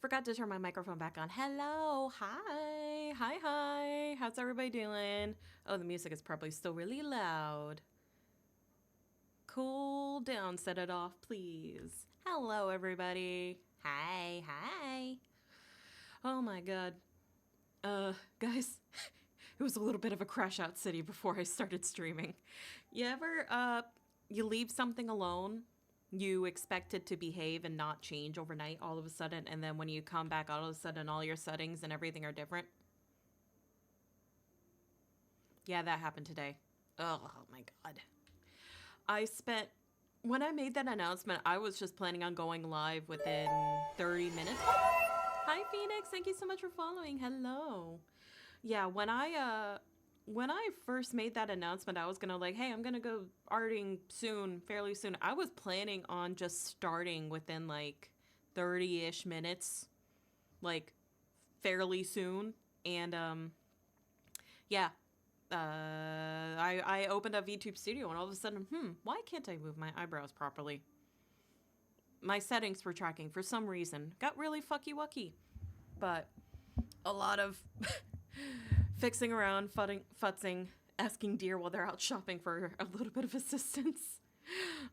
Forgot to turn my microphone back on. Hello. Hi. Hi, hi. How's everybody doing? Oh, the music is probably still really loud. Cool down. Set it off, please. Hello, everybody. Hi. Hi. Oh, my God. Guys, it was a little bit of a crash out city before I started streaming. You ever, you leave something alone, you expect it to behave and not change overnight all of a sudden, and then when you come back, all of a sudden all your settings and everything are different? Yeah, that happened today. Oh my God. When I made that announcement, I was just planning on going live within 30 minutes. Hi, Phoenix. Thank you so much for following. Hello. Yeah, when I first made that announcement, I was gonna like, hey, I'm gonna go arting soon, fairly soon. I was planning on just starting within like 30-ish minutes, like fairly soon. And yeah, I opened up YouTube Studio and all of a sudden, why can't I move my eyebrows properly? My settings were tracking for some reason. Got really fucky-wucky. But a lot of fixing around, futzing, asking deer while they're out shopping for a little bit of assistance.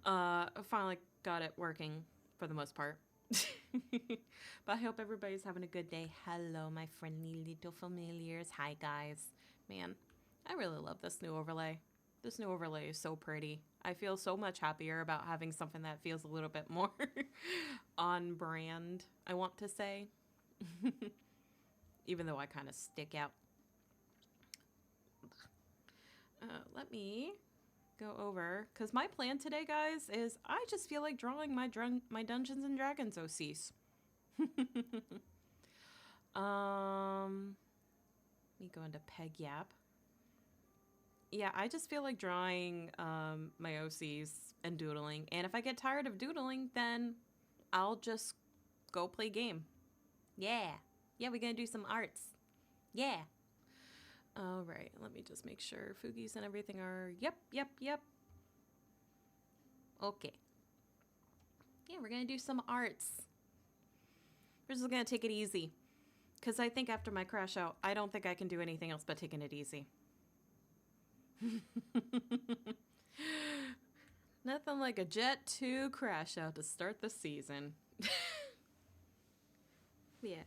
Finally got it working for the most part. But I hope everybody's having a good day. Hello, my friendly little familiars. Hi, guys. Man, I really love this new overlay. This new overlay is so pretty. I feel so much happier about having something that feels a little bit more on brand, I want to say. Even though I kind of stick out. Let me go over, because my plan today, guys, is I just feel like drawing my Dungeons and Dragons OCs. Let me go into Peg Yap. Yeah, I just feel like drawing my OCs and doodling, and if I get tired of doodling, then I'll just go play game. Yeah. Yeah, we're gonna do some arts. Yeah. All right, let me just make sure Fugies and everything are, yep. Okay. Yeah, we're gonna do some arts. We're just gonna take it easy. Because I think after my crash out, I don't think I can do anything else but taking it easy. Nothing like a Jet 2 crash out to start the season. Yeah.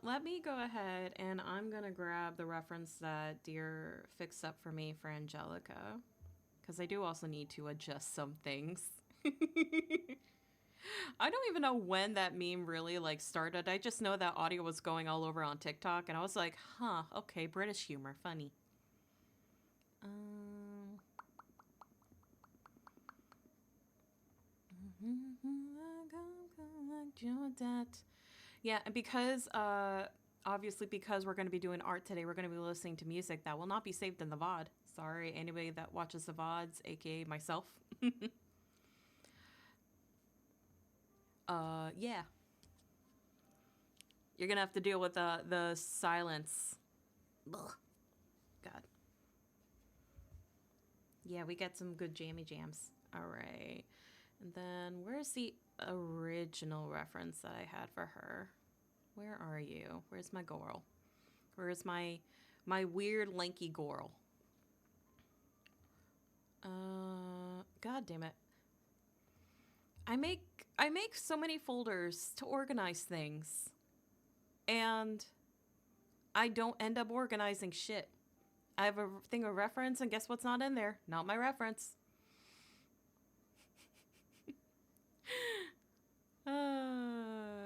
Let me go ahead and I'm gonna grab the reference that Deer fixed up for me for Angelica. Because I do also need to adjust some things. I don't even know when that meme really like started. I just know that audio was going all over on TikTok and I was like, huh, okay, British humor, funny. Yeah, and because obviously because we're going to be doing art today, we're going to be listening to music that will not be saved in the VOD. Sorry, anybody that watches the VODs, aka myself. Yeah. You're going to have to deal with the silence. Ugh. God. Yeah, we got some good jammy jams. All right. And then where's the original reference that I had for her? Where are you? Where's my girl? Where's my weird lanky girl? God damn it. I make so many folders to organize things. And I don't end up organizing shit. I have a thing of reference and guess what's not in there? Not my reference.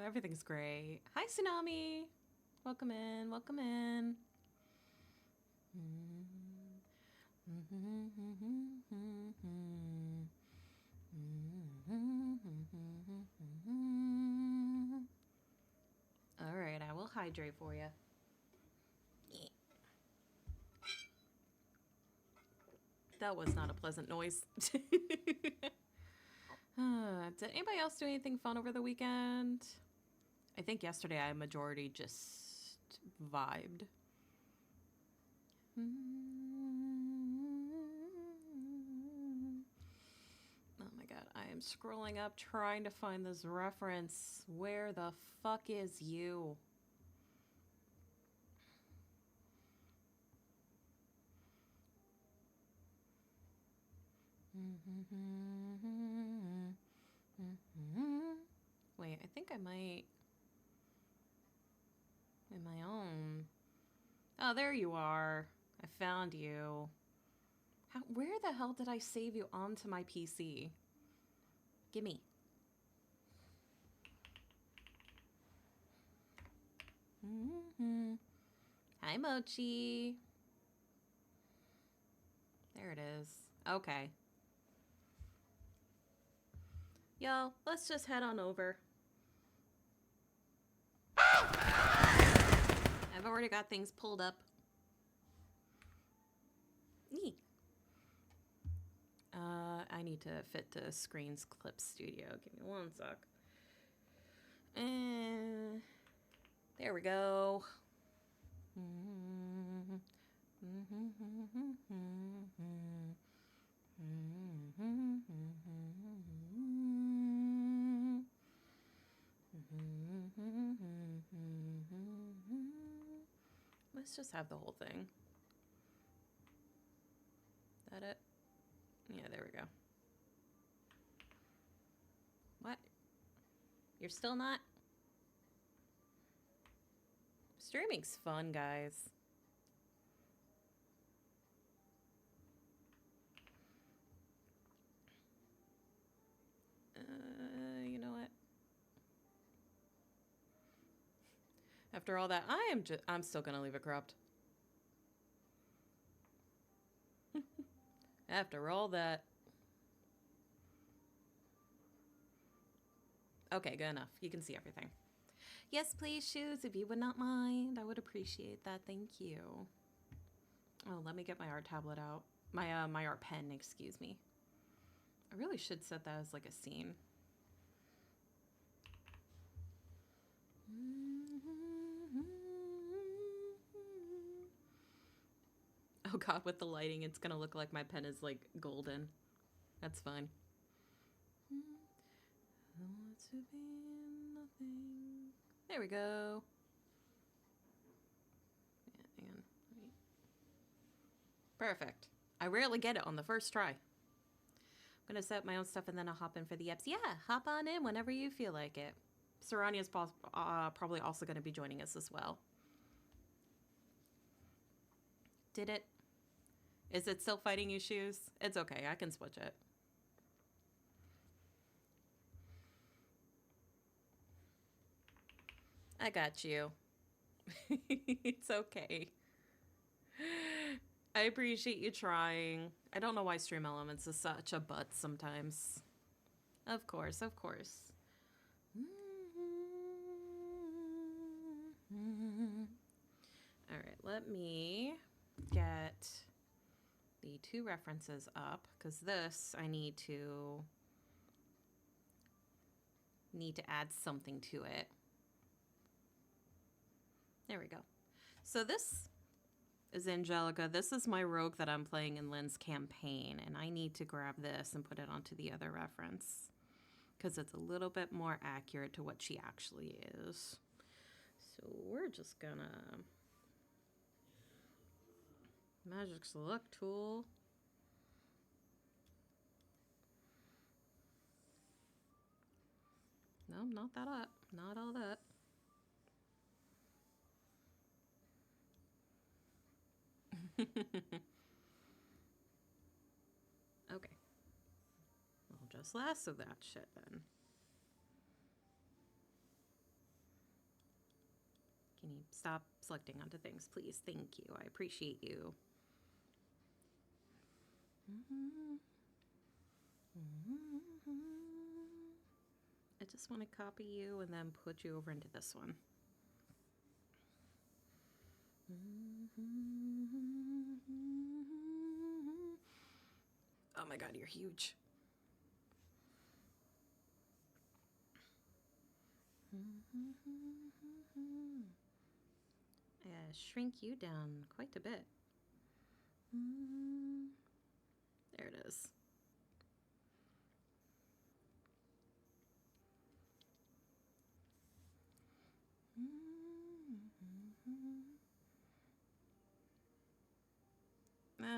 Everything's great. Hi, Tsunami. Welcome in. Welcome in. All right, I will hydrate for you. That was not a pleasant noise. Did anybody else do anything fun over the weekend? I think yesterday I majority just vibed. Oh my god. I am scrolling up trying to find this reference. Where the fuck is you? Wait, I think I might... In my own... Oh, there you are. I found you. Where the hell did I save you onto my PC? Gimme. Hi, Mochi. There it is. Okay. Y'all, let's just head on over. I've already got things pulled up. Neat. I need to fit to Screens Clip Studio. Give me one sec. There we go. Let's just have the whole thing. That it? Yeah, there we go. What? You're still not? Streaming's fun, guys. You know what? After all that, I'm still gonna leave it cropped. After all that. Okay, good enough. You can see everything. Yes, please, Shoes, if you would not mind. I would appreciate that. Thank you. Oh, let me get my art tablet out. My art pen, excuse me. I really should set that as like a scene. Oh god, with the lighting, it's gonna look like my pen is like golden. That's fine. There we go. Yeah, hang on. Perfect. I rarely get it on the first try. I'm gonna set up my own stuff and then I'll hop in for the eps. Yeah, hop on in whenever you feel like it. Sarania's probably also gonna be joining us as well. Did it? Is it still fighting you, Shoes? It's okay, I can switch it. I got you. It's okay. I appreciate you trying. I don't know why Stream Elements is such a butt sometimes. Of course, of course. Alright, let me get the two references up, because this I need to add something to it. There we go. So this is Angelica. This is my rogue that I'm playing in Lynn's campaign, and I need to grab this and put it onto the other reference because it's a little bit more accurate to what she actually is. So we're just gonna Magic Select tool. No, not that up. Not all that. Okay. I'll just lasso that shit then. Can you stop selecting onto things, please? Thank you. I appreciate you. I just want to copy you and then put you over into this one. Oh my god, you're huge. Shrink you down quite a bit. There it is.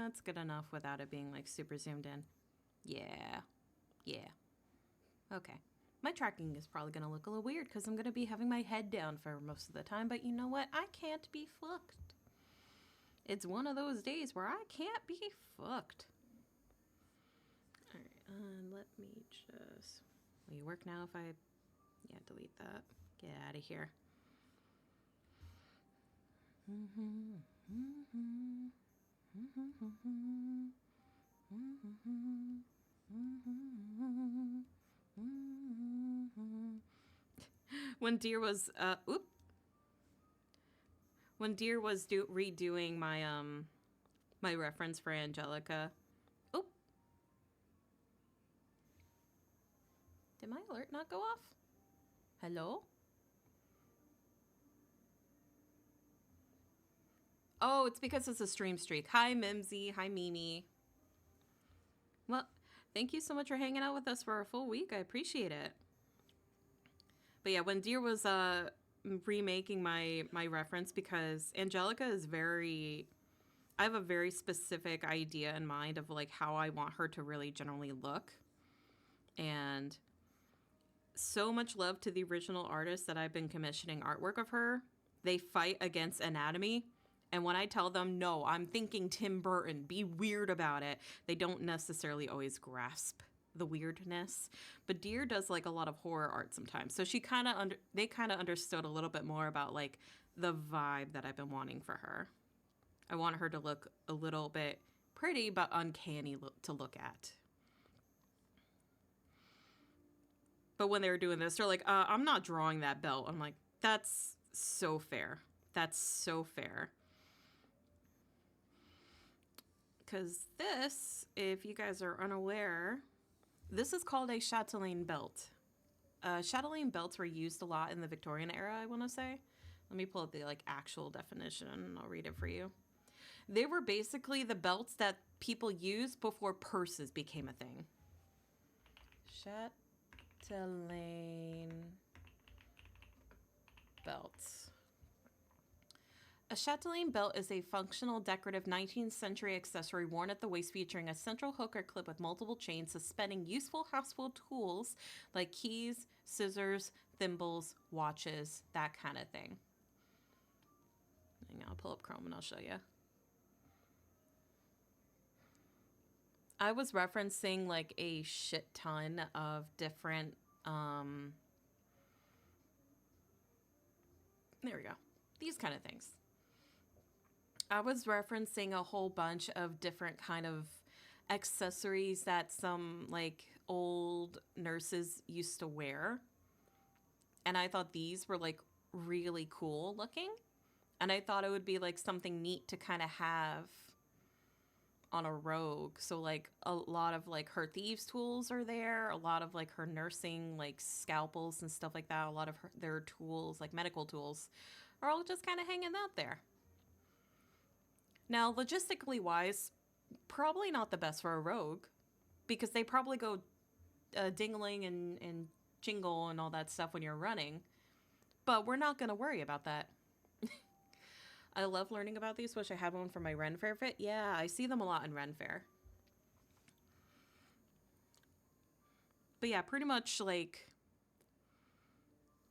That's good enough without it being like super zoomed in. Yeah. Yeah. Okay. My tracking is probably going to look a little weird because I'm going to be having my head down for most of the time. But you know what? I can't be fucked. It's one of those days where I can't be fucked. All right. Let me just... Will you work now if I... Yeah, delete that. Get out of here. When Deer was when Deer was redoing my my reference for Angelica. Oop. Did my alert not go off? Hello? Oh, it's because it's a stream streak. Hi, Mimsy. Hi, Mimi. Well, thank you so much for hanging out with us for a full week. I appreciate it. But yeah, when Deer was remaking my reference, because Angelica is very... I have a very specific idea in mind of like how I want her to really generally look. And so much love to the original artist that I've been commissioning artwork of her. They fight against anatomy. And when I tell them, no, I'm thinking Tim Burton, be weird about it, they don't necessarily always grasp the weirdness. But Deer does like a lot of horror art sometimes. So she kind of they kind of understood a little bit more about like the vibe that I've been wanting for her. I want her to look a little bit pretty but uncanny to look at. But when they were doing this, they're like, I'm not drawing that belt. I'm like, that's so fair. That's so fair. Because this, if you guys are unaware, this is called a chatelaine belt. Chatelaine belts were used a lot in the Victorian era, I want to say. Let me pull up the like actual definition and I'll read it for you. They were basically the belts that people used before purses became a thing. Chatelaine belts. A chatelaine belt is a functional, decorative 19th century accessory worn at the waist featuring a central hook or clip with multiple chains suspending useful household tools like keys, scissors, thimbles, watches, that kind of thing. Hang on, I'll pull up Chrome and I'll show you. I was referencing like a shit ton of different, there we go. These kind of things. I was referencing a whole bunch of different kind of accessories that some like old nurses used to wear. And I thought these were like really cool looking. And I thought it would be like something neat to kind of have on a rogue. So like a lot of like her thieves tools are there. A lot of like her nursing like scalpels and stuff like that. A lot of their tools, like medical tools, are all just kind of hanging out there. Now, logistically wise, probably not the best for a rogue, because they probably go dingling and jingle and all that stuff when you're running. But we're not going to worry about that. I love learning about these. Wish I had one for my Ren Fair fit. Yeah, I see them a lot in Ren Fair. But yeah, pretty much like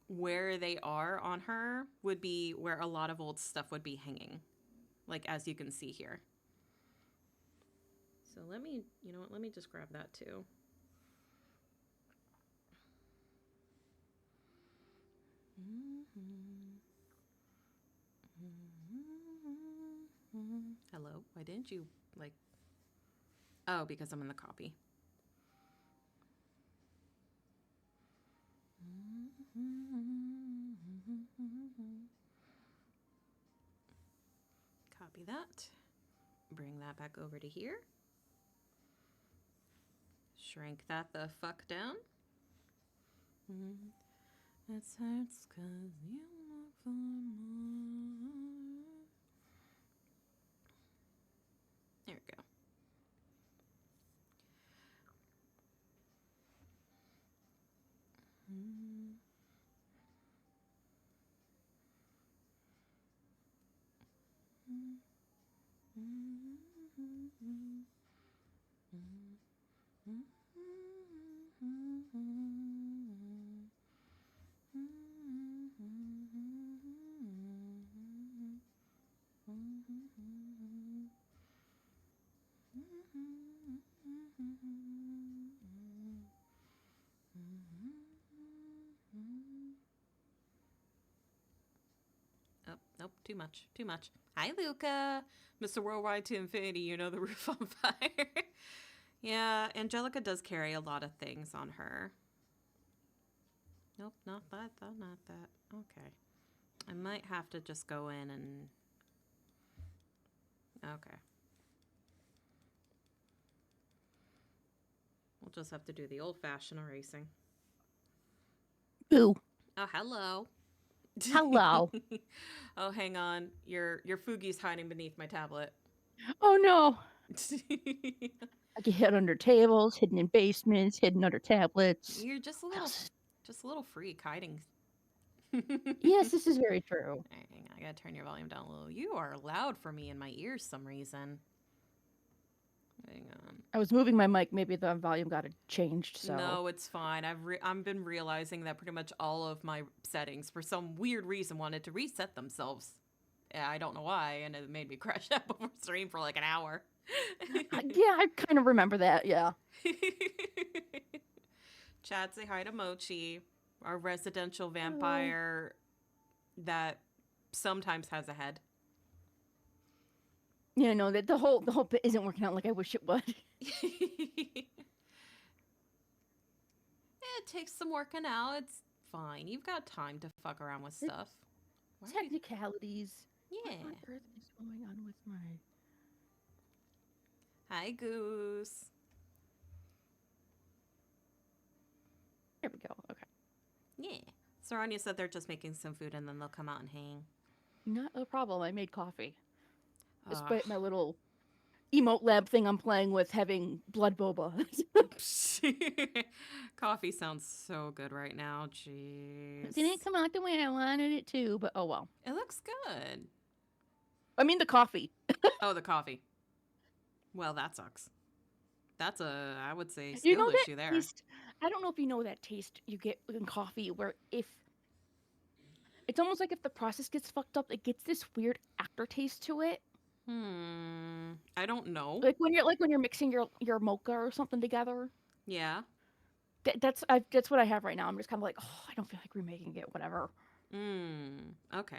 where they are on her would be where a lot of old stuff would be hanging. Like, as you can see here. So let me, you know what, let me just grab that too. Hello, why didn't you, like, oh, because I'm in the copy. Copy that. Bring that back over to here. Shrink that the fuck down. It hurts 'cause you look for more. There we go. Oh, nope, too much, too much. Hi, Luca. Mr. Worldwide to Infinity, you know the roof on fire. Yeah, Angelica does carry a lot of things on her. Nope, not that, not that. Okay. I might have to just go in and... Okay. We'll just have to do the old-fashioned erasing. Boo. Oh, hello. Hello. Oh, hang on. Your Fugi's hiding beneath my tablet. Oh no. I get hid under tables, hidden in basements, hidden under tablets. You're just a little freak hiding. Yes, this is very true. All right, hang on. I gotta turn your volume down a little. You are loud for me in my ears some reason. Hang on. I was moving my mic. Maybe the volume got changed. So No, it's fine. I've been realizing that pretty much all of my settings, for some weird reason, wanted to reset themselves. Yeah, I don't know why, and it made me crash out before stream for like an hour. yeah, I kind of remember that. Yeah. Chat, say hi to Mochi, our residential vampire that sometimes has a head. Yeah, no, that the whole bit isn't working out like I wish it would. It takes some working out. It's fine. You've got time to fuck around with stuff. Technicalities. Yeah. What on earth is going on with my... Hi, Goose. There we go. Okay. Yeah. Saranya said they're just making some food and then they'll come out and hang. Not a problem. I made coffee. Despite my little emote lab thing I'm playing with having blood boba. Coffee sounds so good right now. Jeez. It didn't come out the way I wanted it to, but oh well. It looks good. I mean the coffee. Oh, the coffee. Well, that sucks. That's a, I would say, skill You know issue there. Taste, I don't know if you know that taste you get in coffee where if it's almost like if the process gets fucked up, it gets this weird aftertaste to it. I don't know. Like when you're mixing your mocha or something together. Yeah. That's what I have right now. I'm just kind of like, oh, I don't feel like remaking it. Whatever. Okay.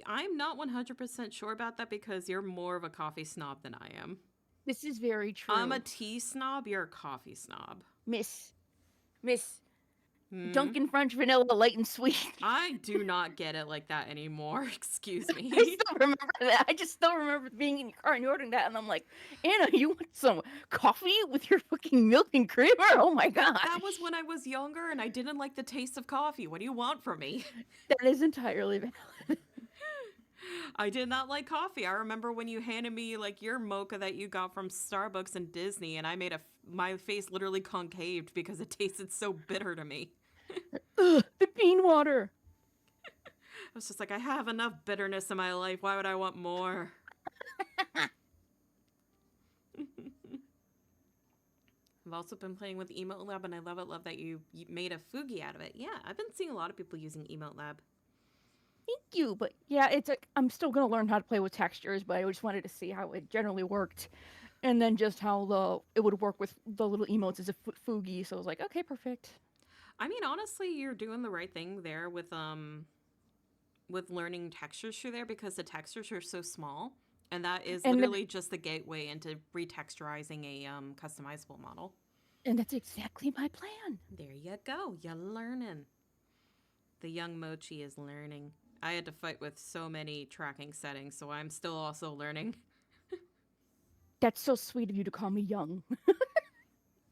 I'm not 100% sure about that because you're more of a coffee snob than I am. This is very true. I'm a tea snob. You're a coffee snob. Miss. Dunkin' French vanilla light and sweet. I do not get it like that anymore. Excuse me. I still remember that. I just still remember being in your car and ordering that, and I'm like, Anna, you want some coffee with your fucking milk and creamer? Oh my god. That was when I was younger and I didn't like the taste of coffee. What do you want from me? That is entirely valid. I did not like coffee. I remember when you handed me like your mocha that you got from Starbucks and Disney, and I made my face literally concaved because it tasted so bitter to me. Ugh, the bean water. I was just like, I have enough bitterness in my life. Why would I want more? I've also been playing with Emote Lab, and I love that you made a Fugi out of it. Yeah, I've been seeing a lot of people using Emote Lab. Thank you, but yeah, it's like I'm still gonna learn how to play with textures, but I just wanted to see how it generally worked, and then just how it would work with the little emotes as a Fugi. So I was like, okay, perfect. I mean, honestly, you're doing the right thing there with learning textures through there because the textures are so small, and that is literally just the gateway into retexturizing a customizable model. And that's exactly my plan. There you go. You're learning. The young Mochi is learning. I had to fight with so many tracking settings, so I'm still also learning. That's so sweet of you to call me young.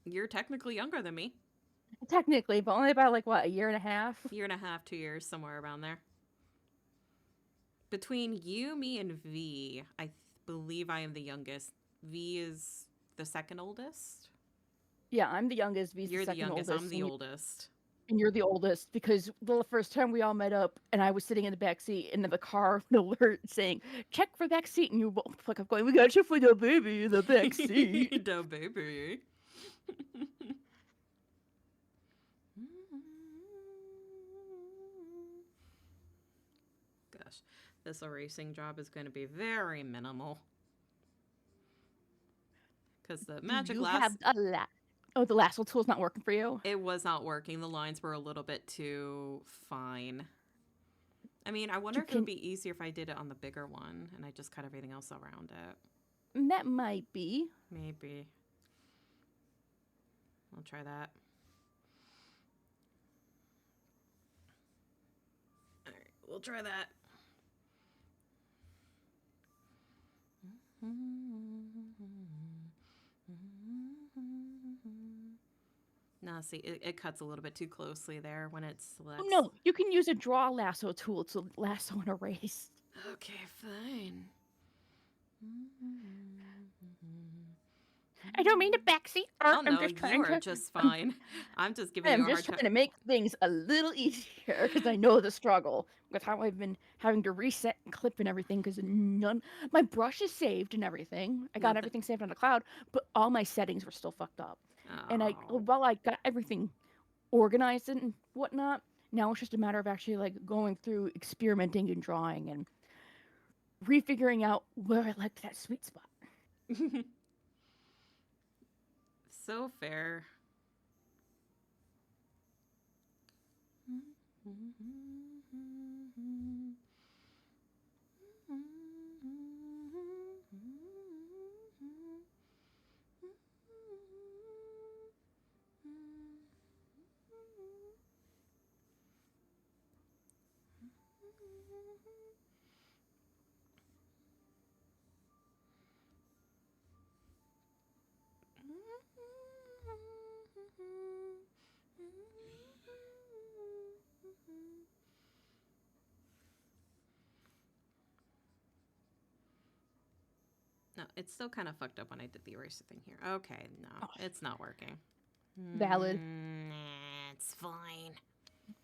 You're technically younger than me. Technically, but only about like what, a year and a half? Year and a half, 2 years, somewhere around there. Between you, me, and V, I believe I am the youngest. V is the second oldest. Yeah, I'm the youngest. V's You're the second youngest. oldest. I'm the oldest. and you're the oldest because the first time we all met up and I was sitting in the back seat and then the car alert saying, check for back seat. And you both like, I'm going, we got you for the baby in the back seat. The baby. Gosh, this erasing job is going to be very minimal. Because the magic You glass... have a lot. Oh, the lasso tool's not working for you? It was not working. The lines were a little bit too fine. I mean, I wonder if it would be easier if I did it on the bigger one and I just cut everything else around it. That might be. Maybe. I'll try that. Alright, we'll try that. No, see, it cuts a little bit too closely there when it selects. Oh, no, you can use a draw lasso tool to lasso and erase. Okay, fine. I don't mean to backseat. Oh no, you are just fine. I'm just giving you a hard time. I'm just trying to make things a little easier because I know the struggle with how I've been having to reset and clip and everything because my brush is saved and everything. I got everything saved on the cloud, but all my settings were still fucked up. Oh. And while I got everything organized and whatnot, now it's just a matter of actually like going through experimenting and drawing and refiguring out where I like that sweet spot. So fair. No, it's still kind of fucked up when I did the eraser thing here. Okay, no, it's not working. Valid. It's fine.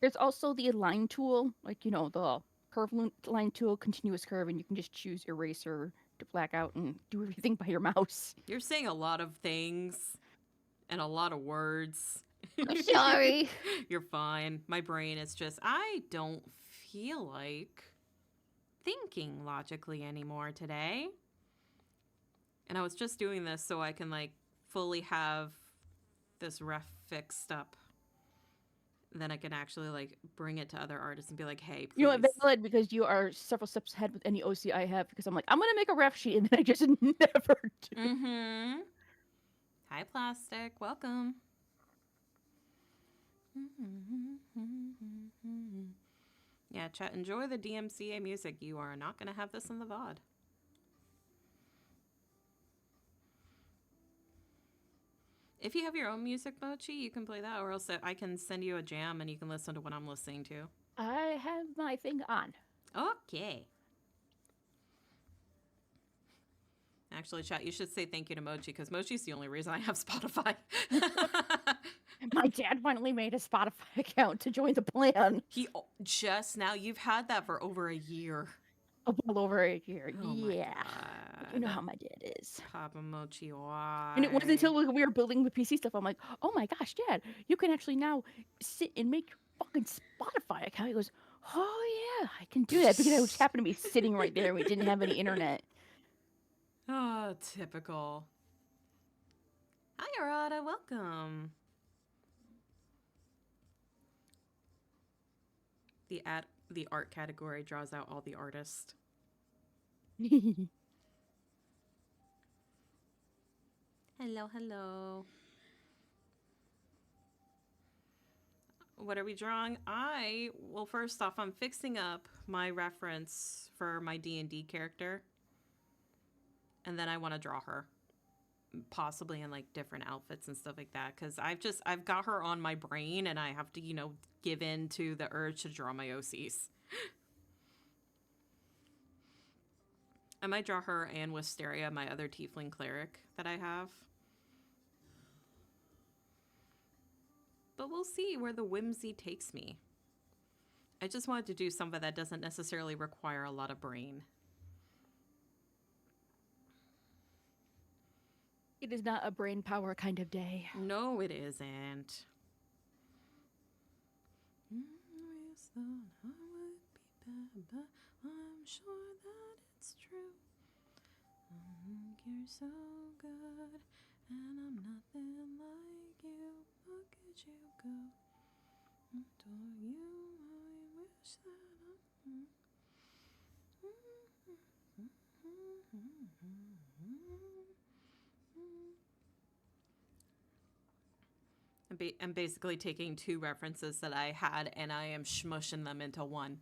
There's also the align tool, like, you know, the curve line tool, continuous curve, and you can just choose eraser to black out and do everything by your mouse. You're saying a lot of things and a lot of words. I'm sorry. You're fine. My brain is just, I don't feel like thinking logically anymore today. And I was just doing this so I can, like, fully have this ref fixed up. Then I can actually, like, bring it to other artists and be like, hey, please. You know what, valid, because you are several steps ahead with any OC I have, because I'm like, I'm going to make a ref sheet, and then I just never do. Mm-hmm. Hi, Plastic. Welcome. Yeah, chat, enjoy the DMCA music. You are not going to have this in the VOD. If you have your own music, Mochi, you can play that, or else I can send you a jam and you can listen to what I'm listening to. I have my thing on. Okay. Actually, chat, you should say thank you to Mochi, because Mochi's the only reason I have Spotify. My dad finally made a Spotify account to join the plan. He just now, you've had that for over a year. Well over a year, oh yeah. You know how my dad is. Papa Mochi, why? And it wasn't until we were building the PC stuff, I'm like, oh my gosh, Dad, you can actually now sit and make your fucking Spotify account. He goes, oh yeah, I can do that, because I just happened to be sitting right there and we didn't have any internet. Oh, typical. Hi, Arata, welcome. The art category draws out all the artists. Hello, hello. What are we drawing? Well, first off, I'm fixing up my reference for my D&D character. And then I want to draw her. Possibly in, like, different outfits and stuff like that. Because I've got her on my brain, and I have to, you know, give in to the urge to draw my OCs. I might draw her and Wisteria, my other tiefling cleric that I have. But we'll see where the whimsy takes me. I just wanted to do something that doesn't necessarily require a lot of brain. It is not a brain power kind of day. No, it isn't. Always thought I would be bad, but I'm sure that it's true. You're so good, and I'm nothing like you. Look at you go. Adore you, I wish that I'm basically taking two references that I had and I am smushing them into one.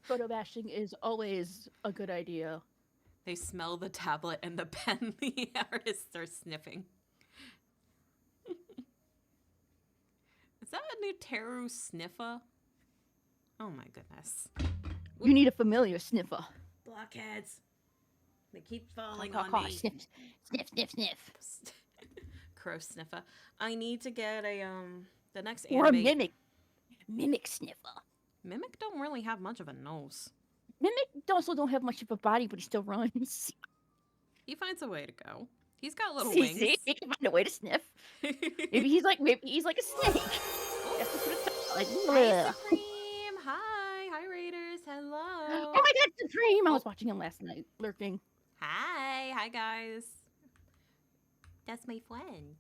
Photo bashing is always a good idea. They smell the tablet and the pen the artists are sniffing. Is that a new Teru sniffer? Oh my goodness. You need a familiar sniffer. Blockheads. They keep falling Caw, on caw, me. sniff, sniff, sniff, sniff. Crow sniffer. I need to get a the next Or a anime. mimic sniffer. Mimic don't really have much of a nose. Mimic also don't have much of a body, but he still runs. He finds a way to go. He's got little See, wings. he can find a way to sniff. Maybe he's like a snake. That's what it's like. Hi, Supreme. Hi, Raiders. Hello. Oh my God, Supreme! I was watching him last night, lurking. Hi guys. That's my friend.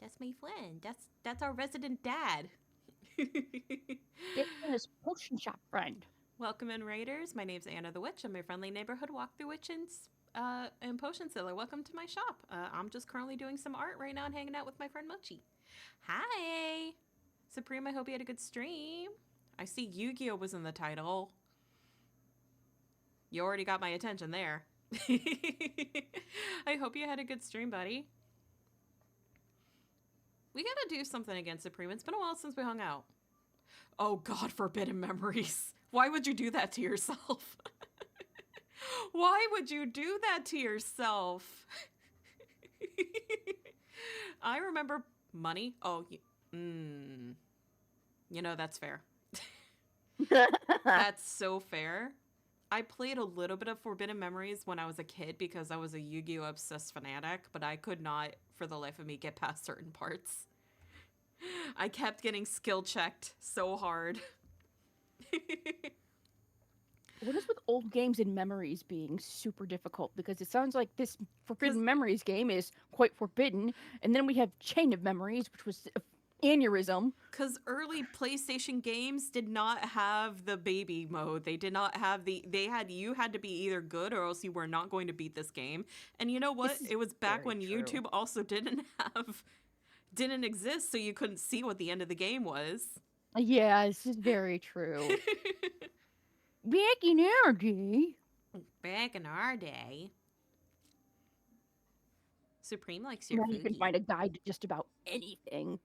That's our resident dad. It's his potion shop friend. Welcome in, Raiders. My name's Anna the Witch. I'm your friendly neighborhood walkthrough witch and potion seller. Welcome to my shop. I'm just currently doing some art right now and hanging out with my friend Mochi. Hi, Supreme. I hope you had a good stream. I see Yu-Gi-Oh was in the title. You already got my attention there. I hope you had a good stream, buddy. We gotta do something again, Supreme. It's been a while since we hung out. Oh God, forbidden memories. Why would you do that to yourself? Why would you do that to yourself? I remember money. Oh, you know, that's fair. That's so fair. I played a little bit of Forbidden Memories when I was a kid because I was a Yu-Gi-Oh! Obsessed fanatic, but I could not, for the life of me, get past certain parts. I kept getting skill checked so hard. What is with old games and memories being super difficult? Because it sounds like this Forbidden Memories game is quite forbidden, and then we have Chain of Memories, which was aneurysm. Because early PlayStation games did not have the baby mode. They did not have you had to be either good or else you were not going to beat this game. And you know what? It was back when YouTube also didn't exist, so you couldn't see what the end of the game was. Yeah, this is very true. Back in our day. Back in our day. Supreme likes your Now food. you can find a guide to just about anything.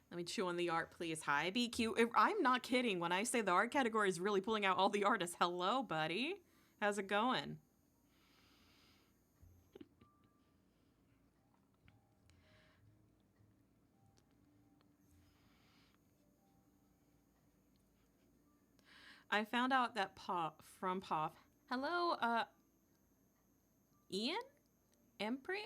Let me chew on the art, please. Hi, BQ. I'm not kidding. When I say the art category is really pulling out all the artists. Hello, buddy. How's it going? I found out that from Pop. Hello, Ian? Empre?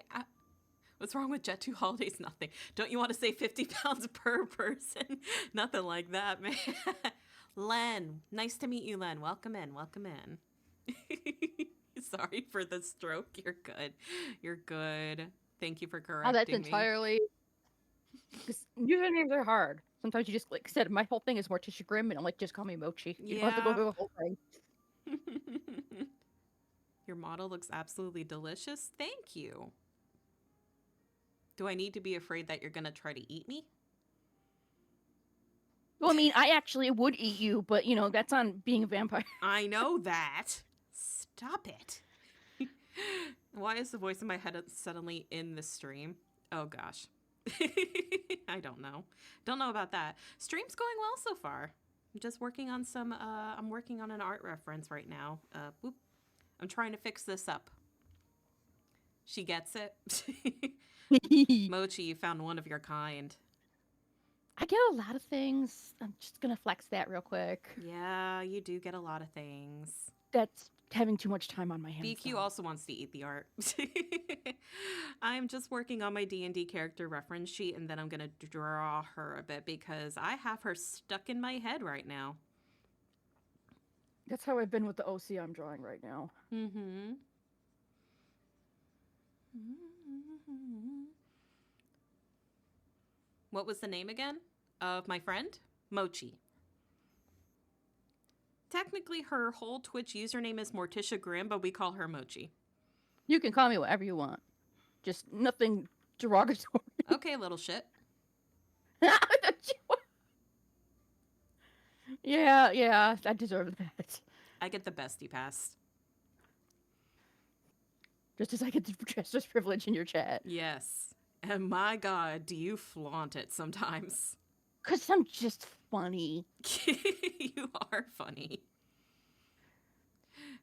What's wrong with Jet 2 Holidays? Nothing. Don't you want to save 50 pounds per person? Nothing like that, man. Len. Nice to meet you, Len. Welcome in. Welcome in. Sorry for the stroke. You're good. You're good. Thank you for correcting me. That's entirely... Usernames are hard. Sometimes you just, like I said, my whole thing is Morticia Grimm, and I'm like, just call me Mochi. You don't have to go through the whole thing. Your model looks absolutely delicious. Thank you. Do I need to be afraid that you're going to try to eat me? Well, I mean, I actually would eat you, but, you know, that's on being a vampire. I know that. Stop it. Why is the voice in my head suddenly in the stream? Oh, gosh. I don't know. Don't know about that. Stream's going well so far. I'm just working on some, I'm working on an art reference right now. Whoop. I'm trying to fix this up. She gets it. Mochi, you found one of your kind. I get a lot of things. I'm just gonna flex that real quick. Yeah, you do get a lot of things. That's having too much time on my hands. BQ though. also wants to eat the art. I'm just working on my D&D character reference sheet, and then I'm going to draw her a bit because I have her stuck in my head right now. That's how I've been with the OC I'm drawing right now. Mm-hmm. What was the name again of my friend? Mochi. Technically, her whole Twitch username is Morticia Grimm, but we call her Mochi. You can call me whatever you want. Just nothing derogatory. Okay, little shit. Yeah, I deserve that. I get the bestie pass. Just as I get the jester's privilege in your chat. Yes. And my God, do you flaunt it sometimes? Because I'm just funny. You are funny.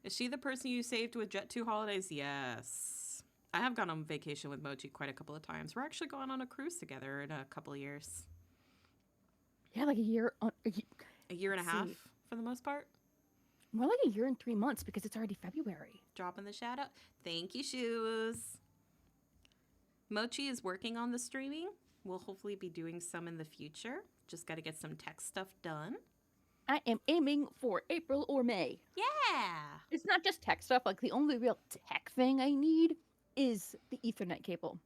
Is she the person you saved with Jet 2 Holidays? Yes. I have gone on vacation with Mochi quite a couple of times. We're actually going on a cruise together in a couple of years. Yeah, like a year. A year and a half for the most part. More like a year and 3 months because it's already February. Drop in the shout out. Thank you, Shoes. Mochi is working on the streaming. We'll hopefully be doing some in the future. Just got to get some tech stuff done. I am aiming for April or May. Yeah. It's not just tech stuff. Like, the only real tech thing I need is the Ethernet cable.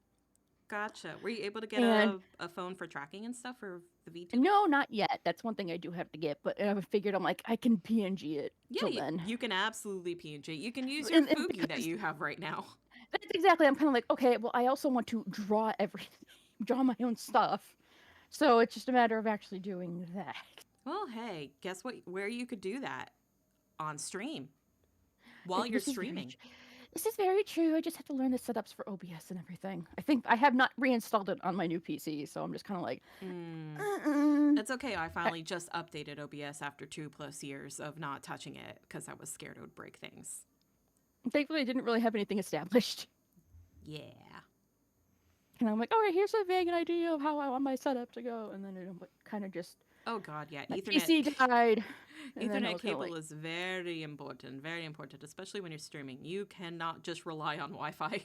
Gotcha. Were you able to get a phone for tracking and stuff for the V2? No, not yet. That's one thing I do have to get. But I figured I'm like, I can PNG it till then. You can absolutely PNG. You can use your Fugi that you have right now. That's exactly. I'm kind of like, okay, well, I also want to draw everything, draw my own stuff. So it's just a matter of actually doing that. Well, hey, guess what? Where you could do that on stream while you're streaming. This is very true. I just have to learn the setups for OBS and everything. I think I have not reinstalled it on my new PC, so I'm just kind of like, It's okay. I finally just updated OBS after 2+ years of not touching it because I was scared it would break things. Thankfully, I didn't really have anything established. Yeah. And I'm like, all right, here's a vague idea of how I want my setup to go, and then it kind of just. Oh God, yeah. My PC died. Ethernet cable is very important, especially when you're streaming. You cannot just rely on Wi-Fi.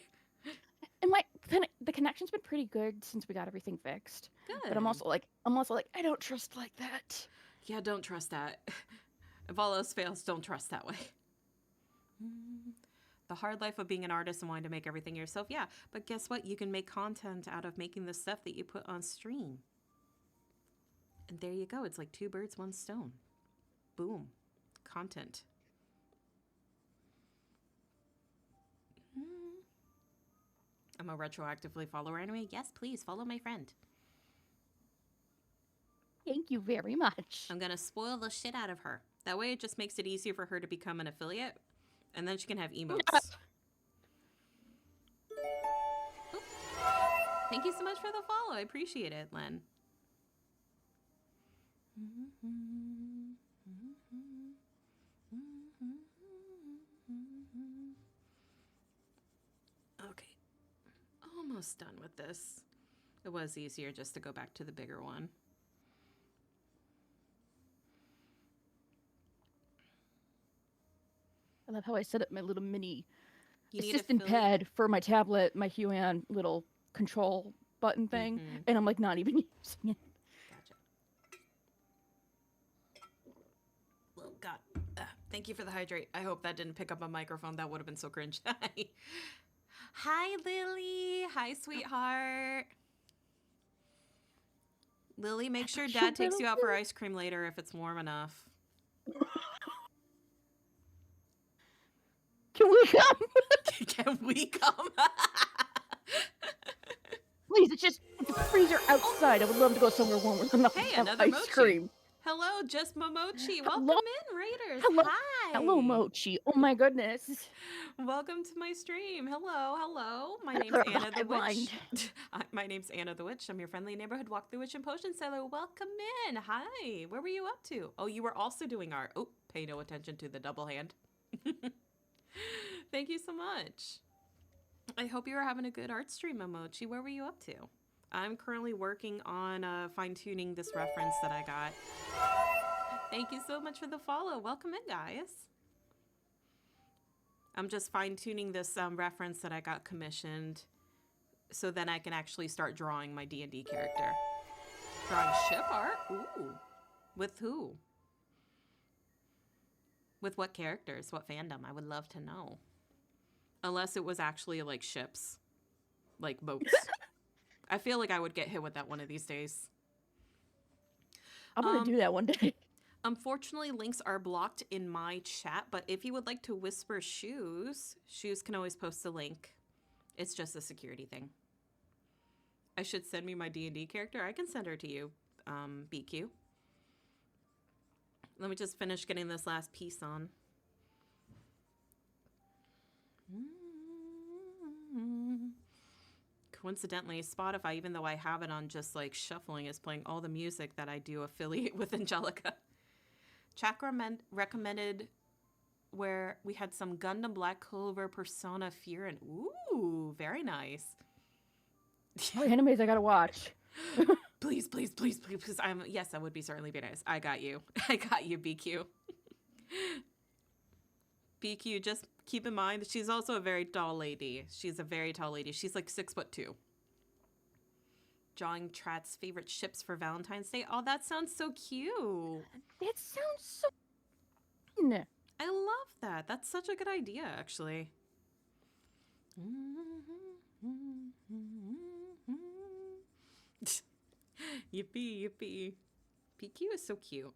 And the connection's been pretty good since we got everything fixed. Good. But I'm also like, I don't trust like that. Yeah, don't trust that. If all else fails, don't trust that way. The hard life of being an artist and wanting to make everything yourself. Yeah, but guess what? You can make content out of making the stuff that you put on stream. And there you go. It's like 2 birds, 1 stone. Boom. Content. I'm a retroactively follower anyway. Yes, please follow my friend. Thank you very much. I'm going to spoil the shit out of her. That way it just makes it easier for her to become an affiliate. And then she can have emotes. Oop. Thank you so much for the follow. I appreciate it, Len. Okay. Almost done with this. It was easier just to go back to the bigger one. I love how I set up my little mini assistant pad for my tablet, my Huan little control button thing, and I'm like not even using it. Gotcha. Well, God, thank you for the hydrate. I hope that didn't pick up a microphone. That would have been so cringe. Hi, Lily. Hi, sweetheart. Lily, make sure Dad takes you out for ice cream later if it's warm enough. Can we come? Can we come? Please, it's a freezer outside. I would love to go somewhere warmer than the Hey, another ice mochi. cream. Hello, just Momochi. Welcome Hello? in, Raiders. Hello? Hi. Hello, Hi. Mochi. Oh my goodness. Welcome to my stream. Hello, hello. My name's Another Anna the hive mind. Witch. My name's Anna the Witch. I'm your friendly neighborhood walk the witch and potion seller. Welcome in. Hi. Where were you up to? Oh, you were also doing art. Oh, pay no attention to the double hand. Thank you so much. I hope you were having a good art stream, Mochi. Where were you up to? I'm currently working on fine-tuning this reference that I got. Thank you so much for the follow. Welcome in, guys. I'm just fine-tuning this reference that I got commissioned so then I can actually start drawing my D&D character. Drawing ship art? Ooh. With who? With what characters? What fandom? I would love to know. Unless it was actually like ships. Like boats. I feel like I would get hit with that one of these days. I'm gonna do that one day. Unfortunately, links are blocked in my chat, but if you would like to whisper shoes, shoes can always post a link. It's just a security thing. I should send me my D&D character. I can send her to you, BQ. Let me just finish getting this last piece on. Coincidentally, Spotify, even though I have it on just like shuffling, is playing all the music that I do affiliate with Angelica. Chak recommended where we had some Gundam Black Clover Persona Fear and ooh, very nice. Oh, animes I gotta watch. Please, please, please, please, please. Yes, that would be certainly be nice. I got you. I got you, BQ. BQ, just keep in mind that she's also a very tall lady. She's a very tall lady. She's like 6'2". Drawing Trat's favorite ships for Valentine's Day. Oh, that sounds so cute. That sounds so fun. I love that. That's such a good idea, actually. Yippee, yippee. BQ is so cute.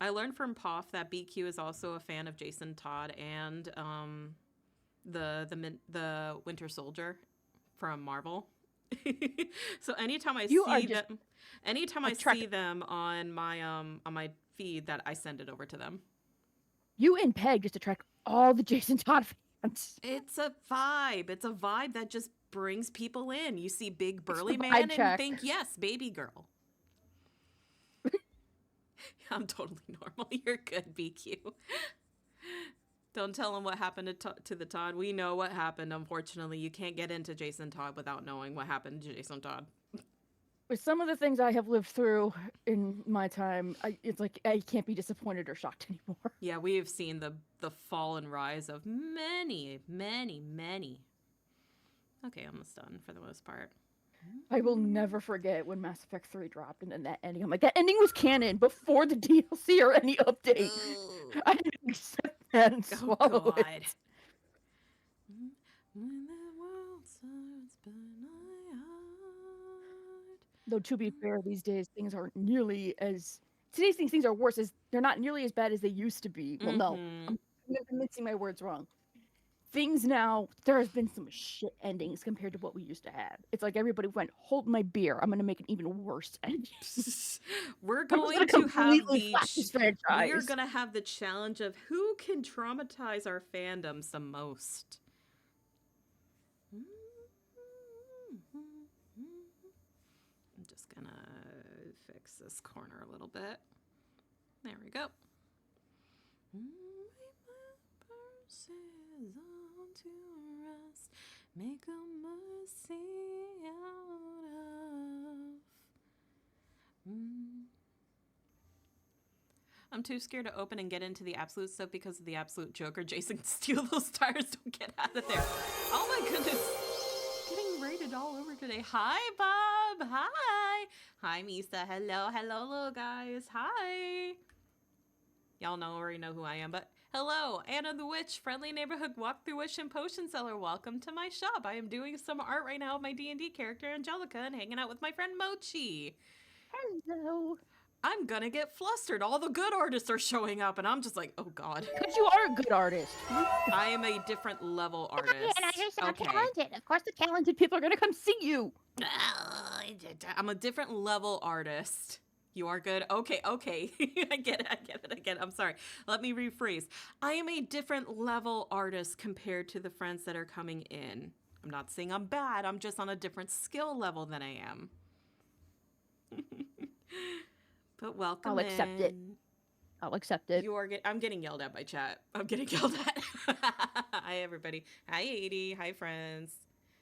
I learned from Poff that BQ is also a fan of Jason Todd and the Winter Soldier from Marvel. So anytime I see them on my feed, that I send it over to them. You and Peg just attract all the Jason Todd fans. It's a vibe. It's a vibe that just brings people in. You see big burly man and think, yes, baby girl. I'm totally normal. You're good, BQ. Don't tell him what happened to the Todd. We know what happened. Unfortunately, you can't get into Jason Todd without knowing what happened to Jason Todd. With some of the things I have lived through in my time, it's like I can't be disappointed or shocked anymore. Yeah, we have seen the fall and rise of many, many, many. Okay, almost done for the most part. I will never forget when Mass Effect 3 dropped and then that ending. I'm like, that ending was canon before the DLC or any update. I didn't accept that and swallow it. When the world starts Though to be fair, these days things aren't nearly as... Today's things are worse. They're not nearly as bad as they used to be. Well, no. I'm mixing my words wrong. Things now, there has been some shit endings compared to what we used to have. It's like everybody went, hold my beer. I'm going to make an even worse ending. We're going to have we're going to have the challenge of who can traumatize our fandoms the most. I'm just going to fix this corner a little bit. There we go. To rest, make a mercy out of. I'm too scared to open and get into the absolute stuff because of the absolute Joker. Jason, steal those tires, don't get out of there. Oh my goodness. Getting rated all over today. Hi, Bob. Hi. Hi, Misa. Hello, hello, little guys. Hi. Y'all already know who I am, but hello, Anna the Witch, friendly neighborhood walkthrough witch and potion seller. Welcome to my shop. I am doing some art right now of my D&D character, Angelica, and hanging out with my friend Mochi. Hello. I'm gonna get flustered. All the good artists are showing up, and I'm just like, oh god. Because you are a good artist. I am a different level artist. And you're so talented. Of course the talented people are gonna come see you. I'm a different level artist. You are good? Okay, okay. I get it, I get it. I'm sorry. Let me rephrase. I am a different level artist compared to the friends that are coming in. I'm not saying I'm bad, I'm just on a different skill level than I am. But I'll welcome accept it. in. I'll accept it. I'm getting yelled at by chat. I'm getting yelled at. Hi, everybody. Hi, 80. Hi, friends.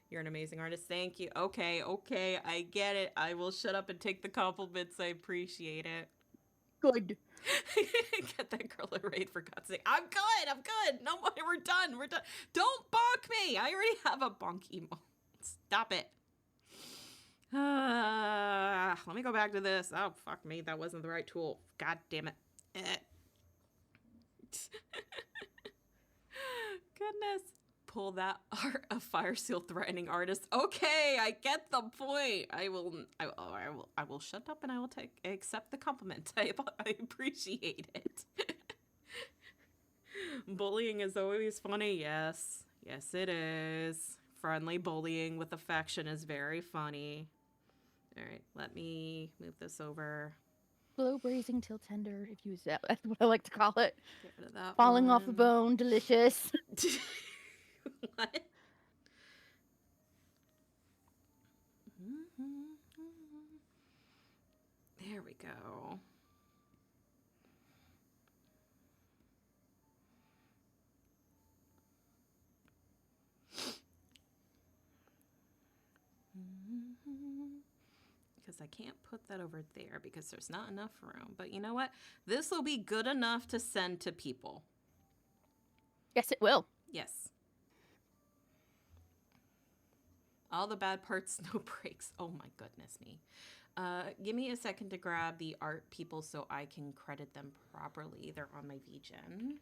You're an amazing artist. Thank you. Okay, okay. I get it. I will shut up and take the compliments. I appreciate it. Good. Get that girl a raid for God's sake. I'm good. I'm good. No more. We're done. We're done. Don't bonk me. I already have a bonk emo. Stop it. Let me go back to this. Oh, fuck me. That wasn't the right tool. God damn it. Goodness. Pull that art of Fire Seal threatening artist. Okay, I get the point. I will shut up and I will accept the compliment. I appreciate it. Bullying is always funny. Yes. Yes, it is. Friendly bullying with affection is very funny. All right, let me move this over. Slow braising till tender, if you use that. That's what I like to call it. Get rid of that Falling off the bone, delicious. What? There we go. Because I can't put that over there because there's not enough room. But you know what? This will be good enough to send to people. Yes, it will. Yes. All the bad parts, no breaks. Oh my goodness me. Give me a second to grab the art people so I can credit them properly. They're on my VGen.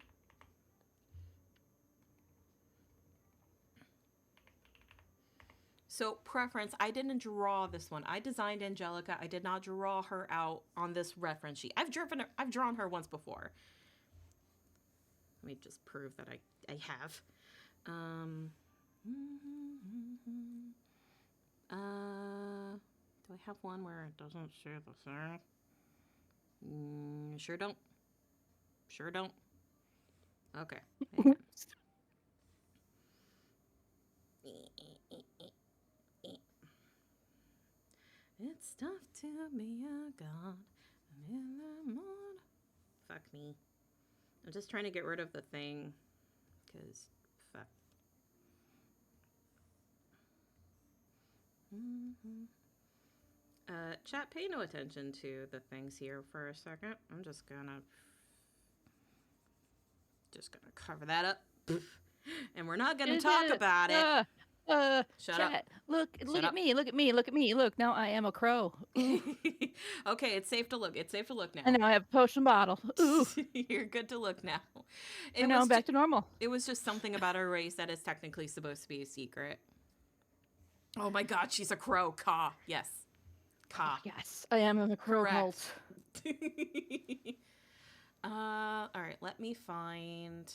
So preference, I didn't draw this one. I designed Angelica. I did not draw her out on this reference sheet. I've drawn her once before. Let me just prove that I have. Do I have one where it doesn't share the thing? Sure don't. Sure don't. Okay. It's tough to be a god. And in the mood. Fuck me. I'm just trying to get rid of the thing. Because, fuck. Chat, pay no attention to the things here for a second. I'm just gonna cover that up. And we're not gonna talk about it. Shut chat. up. Look Shut at up. me. Look at me. Look at me. Look, now I am a crow. Okay, it's safe to look. It's safe to look now. And now I have a potion bottle. Ooh. You're good to look now. And now I'm back to normal. It was just something about our race that is technically supposed to be a secret. Oh my god, she's a crow. Ka. Yes. Ka. Yes, I am in the crow cult. All right, let me find.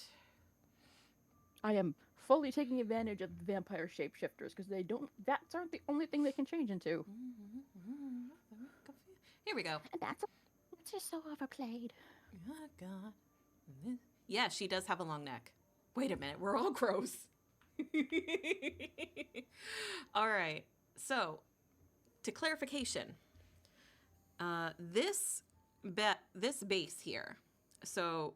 I am fully taking advantage of the vampire shapeshifters because they don't. That's aren't the only thing they can change into. Here we go. And that's just so overplayed. Oh god. Yeah, she does have a long neck. Wait a minute, we're all crows. All right. So, to clarification, this base here. So,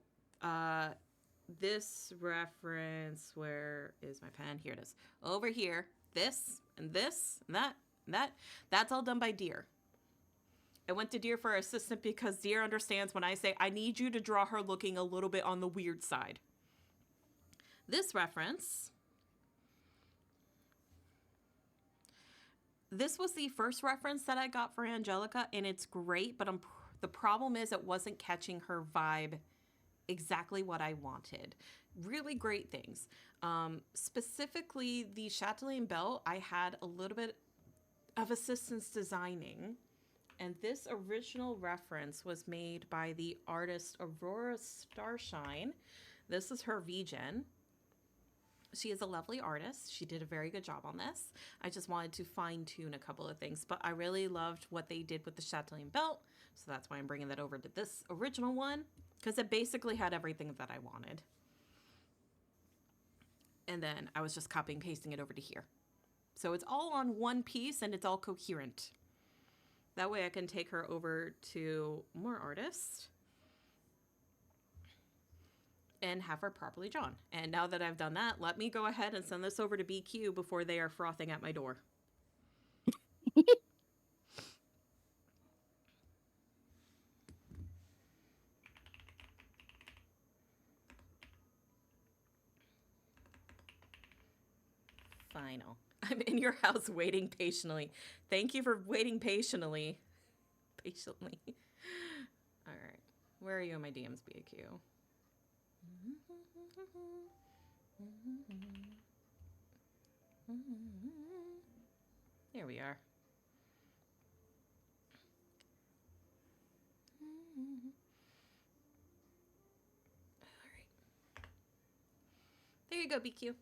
this reference, where is my pen? Here it is. Over here, this and this and that and that. That's all done by Deer. I went to Deer for assistant because Deer understands when I say I need you to draw her looking a little bit on the weird side. This reference. This was the first reference that I got for Angelica, and it's great, but the problem is it wasn't catching her vibe exactly what I wanted. Really great things. Specifically, the chatelaine belt, I had a little bit of assistance designing, and this original reference was made by the artist Aurora Starshine. This is her VGen. She is a lovely artist. She did a very good job on this. I just wanted to fine tune a couple of things, but I really loved what they did with the chatelaine belt. So that's why I'm bringing that over to this original one, because it basically had everything that I wanted. And then I was just copying pasting it over to here. So it's all on one piece and it's all coherent. That way I can take her over to more artists and have her properly drawn. And now that I've done that, let me go ahead and send this over to BQ before they are frothing at my door. Final. I'm in your house waiting patiently. Thank you for waiting patiently. Patiently. All right. Where are you in my DMs, BQ? There we are. All right. There you go, BQ.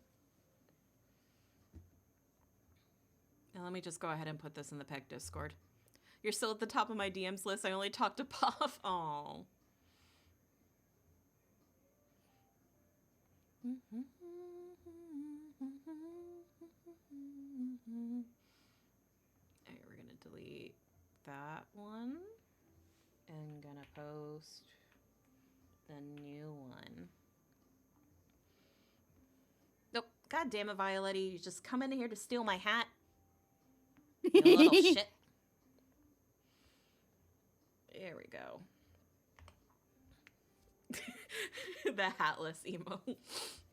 And let me just go ahead and put this in the PEG Discord. You're still at the top of my DMs list. I only talked to Puff. Oh. Alright, we're gonna delete that one. And gonna post the new one. Nope. God damn it, Violetti. You just come in here to steal my hat. You little shit. There we go. The hatless emo.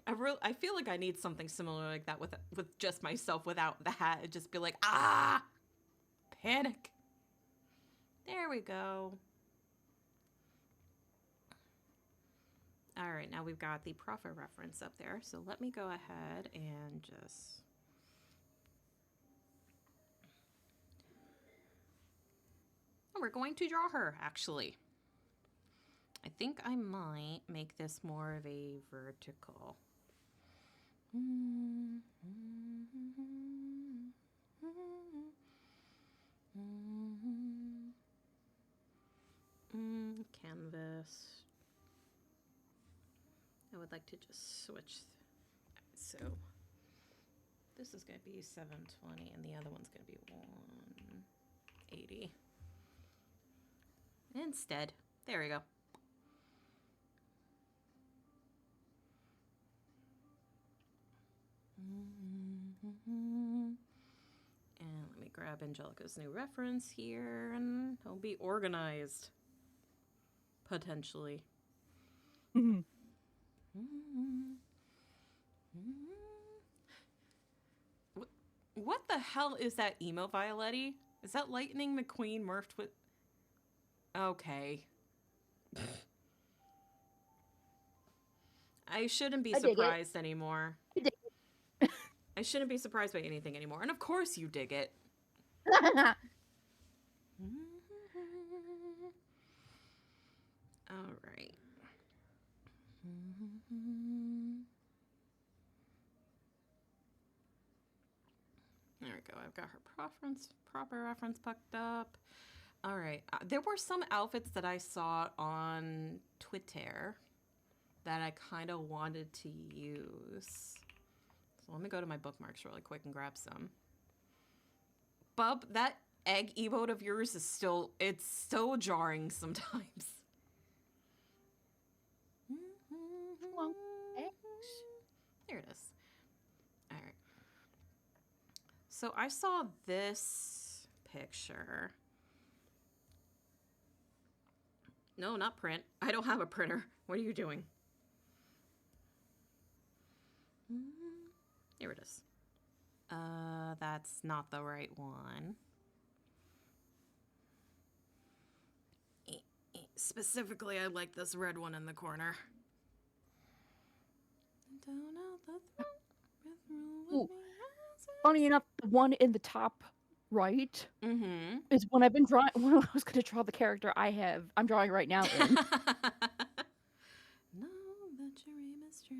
I feel like I need something similar like that with just myself without the hat. It'd just be like, ah, panic. There we go. All right, now we've got the profit reference up there. So let me go ahead and just... Oh, we're going to draw her, actually. I think I might make this more of a vertical. Canvas. I would like to just switch. So this is going to be 720 and the other one's going to be 180. Instead, there we go. And let me grab Angelica's new reference here and it'll be organized. Potentially. What the hell is that emo, Violetti? Is that Lightning McQueen morphed with... Okay. I shouldn't be surprised anymore. I shouldn't be surprised by anything anymore. And of course you dig it. All right. There we go. I've got her proper reference pucked up. All right. There were some outfits that I saw on Twitter that I kind of wanted to use. So let me go to my bookmarks really quick and grab some. Bub, that egg emote of yours is still, it's so jarring sometimes. Well, eggs. There it is. All right. So I saw this picture. No, not print. I don't have a printer. What are you doing? Here it is. That's not the right one. Specifically, I like this red one in the corner. Ooh. Funny enough, the one in the top right is when I've been drawing. When I was going to draw the character I'm drawing right now. In. No, that your aim is true.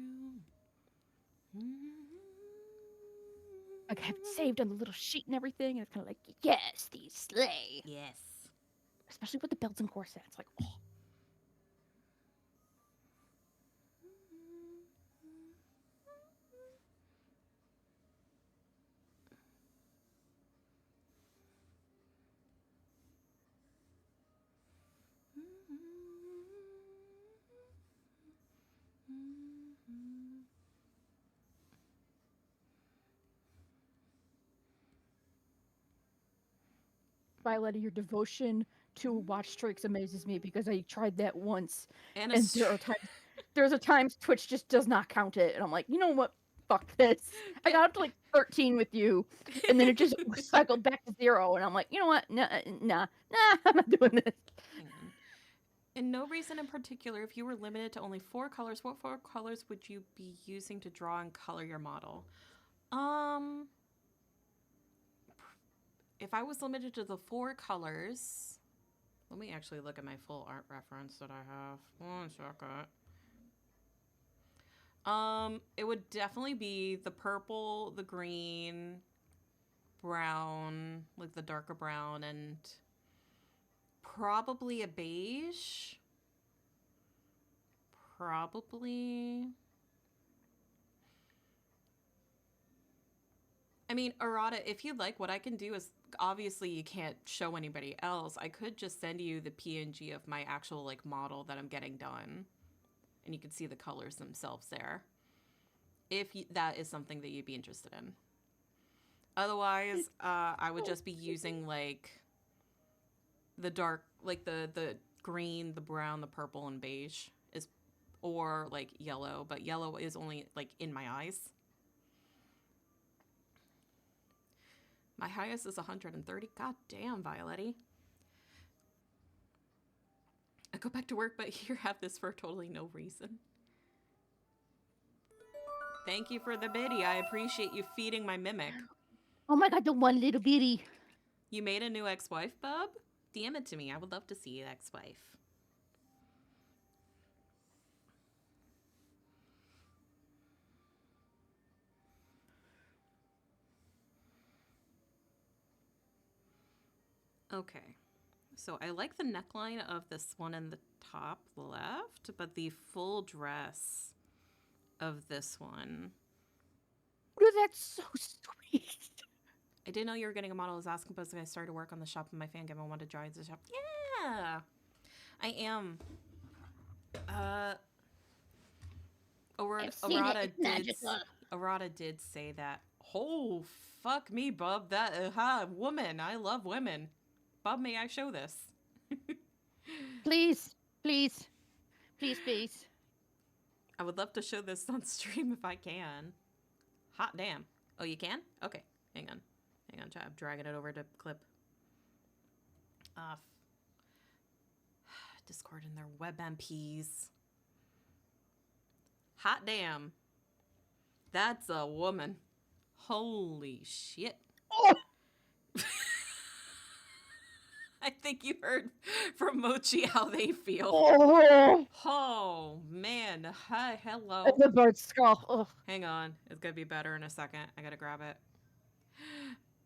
I have it saved on the little sheet and everything, and it's kind of like, yes, these slay. Yes. especially with the belts and corsets. Like, oh, Violet, your devotion to watch streaks amazes me because I tried that once, And a and there's a times Twitch just does not count it, and I'm like, you know what? Fuck this. I got up to like 13 with you, and then it just cycled back to 0, and I'm like, you know what? Nah, I'm not doing this. Hang on. And no reason in particular, if you were limited to only 4 colors, what 4 colors would you be using to draw and color your model? If I was limited to the 4 colors, let me actually look at my full art reference that I have. 1 second. It would definitely be the purple, the green, brown, like the darker brown, and probably a beige. Probably. I mean, Arata, if you'd like, what I can do is obviously you can't show anybody else. I could just send you the PNG of my actual like model that I'm getting done, and you can see the colors themselves there. If that is something that you'd be interested in. Otherwise, I would just be using like the dark, like the green, the brown, the purple, and beige is, or like yellow, but yellow is only like in my eyes. My highest is 130. God damn, Violetti. I go back to work, but here have this for totally no reason. Thank you for the biddy. I appreciate you feeding my mimic. Oh my god, the one little bitty. You made a new ex-wife, bub? DM it to me. I would love to see you, ex-wife. Okay. So I like the neckline of this one in the top left, but the full dress of this one. Oh, that's so sweet. I didn't know you were getting a model. I was asking because I started work on the shop in my fan game. I wanted to join the shop. Yeah, I am. Arata did say that. Oh, fuck me, bub. That woman. I love women. Bub, may I show this? Please, please, please, please. I would love to show this on stream if I can. Hot damn. Oh, you can? Okay, hang on. I'm dragging it over to clip. Discord and their web MPs. Hot damn. That's a woman. Holy shit. Oh! I think you heard from Mochi how they feel. Oh man. Hi, hello. The bird's skull. Ugh. Hang on. It's gonna be better in a second. I gotta grab it.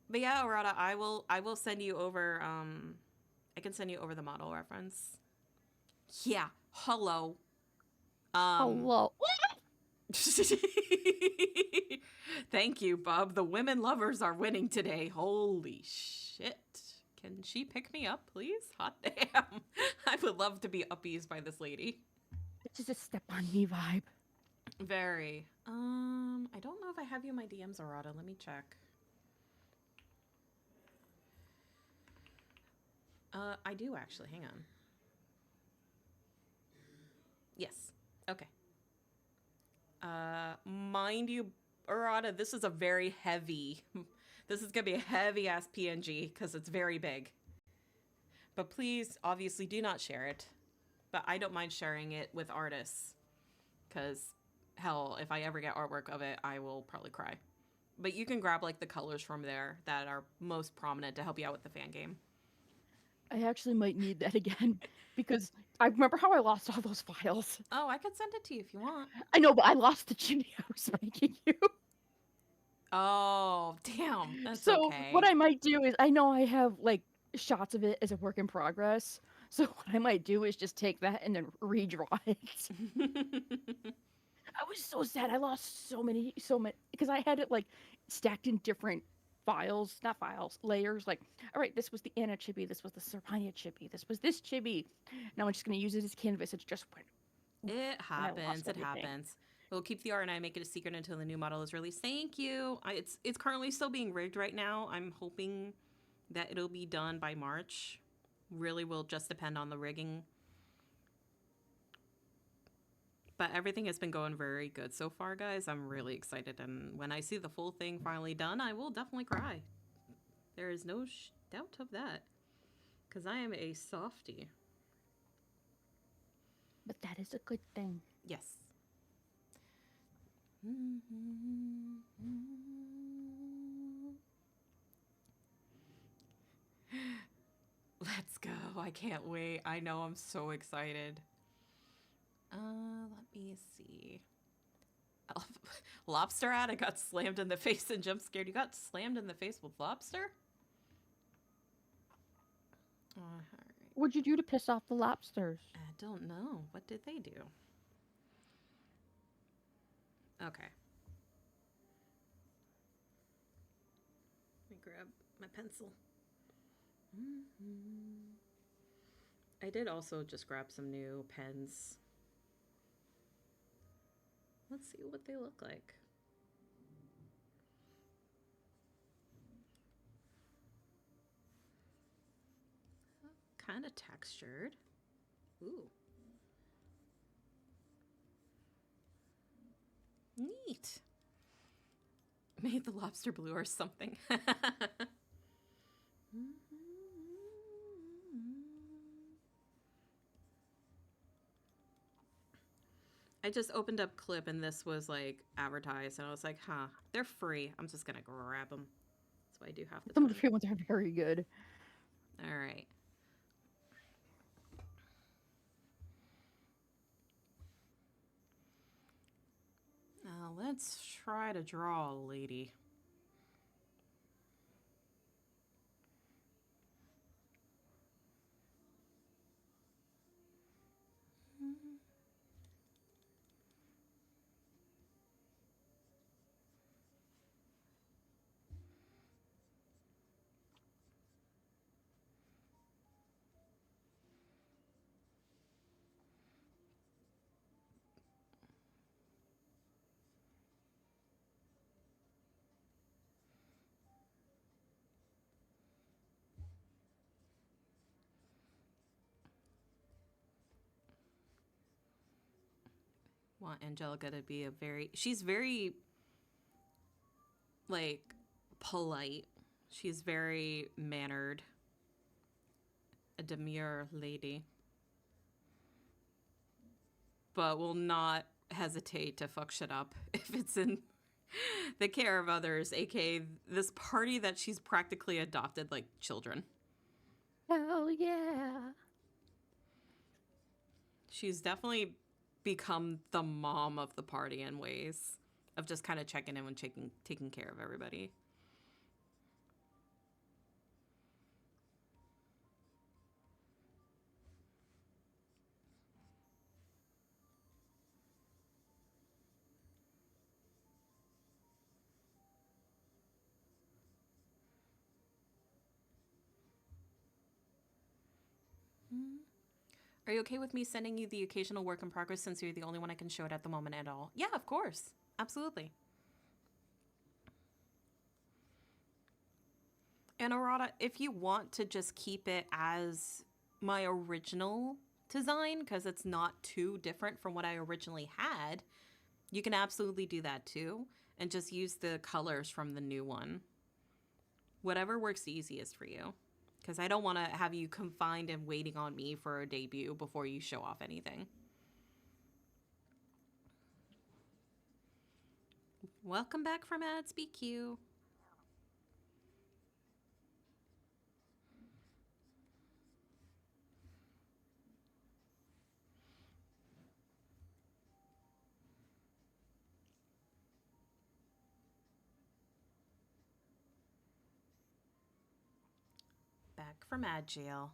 But yeah, Arata, I will send you over I can send you over the model reference. Yeah. Hello. Hello. Thank you, Bub. The women lovers are winning today. Holy shit. Can she pick me up, please? Hot damn. I would love to be uppies by this lady. This is a step on me vibe. Very. I don't know if I have you in my DMs, Arata. Let me check. I do actually. Hang on. Yes. Okay. Mind you, Arata, this is a very heavy... This is gonna be a heavy-ass PNG, because it's very big. But please, obviously, do not share it. But I don't mind sharing it with artists. Because, hell, if I ever get artwork of it, I will probably cry. But you can grab, like, the colors from there that are most prominent to help you out with the fan game. I actually might need that again, because I remember how I lost all those files. Oh, I could send it to you if you want. I know, but I lost the Jimmy I was making you. Oh, damn. That's so okay. what I might do is, I know I have, like, shots of it as a work in progress. So what I might do is just take that and then redraw it. I was so sad. I lost so many, because I had it like stacked in different files, not files, layers. Like, all right, this was the Anna chibi, this was the Serpania chibi, this was this chibi. Now I'm just gonna use it as canvas. It just went oof, It and I lost happens. It everything. happens. We'll keep the R&I, make it a secret until the new model is released. Thank you. It's currently still being rigged right now. I'm hoping that it'll be done by March. Really will just depend on the rigging. But everything has been going very good so far, guys. I'm really excited. And when I see the full thing finally done, I will definitely cry. There is no doubt of that. Because I am a softie. But that is a good thing. Yes. Let's go. I can't wait. I know I'm so excited. Let me see. Lobster ad, I got slammed in the face and jump scared. You got slammed in the face with lobster? Alright. What'd you do to piss off the lobsters? I don't know. What did they do? Okay. Let me grab my pencil. I did also just grab some new pens. Let's see what they look like. Kind of textured. Ooh. Neat. Made the lobster blue or something. I just opened up Clip and this was like advertised and I was like, huh, they're free. I'm just gonna grab them. That's what I do half the Some time. of the free ones are very good. All right. Now let's try to draw a lady. Want Angelica to be she's very like polite. She's very mannered. A demure lady. But will not hesitate to fuck shit up if it's in the care of others, aka this party that she's practically adopted like children. Hell yeah. She's definitely become the mom of the party in ways of just kind of checking in and taking care of everybody. Are you okay with me sending you the occasional work in progress since you're the only one I can show it at the moment at all? Yeah, of course. Absolutely. And Arata, if you want to just keep it as my original design, because it's not too different from what I originally had, you can absolutely do that too. And just use the colors from the new one. Whatever works easiest for you. Because I don't want to have you confined and waiting on me for a debut before you show off anything. Welcome back from ads, BQ. back from ad jail.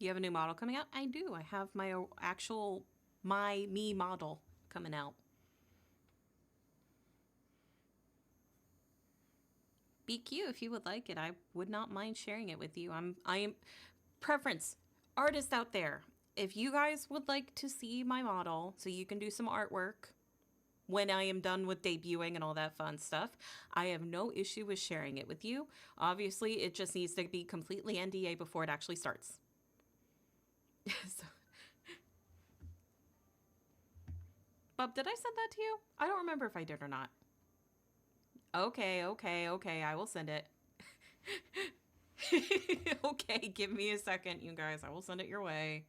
You have a new model coming out? I do. I have my actual me model coming out. BQ, if you would like it, I would not mind sharing it with you. I am preference artists out there. If you guys would like to see my model so you can do some artwork when I am done with debuting and all that fun stuff, I have no issue with sharing it with you. Obviously, it just needs to be completely NDA before it actually starts. So. Bub, did I send that to you? I don't remember if I did or not. Okay, I will send it. Okay, give me a second, you guys. I will send it your way.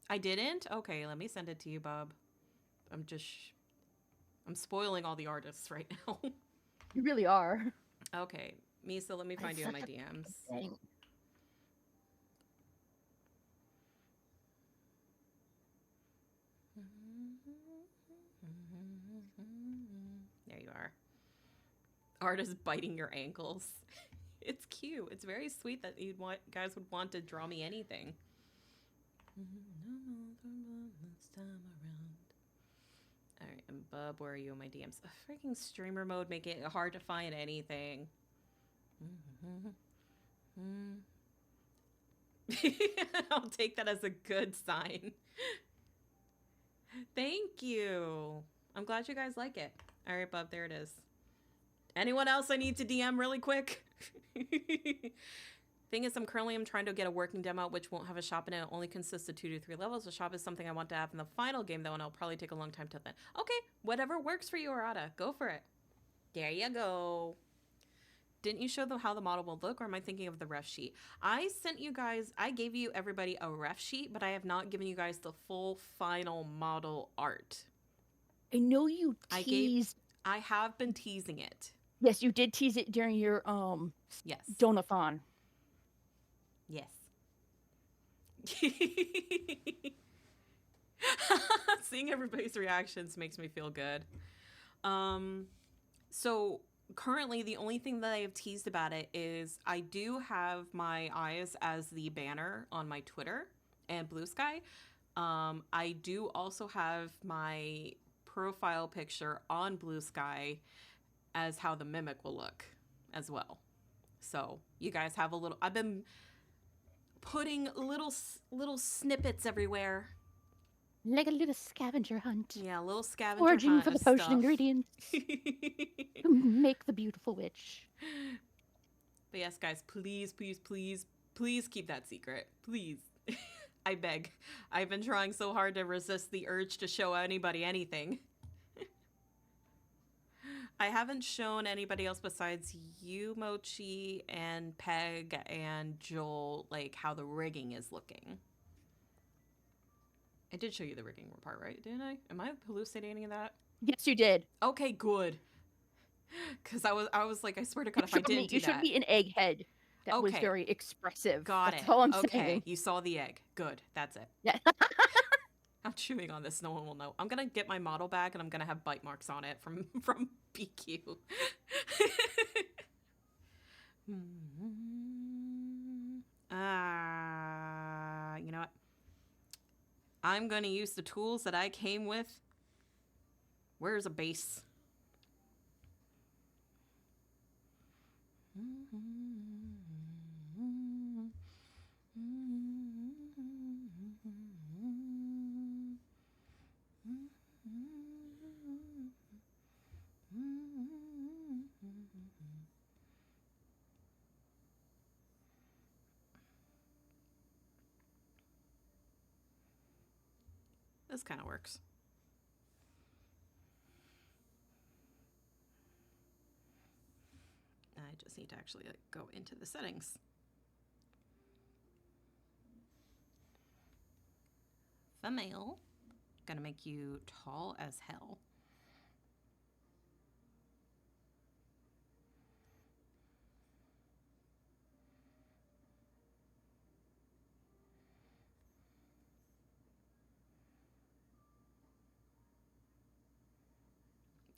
I didn't? Okay, let me send it to you, Bub. I'm spoiling all the artists right now. You really are. Okay, Misa, let me find you in my DMs. There you are. Artist biting your ankles. It's cute. It's very sweet that guys would want to draw me anything. Alright, and Bub, where are you in my DMs? Freaking streamer mode making it hard to find anything. I'll take that as a good sign. Thank you. I'm glad you guys like it. Alright, Bub, there it is. Anyone else I need to DM really quick? Thing is, I'm trying to get a working demo which won't have a shop in it. It only consists of 2 to 3 levels. The shop is something I want to have in the final game though, and it'll probably take a long time till then. Okay, whatever works for you, Arata. Go for it. There you go. Didn't you show them how the model will look, or am I thinking of the ref sheet? I gave you everybody a ref sheet, but I have not given you guys the full final model art. I know you teased. I have been teasing it. Yes, you did tease it during your yes. Donathon. Yes. Seeing everybody's reactions makes me feel good. So currently the only thing that I have teased about it is I do have my eyes as the banner on my Twitter and Blue Sky. I do also have my profile picture on Blue Sky as how the mimic will look as well. So you guys have I've been putting little snippets everywhere. Like a little scavenger hunt. Yeah, a little scavenger Foraging hunt for the potion ingredients to make the beautiful witch. But yes, guys, please keep that secret. Please. I beg. I've been trying so hard to resist the urge to show anybody anything. I haven't shown anybody else besides you, Mochi, and Peg, and Joel, like, how the rigging is looking. I did show you the rigging part, right? Didn't I? Am I hallucinating that? Yes, you did. Okay, good. Because I was like, I swear to God, if I didn't do that. You showed me an egg head that was very expressive. That's all I'm saying. You saw the egg. Good. That's it. Yeah. I'm chewing on this. No one will know. I'm going to get my model back, and I'm going to have bite marks on it from BQ. You know what? I'm going to use the tools that I came with. Where's a base? This kind of works. I just need to actually go into the settings. Female. Gonna make you tall as hell.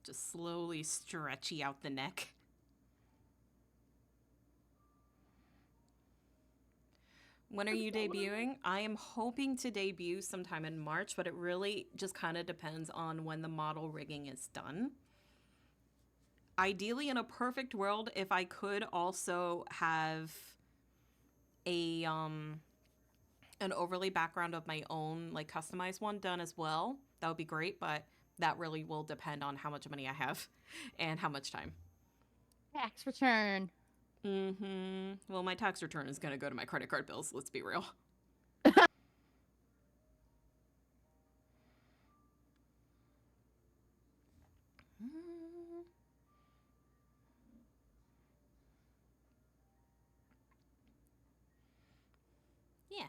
Just slowly stretchy out the neck. When are you debuting? I am hoping to debut sometime in March, but it really just kind of depends on when the model rigging is done. Ideally, in a perfect world, if I could also have a an overlay background of my own, like customized one done as well, that would be great, but that really will depend on how much money I have and how much time. Tax return. Well, my tax return is going to go to my credit card bills, let's be real. Yeah.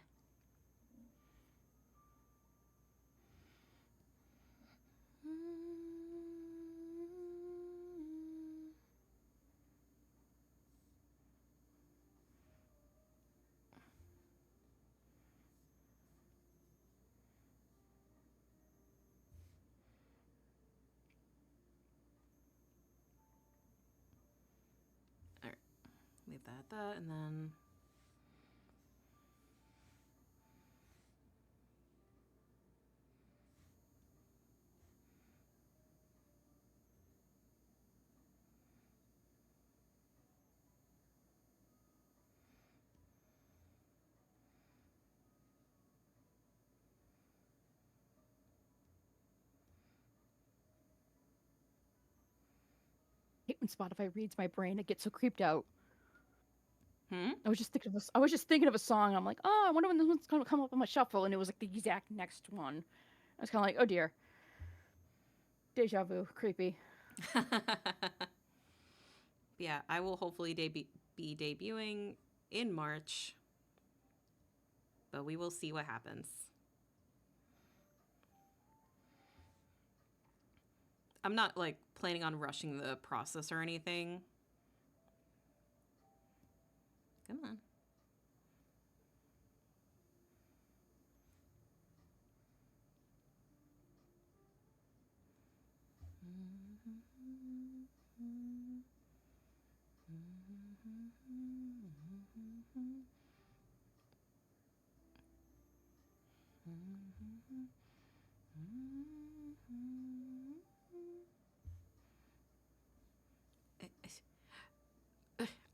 All right. Leave that at that, and then I hate when Spotify reads my brain. It gets so creeped out. Hmm? I was just thinking of a song. I'm like, oh, I wonder when this one's gonna come up on my shuffle, and it was like the exact next one. I was kind of like, oh dear, deja vu, creepy. Yeah, I will hopefully be debuting in March, but we will see what happens. I'm not like planning on rushing the process or anything. Come on.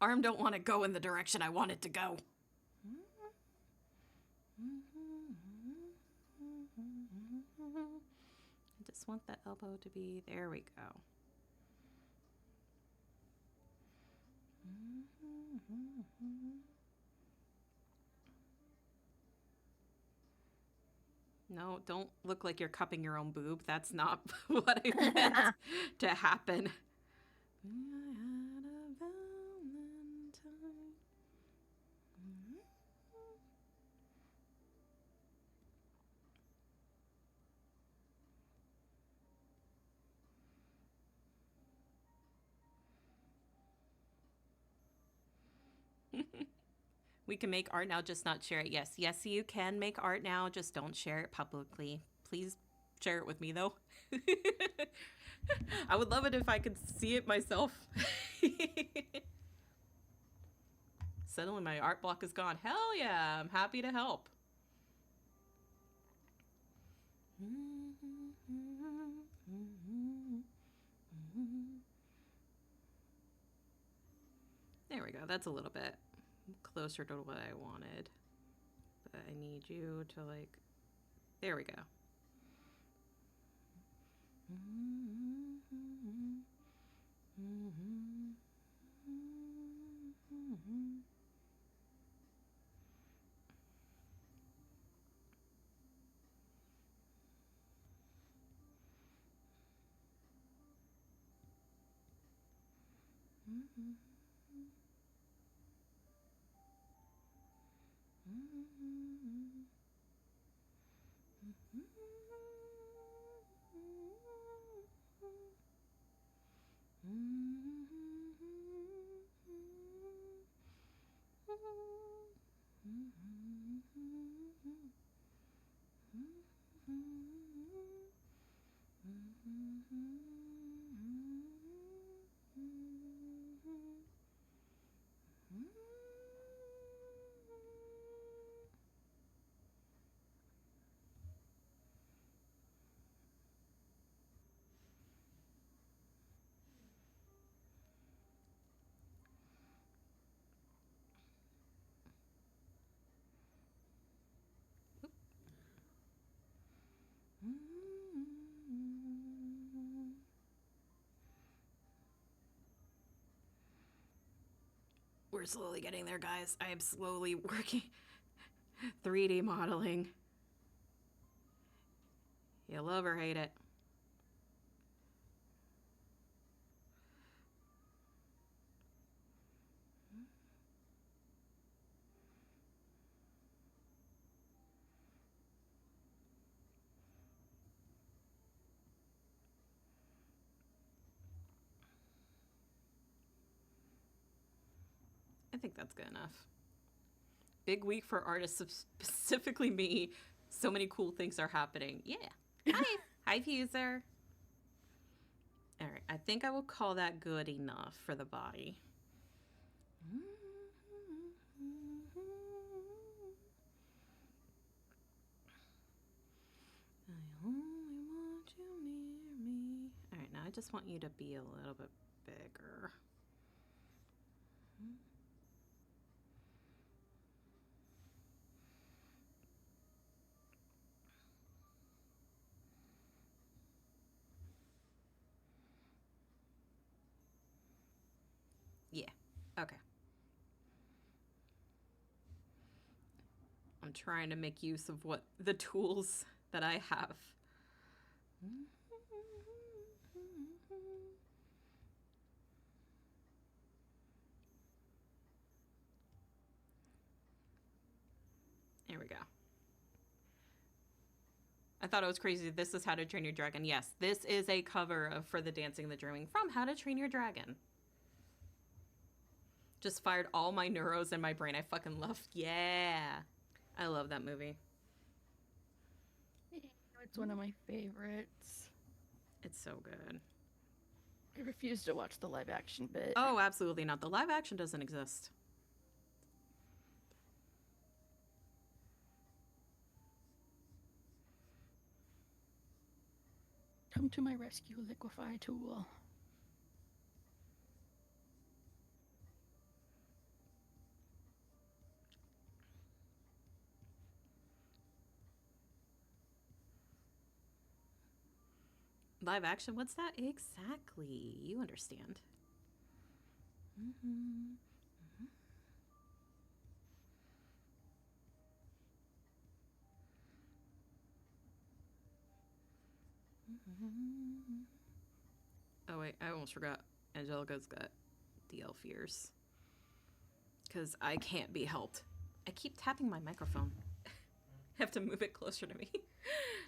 Arm don't want to go in the direction I want it to go. I just want that elbow to be, there we go. No, don't look like you're cupping your own boob. That's not what I meant to happen. We can make art now, just not share it. Yes, yes, you can make art now, just don't share it publicly. Please share it with me, though. I would love it if I could see it myself. Suddenly my art block is gone. Hell yeah, I'm happy to help. There we go. That's a little bit closer to what I wanted. But I need you to like... There we go. We're slowly getting there, guys. I am slowly working 3D modeling. You love or hate it. I think that's good enough. Big week for artists, specifically me. So many cool things are happening. Yeah. Hi. Hi, Fuser. All right. I think I will call that good enough for the body. I only want you near me. All right. Now I just want you to be a little bit bigger. Yeah. Okay. I'm trying to make use of what the tools that I have. There we go. I thought it was crazy. This is How to Train Your Dragon. Yes, this is a cover of For the Dancing and the Dreaming from How to Train Your Dragon. Just fired all my neuros in my brain. I fucking love. Yeah. I love that movie. It's one of my favorites. It's so good. I refuse to watch the live action bit. Oh, absolutely not. The live action doesn't exist. Come to my rescue, liquefy tool. Live action? What's that exactly? You understand. Oh, wait. I almost forgot. Angelica's got the elf ears. Because I can't be helped. I keep tapping my microphone. I have to move it closer to me.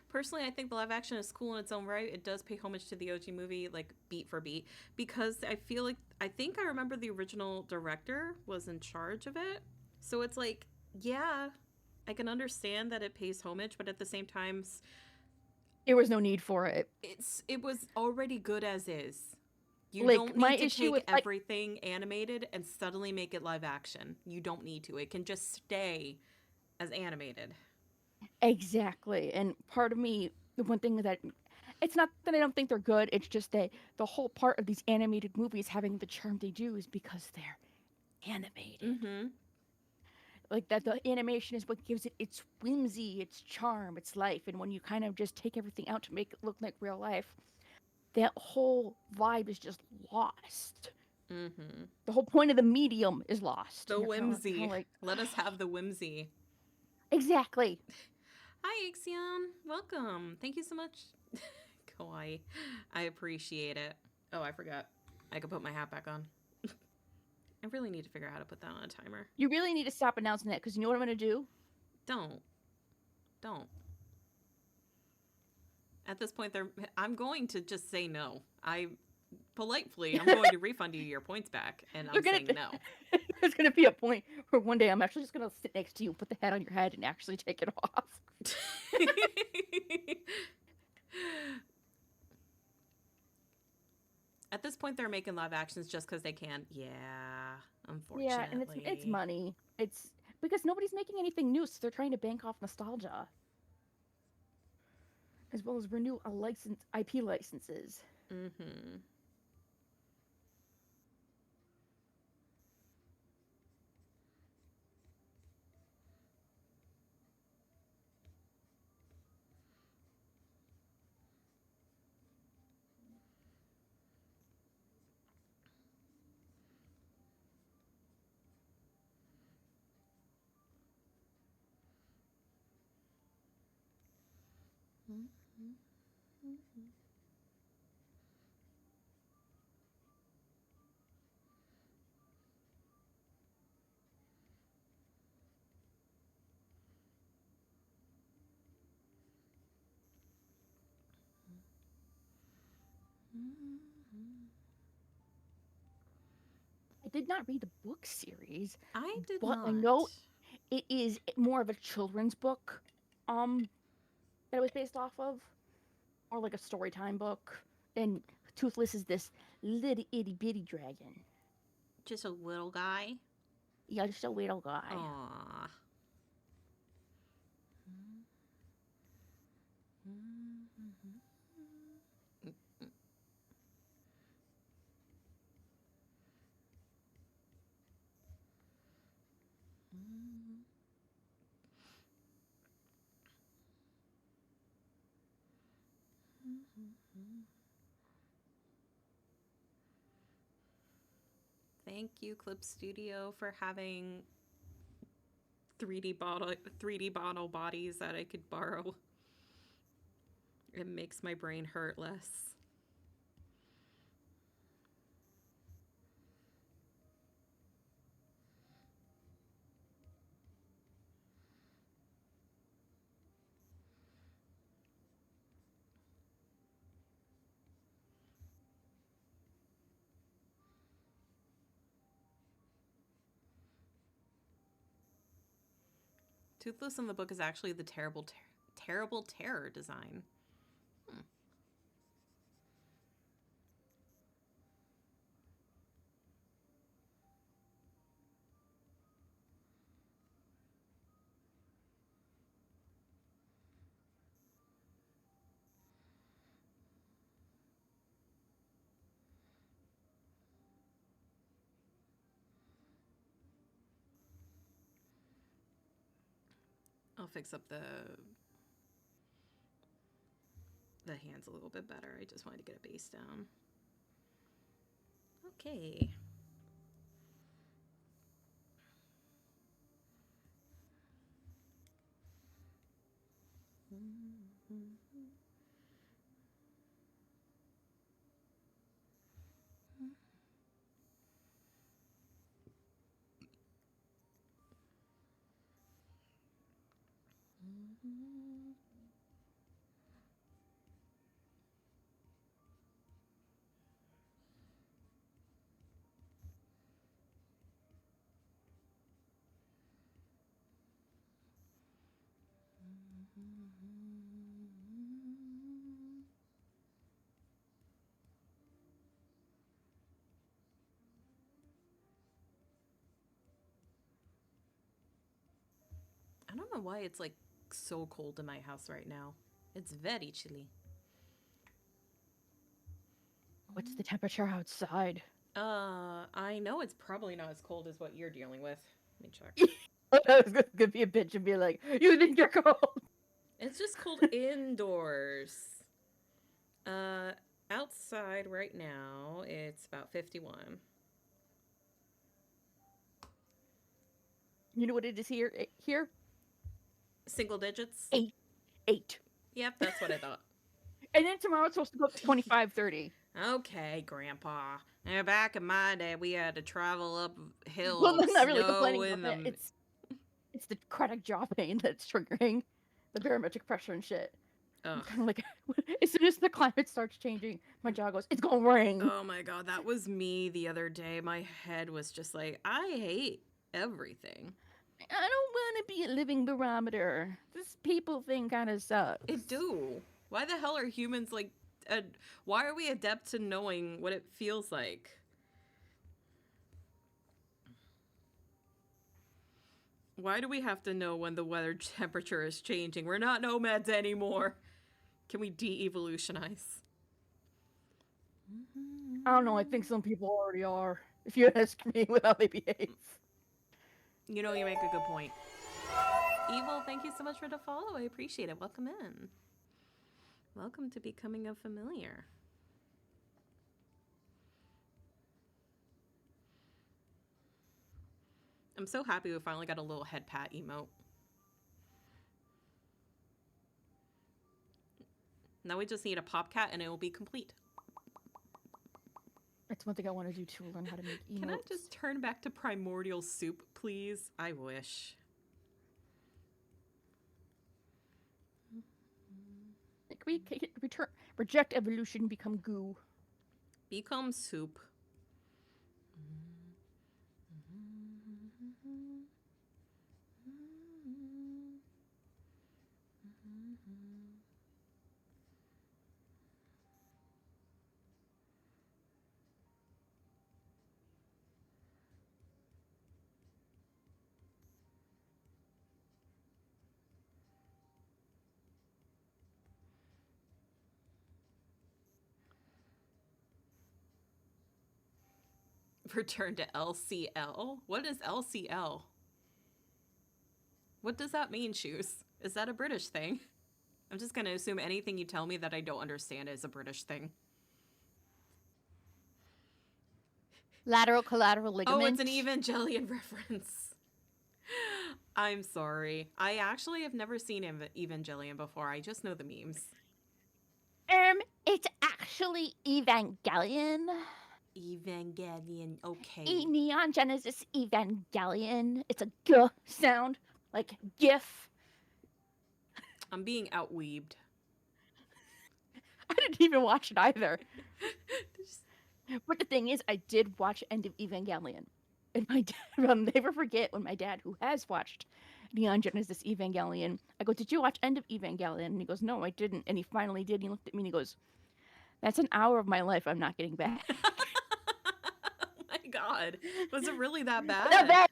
Personally, I think the live action is cool in its own right. It does pay homage to the OG movie, like beat for beat, because I feel like I think I remember the original director was in charge of it. So it's like, yeah, I can understand that it pays homage, but at the same time, there was no need for it. it was already good as is. You Like don't my need to issue take with like everything animated and suddenly make it live action. You don't need to. It can just stay as animated. exactly, and part of me, the one thing that it's not that I don't think they're good. It's just that the whole part of these animated movies having the charm they do is because they're animated. Mm-hmm. Like that, the animation is what gives it its whimsy, its charm, its life. And when you kind of just take everything out to make it look like real life, that whole vibe is just lost. Mm-hmm. The whole point of the medium is lost. And The you're kind of whimsy. like, Let us have the whimsy. exactly. Hi, Ixion. Welcome. Thank you so much. Kawaii. I appreciate it. Oh, I forgot. I could put my hat back on. I really need to figure out how to put that on a timer. You really need to stop announcing that because you know what I'm going to do? Don't. Don't. At this point, I'm going to just say no. I'm going to refund you your points back, and They're I'm gonna, saying no. there's going to be a point where one day I'm actually just going to sit next to you, put the hat on your head, and actually take it off. At this point, they're making live actions just because they can. Yeah, Yeah, and it's unfortunately. money. It's because nobody's making anything new, so they're trying to bank off nostalgia as well as renew a license IP licenses. Mm-hmm. I did not read the book series, I did but I not. know it is more of a children's book that it was based off of, or like a story time book. And Toothless is this little itty bitty dragon. Just a little guy. Yeah, just a little guy. Aww. Thank you, Clip Studio, for having 3D bottle bodies that I could borrow. It makes my brain hurt less. Toothless in the book is actually the terrible terror design. Hmm. I'll fix up the hands a little bit better. I just wanted to get a base down. Okay. don't know why it's like so cold in my house right now. It's very chilly. What's the temperature outside? I know it's probably not as cold as what you're dealing with. Let me check. I was gonna be a bitch and be like, "You think you're cold?" It's just cold indoors. Uh, Outside right now, it's about 51. You know what it is here? Here, Single digits? 8. Yep, that's what I thought. And then tomorrow it's supposed to go up to 25, 30. Okay, Grandpa. Now, back in my day, we had to travel up hill Well, of I'm not really snow complaining in about the. that. It's the chronic jaw pain that's triggering the barometric pressure and shit. I'm Ugh. kind of like, as soon as the climate starts changing, my jaw goes, "It's gonna rain." Oh my god, that was me the other day. My head was just like, I hate everything. I don't want to be a living barometer. This people thing kind of sucks. It do. Why the hell are humans like? Why are we adept to knowing what it feels like? Why do we have to know when the weather temperature is changing? We're not nomads anymore. Can we de-evolutionize? I don't know. I think some people already are. If you ask me, with how they behave. You know, you make a good point. Evil, thank you so much for the follow. I appreciate it. Welcome in. Welcome to becoming a familiar. I'm so happy we finally got a little head pat emote. Now we just need a pop cat and it will be complete. That's one thing I want to do to learn how to make emotes. Can I just turn back to primordial soup, please? I wish. Like reject evolution, become goo. Become soup. Return to LCL? What is LCL? What does that mean, Shoes? Is that a British thing? I'm just gonna assume anything you tell me that I don't understand is a British thing. Lateral collateral ligament. Oh, it's an Evangelion reference. I'm sorry. I actually have never seen Evangelion before. I just know the memes. It's actually Evangelion. Evangelion, okay. Neon Genesis Evangelion. It's a G sound, like GIF. I'm being outweebed. I didn't even watch it either. But the thing is, I did watch End of Evangelion. And my dad, I'll never forget when my dad, who has watched Neon Genesis Evangelion, I go, "Did you watch End of Evangelion?" And he goes, "No, I didn't." And he finally did. And he looked at me and he goes, "That's an hour of my life I'm not getting back." Oh my god. Was it really that bad? Not bad.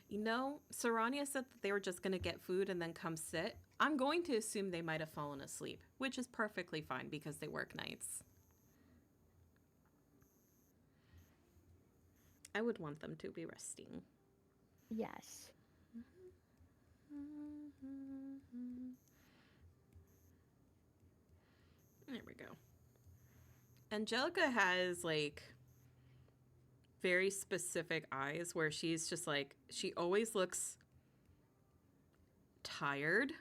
You know, Sarania said that they were just going to get food and then come sit. I'm going to assume they might have fallen asleep, which is perfectly fine because they work nights. I would want them to be resting. Yes. There we go. Angelica has like very specific eyes where she's just like, she always looks tired,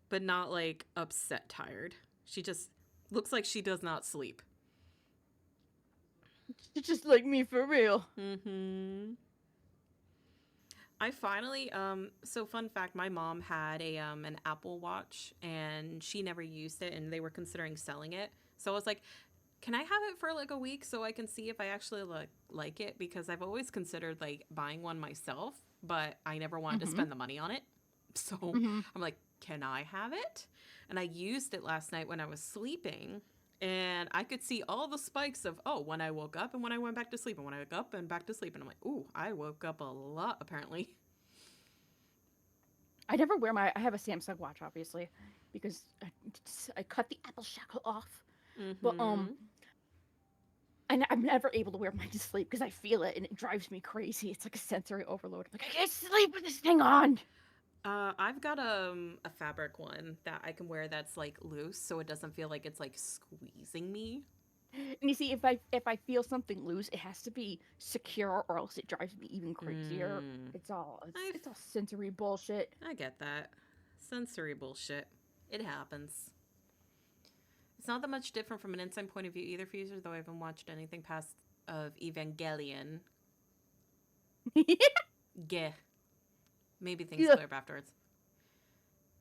but not like upset tired. She just looks like she does not sleep. It's just like me for real. I finally, so fun fact, my mom had an Apple Watch and she never used it and they were considering selling it. So I was like, can I have it for like a week so I can see if I actually like it? Because I've always considered like buying one myself, but I never wanted to spend the money on it. So I'm like, can I have it? And I used it last night when I was sleeping And I could see all the spikes of, oh, when I woke up and when I went back to sleep, and when I woke up and back to sleep. And I'm like, ooh, I woke up a lot, apparently. I never wear my. I have a Samsung watch, obviously, because I cut the Apple shackle off. But Mm-hmm. and I'm never able to wear mine to sleep because I feel it and it drives me crazy. It's like a sensory overload. I'm like, I can't sleep with this thing on. I've got a fabric one that I can wear that's like loose, so it doesn't feel like it's like squeezing me. And you see, if I feel something loose, it has to be secure, or else it drives me even crazier. Mm. It's all it's, I it's all sensory bullshit. I get that. Sensory bullshit. It happens. It's not that much different from an inside point of view either, Fuser, though I haven't watched anything past of Evangelion. Geh. Maybe things Yeah. clear up afterwards.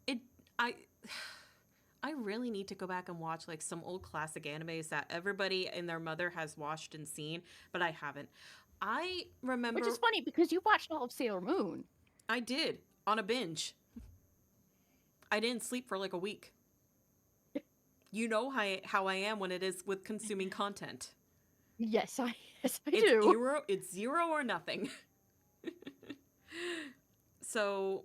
It I I really need to go back and watch like some old classic animes that everybody and their mother has watched and seen, but I haven't. I Which is remember funny because you watched all of Sailor Moon. I did on a binge. I didn't sleep for like a week. You know how I am when it is with consuming content. Yes, I yes I It's do. zero or nothing. So,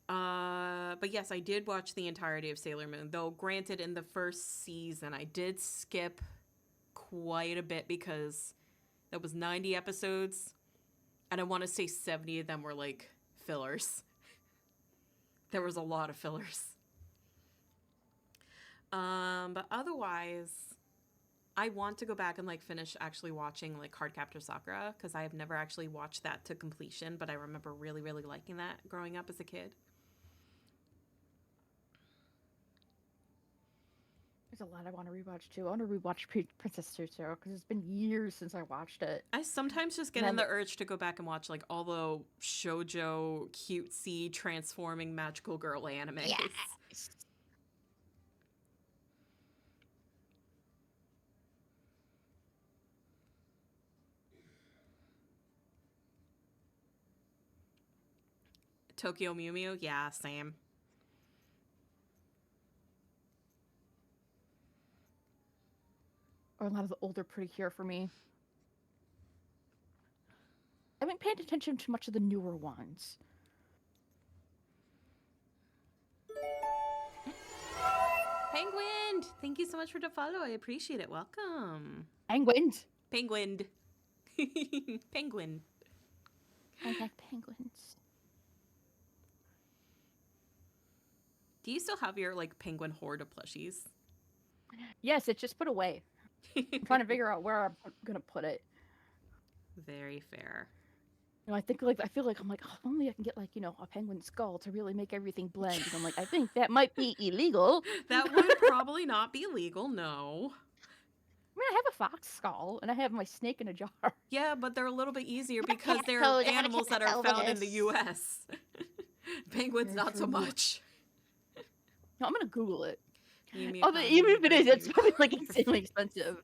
but yes, I did watch the entirety of Sailor Moon. Though, granted, in the first season, I did skip quite a bit because that was 90 episodes, and I want to say 70 of them were like fillers. There was a lot of fillers. But otherwise, I want to go back and like finish actually watching like Cardcaptor Sakura because I have never actually watched that to completion, but I remember really, really liking that growing up as a kid. There's a lot I want to rewatch too. I want to rewatch Princess Tutu because it's been years since I watched it. I sometimes just get And in then the urge to go back and watch like all the shoujo, cutesy, transforming magical girl animes. yes. Tokyo Mew Mew, yeah, same. Or a lot of the older Pretty Cure for me. I haven't paid attention to much of the newer ones. Penguin, thank you so much for the follow. I appreciate it. Welcome. Penguins. Penguin. Penguin. I like penguins. Do you still have your like penguin horde of plushies? Yes, it's just put away. I'm trying to figure out where I'm gonna put it. Very fair. I feel like I'm like, oh, if only I can get like a penguin skull to really make everything blend. And I'm like, I think that might be illegal. That would probably not be legal, no. I mean, I have a fox skull and I have my snake in a jar. Yeah, but they're a little bit easier I'm a because cat they're toad. I got a animals that cat are over found in the this. US. Penguins, Very not so true. much. No, I'm gonna Google it. Mew Mew Although Con, even Mew if it Bird, is, it's Mew probably like Con. insanely expensive.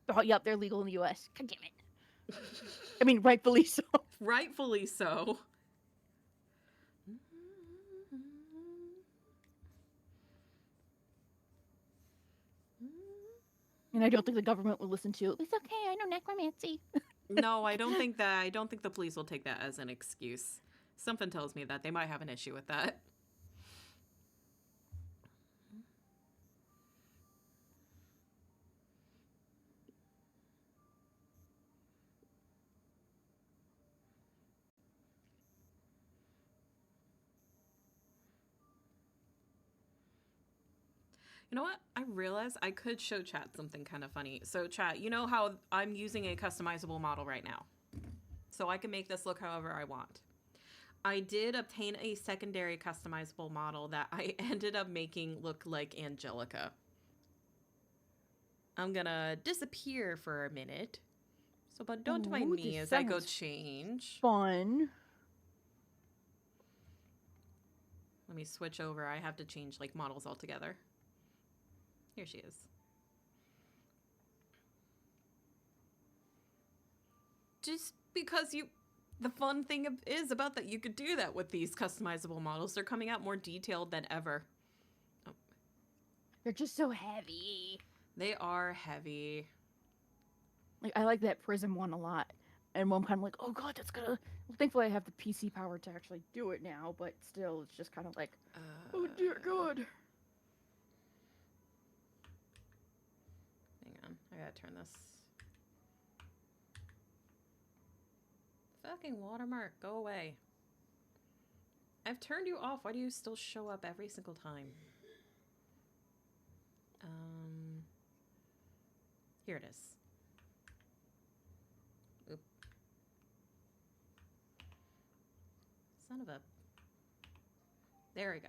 Oh, yep, they're legal in the U.S. God damn it. I mean, rightfully so. Rightfully so. And I don't think the government will listen to it. It's okay, I know necromancy. No, I don't think that. I don't think the police will take that as an excuse. Something tells me that they might have an issue with that. You know what? I realized I could show chat something kind of funny. So, chat, you know how I'm using a customizable model right now? So I can make this look however I want. I did obtain a secondary customizable model that I ended up making look like Angelica. I'm gonna disappear for a minute. So, but don't mind me This as I go sounds change. fun. Let me switch over. I have to change like models altogether. Here she is. Just because the fun thing is about that you could do that with these customizable models. They're coming out more detailed than ever. Oh, They're just so heavy. they are heavy. Like I like that Prism one a lot. And I'm kind of like, oh god, that's gonna. Well, thankfully, I have the PC power to actually do it now. But still, it's just kind of like, oh dear god. Hang on, I gotta turn this. Fucking watermark, go away. I've turned you off. Why do you still show up every single time? Here it is. Oop. Son of a... There we go.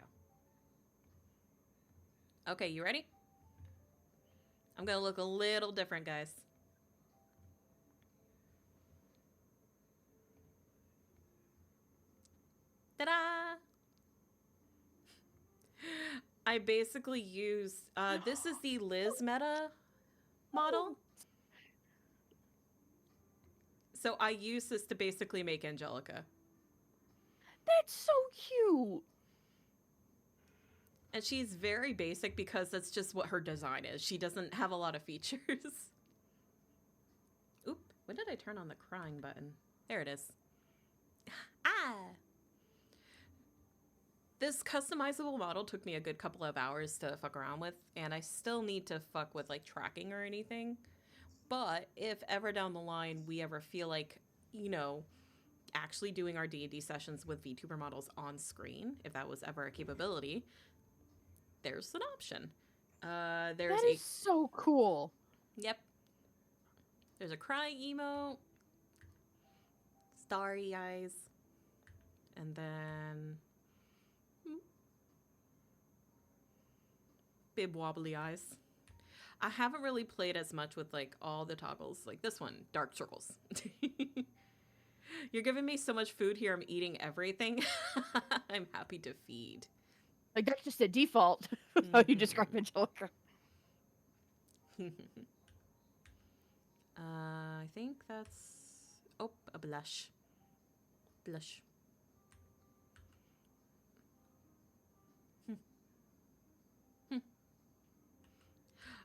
Okay, you ready? I'm gonna look a little different, guys. Ta-da! I basically used, this is the Liz Meta model. So I use this to basically make Angelica. That's so cute. And she's very basic because that's just what her design is. She doesn't have a lot of features. Oop, when did I turn on the crying button? There it is. Ah! This customizable model took me a good couple of hours to fuck around with, and I still need to fuck with like tracking or anything. But if ever down the line we ever feel like, you know, actually doing our D&D sessions with VTuber models on screen, if that was ever a capability, there's an option. There's that is so cool. Yep. There's a crying emote, starry eyes, and then bib wobbly eyes. I haven't really played as much with like all the toggles. Like this one, dark circles. You're giving me so much food here. I'm eating everything. I'm happy to feed. Like that's just a default. How you describe Angelica. I think that's... Oh, a blush. Blush.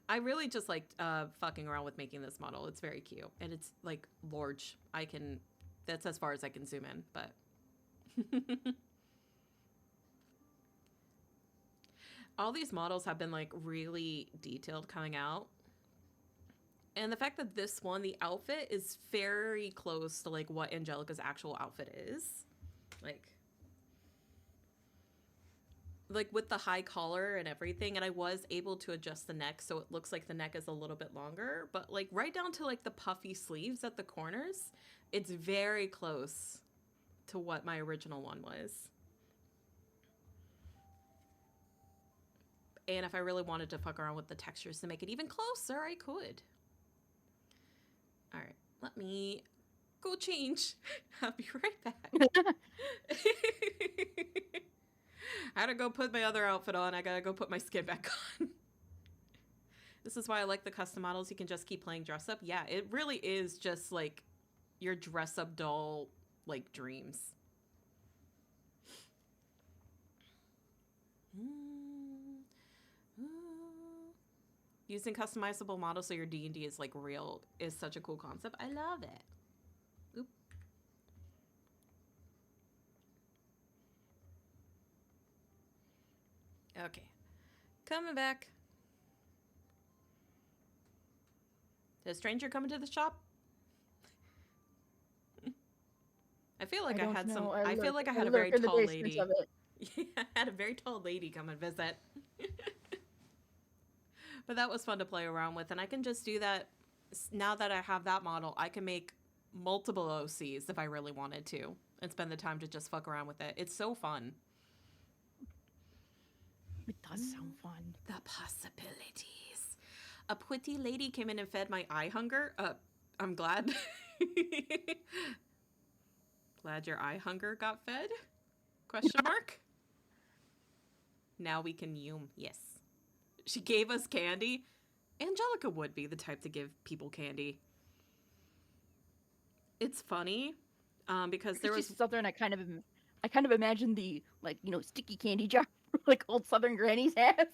I really just liked fucking around with making this model. It's very cute. And it's, like, large. That's as far as I can zoom in, but... All these models have been, like, really detailed coming out. And the fact that this one, the outfit, is very close to, like, what Angelica's actual outfit is. Like with the high collar and everything, and I was able to adjust the neck so it looks like the neck is a little bit longer, but like right down to like the puffy sleeves at the corners, it's very close to what my original one was. And if I really wanted to fuck around with the textures to make it even closer, I could. All right, let me go change. I'll be right back. I had to go put my other outfit on. I gotta go put my skin back on. This is why I like the custom models. You can just keep playing dress up. Yeah, it really is just like your dress up doll like dreams. Using customizable models so your D&D is like real is such a cool concept. I love it. Oop. Okay, coming back. Did a stranger come into the shop? I feel like I had some. I feel like I had a very tall lady. Yeah, I had a very tall lady come and visit. But that was fun to play around with, and I can just do that. Now that I have that model, I can make multiple OCs if I really wanted to, and spend the time to just fuck around with it. It's so fun. It does sound fun. The possibilities. A pretty lady came in and fed my eye hunger. I'm glad. Glad your eye hunger got fed? Question mark? Now we can yum. Yes. She gave us candy. Angelica would be the type to give people candy. It's funny because there It's was just Southern. I kind of imagine the like sticky candy jar like old Southern grannies have.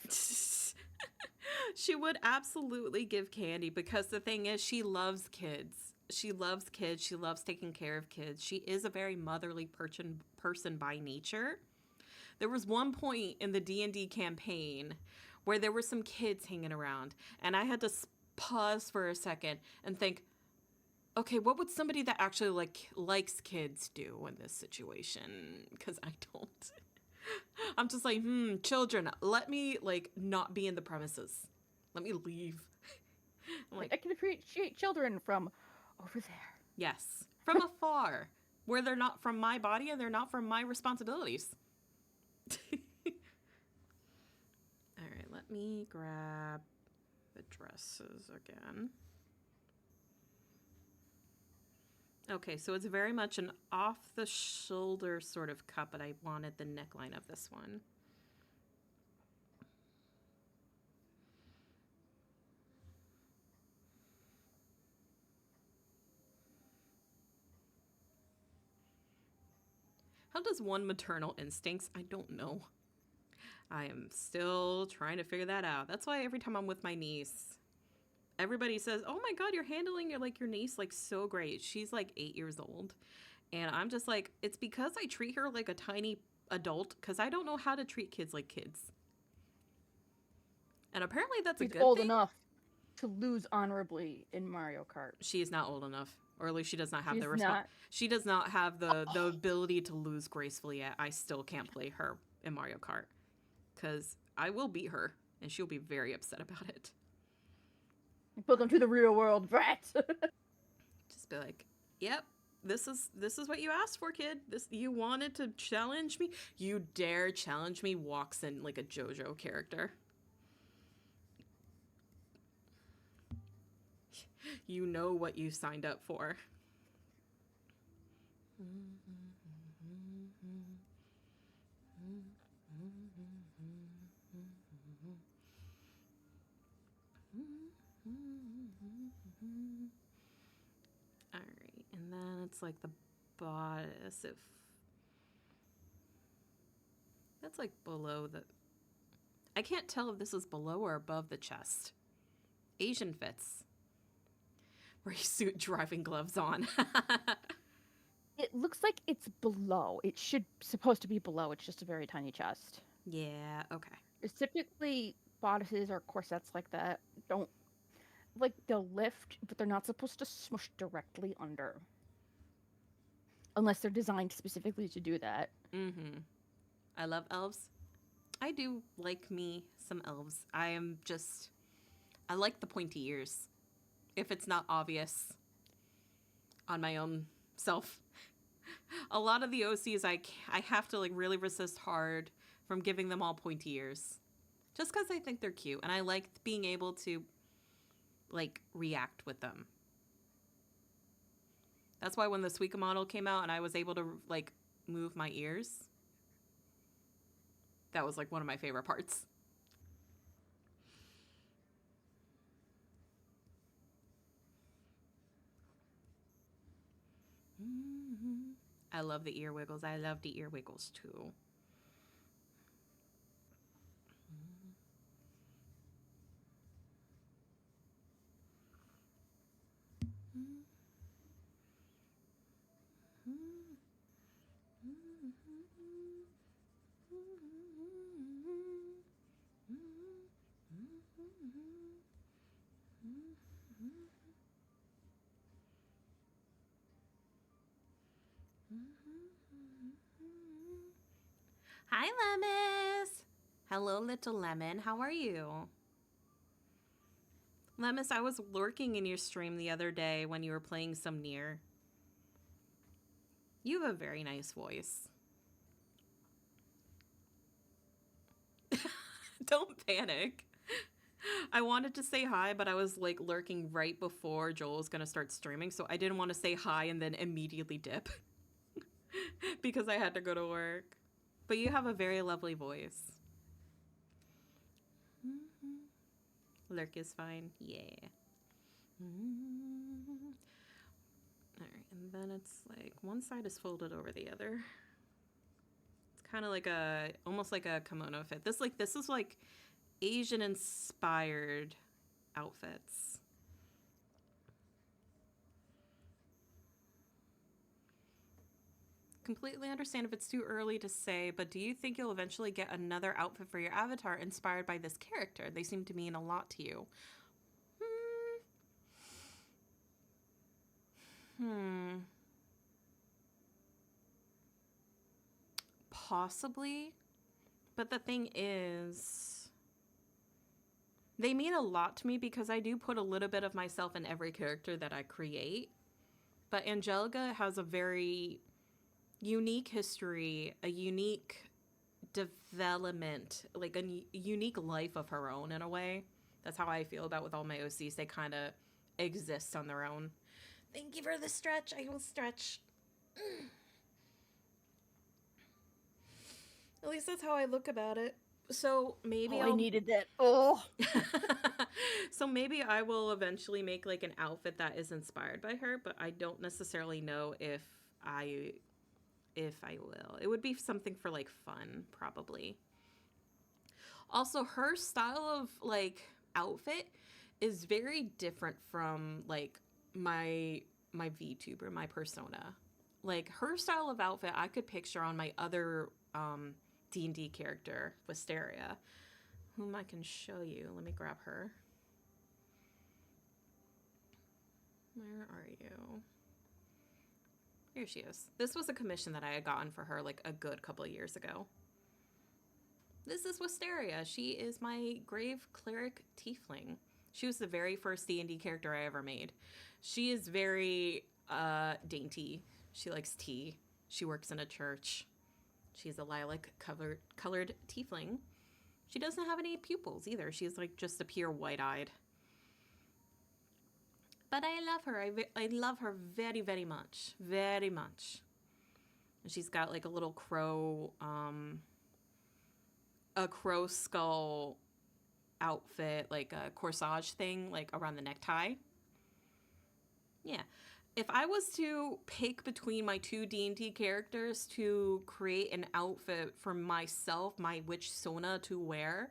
she would absolutely give candy because the thing is she loves kids. She loves kids. She loves taking care of kids. She is a very motherly person by nature. There was one point in the D&D campaign where there were some kids hanging around and I had to pause for a second and think, okay, what would somebody that actually likes kids do in this situation? Because I don't. I'm just like, children, let me not be in the premises. Let me leave. I'm Like like, I can appreciate children from over there. yes, from afar, where they're not from my body and they're not from my responsibilities. All right, let me grab the dresses again. Okay, so it's very much an off-the-shoulder sort of cut, but I wanted the neckline of this one. How does one maternal instincts? I don't know. I am still trying to figure that out. That's why every time I'm with my niece, everybody says, "Oh my god, you're handling your niece like so great." She's like 8 years old. And I'm just like, it's because I treat her like a tiny adult because I don't know how to treat kids like kids. And apparently that's a She's good old thing. enough to lose honorably in Mario Kart. She is not old enough, or at least she does not have the She's not. She does not have the Oh, ability to lose gracefully yet. I still can't play her in Mario Kart because I will beat her and she'll be very upset about it. welcome to the real world, brat. Just be like, "Yep, this is what you asked for, kid. This you wanted to challenge me. You dare challenge me?" Walks in like a JoJo character. You know what you signed up for. All right, and then it's like the bodice. If that's like below the, I can't tell if this is below or above the chest. Asian fits. Ray suit driving gloves on. It looks like it's below. It should supposed to be below. It's just a very tiny chest. Yeah, okay. It's typically bodices or corsets like that don't like they'll lift, but they're not supposed to smush directly under. Unless they're designed specifically to do that. Mm-hmm. I love elves. I do like me some elves. I like the pointy ears. If it's not obvious on my own self. A lot of the OCs, I have to really resist hard from giving them all pointy ears. Just because I think they're cute. And I like being able to, react with them. That's why when the Suica model came out and I was able to, move my ears, that was, one of my favorite parts. I love the ear wiggles. I love the ear wiggles, too. Hi, Lemus. Hello, little lemon. How are you? Lemus, I was lurking in your stream the other day when you were playing some Nier. You have a very nice voice. Don't panic. I wanted to say hi, but I was lurking right before Joel was gonna start streaming, so I didn't want to say hi and then immediately dip because I had to go to work. But you have a very lovely voice. Lurk is fine. Yeah. All right. And then it's like one side is folded over the other. It's kind of like almost like a kimono fit. This is like Asian inspired outfits. Completely understand if it's too early to say, but do you think you'll eventually get another outfit for your avatar inspired by this character? They seem to mean a lot to you. Possibly. But the thing is, they mean a lot to me because I do put a little bit of myself in every character that I create. But Angelica has a very unique history, a unique development, like a unique life of her own in a way. That's how I feel about with all my OCs. They kind of exist on their own. Thank you for the stretch. I will stretch. At least that's how I look about it. So maybe I needed that. Oh. So maybe I will eventually make like an outfit that is inspired by her, but I don't necessarily know if I will. It would be something for like fun, probably. Also, her style of like outfit is very different from like my VTuber, my persona. Like her style of outfit I could picture on my other D&D character, Wisteria, whom I can show you. Let me grab her. Where are you? Here she is. This was a commission that I had gotten for her like a good couple of years ago. This is Wisteria. She is my Grave Cleric Tiefling. She was the very first D&D character I ever made. She is very dainty. She likes tea. She works in a church. She's a lilac-colored tiefling. She doesn't have any pupils either. She's like just a pure white-eyed. But I love her. I love her very, very much. Very much. And she's got like a little crow, a crow skull outfit, like a corsage thing, like around the necktie. Yeah. If I was to pick between my two D&D characters to create an outfit for myself, my witch Sona to wear,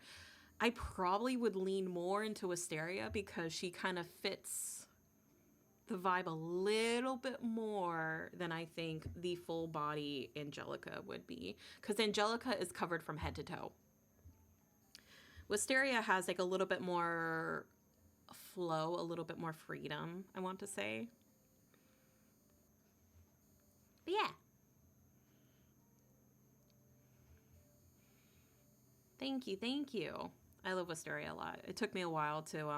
I probably would lean more into Wisteria because she kind of fits the vibe a little bit more than I think the full body Angelica would be. Because Angelica is covered from head to toe. Wisteria has like a little bit more flow, a little bit more freedom, I want to say. But yeah. Thank you, thank you. I love Wisteria a lot. It took me a while to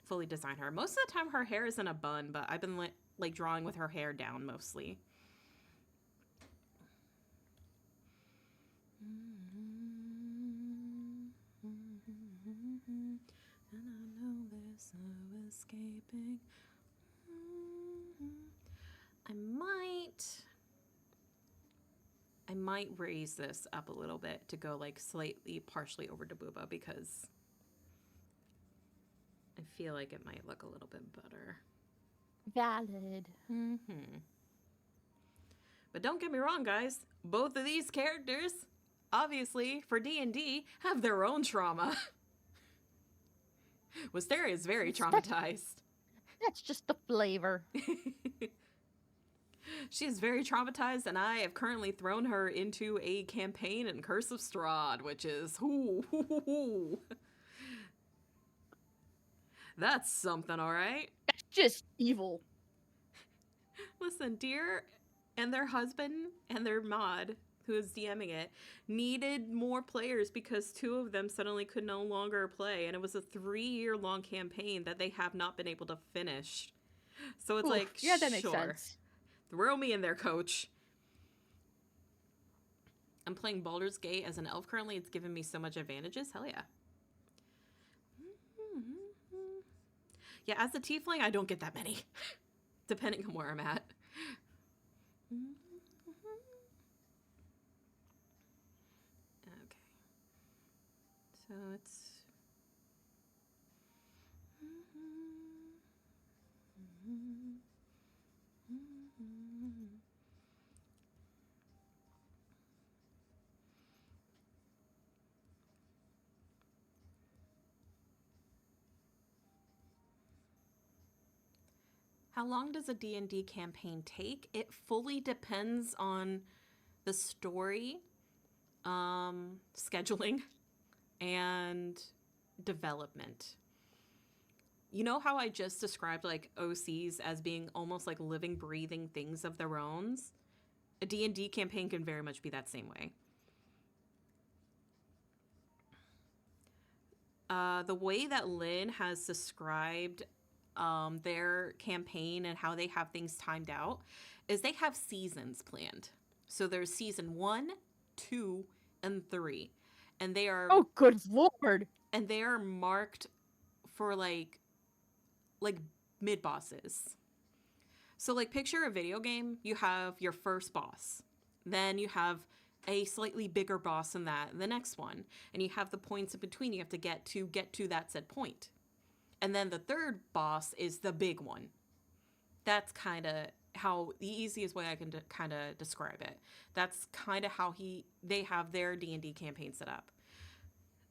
fully design her. Most of the time her hair is in a bun, but I've been like drawing with her hair down mostly. And I know there's no escaping. I might raise this up a little bit to go like slightly partially over to Booba because I feel like it might look a little bit better. Valid. But don't get me wrong, guys. Both of these characters, obviously, for D&D, have their own trauma. Wisteria is very traumatized. That's just the flavor. She is very traumatized, and I have currently thrown her into a campaign in Curse of Strahd, which is... That's something, all right? That's just evil. Listen, Deer and their husband and their mod, who is DMing it, needed more players because two of them suddenly could no longer play, and it was a 3-year-long campaign that they have not been able to finish. So it's like, yeah, that makes sense. Throw me in there, coach. I'm playing Baldur's Gate as an elf currently. It's given me so much advantages. Hell yeah. Yeah, as a tiefling, I don't get that many, depending on where I'm at. Okay. So it's... How long does a D&D campaign take? It fully depends on the story, scheduling, and development. You know how I just described like OCs as being almost like living, breathing things of their own? A D&D campaign can very much be that same way. The way that Lynn has described their campaign and how they have things timed out is they have seasons planned. So there's season 1, 2, and 3. And they are Oh, good lord. marked for like mid bosses. So like picture a video game, you have your first boss. Then you have a slightly bigger boss than that, the next one, and you have the points in between you have to get to that said point. And then the third boss is the big one. That's kind of how the easiest way I can kind of describe it. That's kind of how they have their D&D campaign set up.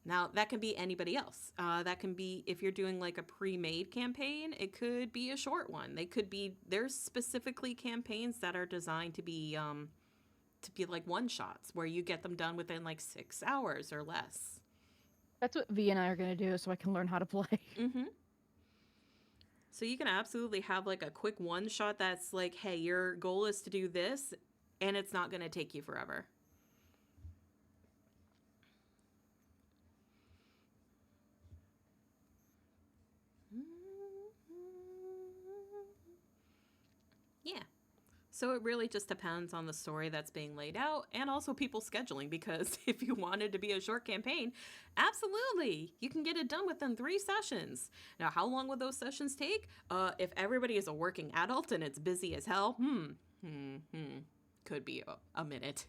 Now, that can be anybody else. That can be if you're doing like a pre-made campaign, it could be a short one. There's specifically campaigns that are designed to be like one shots where you get them done within like 6 hours or less. That's what V and I are going to do so I can learn how to play. Mm-hmm. So you can absolutely have like a quick one shot that's like, hey, your goal is to do this, and it's not going to take you forever. Yeah. So it really just depends on the story that's being laid out and also people's scheduling, because if you wanted to be a short campaign, absolutely, you can get it done within 3 sessions. Now, how long would those sessions take? If everybody is a working adult and it's busy as hell, could be a minute.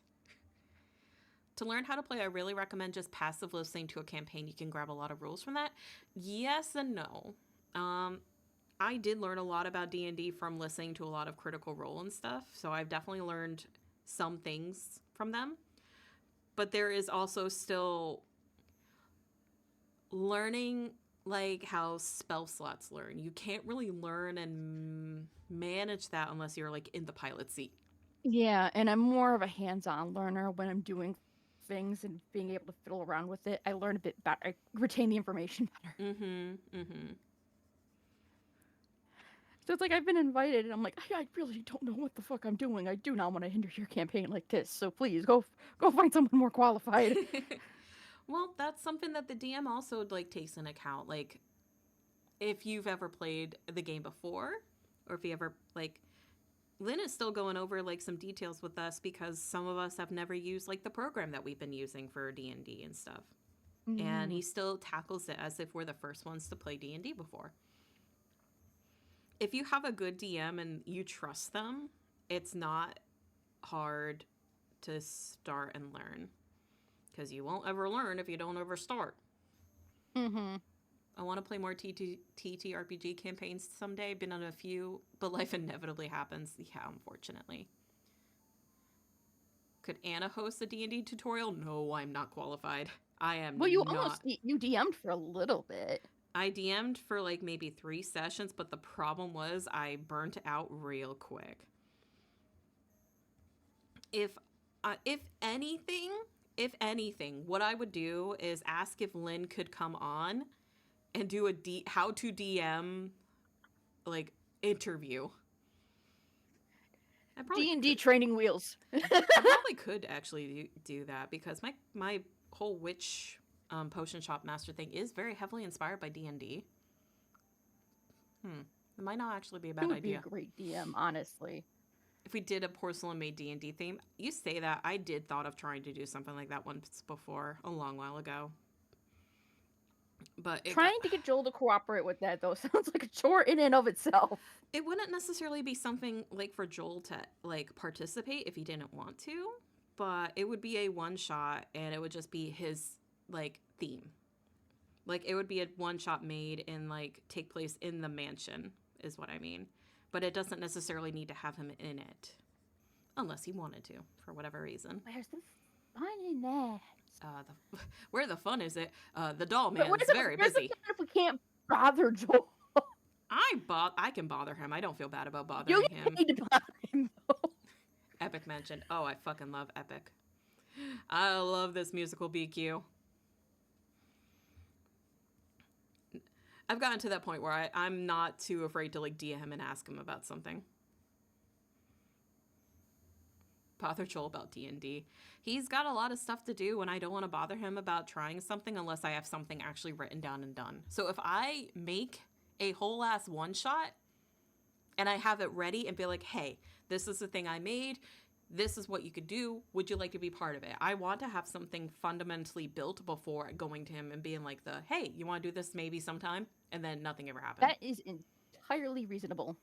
To learn how to play, I really recommend just passive listening to a campaign. You can grab a lot of rules from that. Yes and no. I did learn a lot about D&D from listening to a lot of Critical Role and stuff, so I've definitely learned some things from them. But there is also still learning like how spell slots learn. You can't really learn and manage that unless you're like in the pilot seat. Yeah, and I'm more of a hands-on learner when I'm doing things and being able to fiddle around with it. I learn a bit better. I retain the information better. So it's like I've been invited, and I'm like, I really don't know what the fuck I'm doing. I do not want to hinder your campaign like this. So please go find someone more qualified. Well, that's something that the DM also like takes in account. Like, if you've ever played the game before, or if you ever like, Lynn is still going over like some details with us because some of us have never used like the program that we've been using for D&D and stuff. And he still tackles it as if we're the first ones to play D&D before. If you have a good DM and you trust them, it's not hard to start and learn, because you won't ever learn if you don't ever start. I want to play more TTRPG campaigns someday. Been on a few, but life inevitably happens. Yeah, unfortunately. Could Anna host a D&D tutorial? No, I'm not qualified. I am Well, you not. almost you DM'd for a little bit. I DM'd for like maybe 3 sessions, but the problem was I burnt out real quick. If anything, what I would do is ask if Lynn could come on and do a how to DM like interview. D&D training wheels. I probably could actually do that, because my whole witch potion shop master thing is very heavily inspired by D&D. It might not actually be a bad It would idea. be a great DM, honestly. If we did a porcelain made D&D theme, you say that, I did thought of trying to do something like that once before, a long while ago. But trying to get Joel to cooperate with that, though, sounds like a chore in and of itself. It wouldn't necessarily be something like for Joel to like participate if he didn't want to, but it would be a one shot, and it would just be his like theme. Like, it would be a one shot made and like take place in the mansion, is what I mean. but it doesn't necessarily need to have him in it. Unless he wanted to, for whatever reason. Where's the fun in that? Where the fun is it? The doll But man is very where's the busy. fun if we can't bother Joel? I can bother him. I don't feel bad about You bothering get him. paid to bother him, though. Epic mentioned. Oh, I fucking love Epic. I love this musical BQ. I've gotten to that point where I'm not too afraid to like DM him and ask him about something. Bother Joel about D&D. He's got a lot of stuff to do and I don't want to bother him about trying something unless I have something actually written down and done. So if I make a whole ass one shot and I have it ready and be like, hey, this is the thing I made. This is what you could do. Would you like to be part of it? I want to have something fundamentally built before going to him and being like hey, you want to do this maybe sometime? And then nothing ever happened. That is entirely reasonable.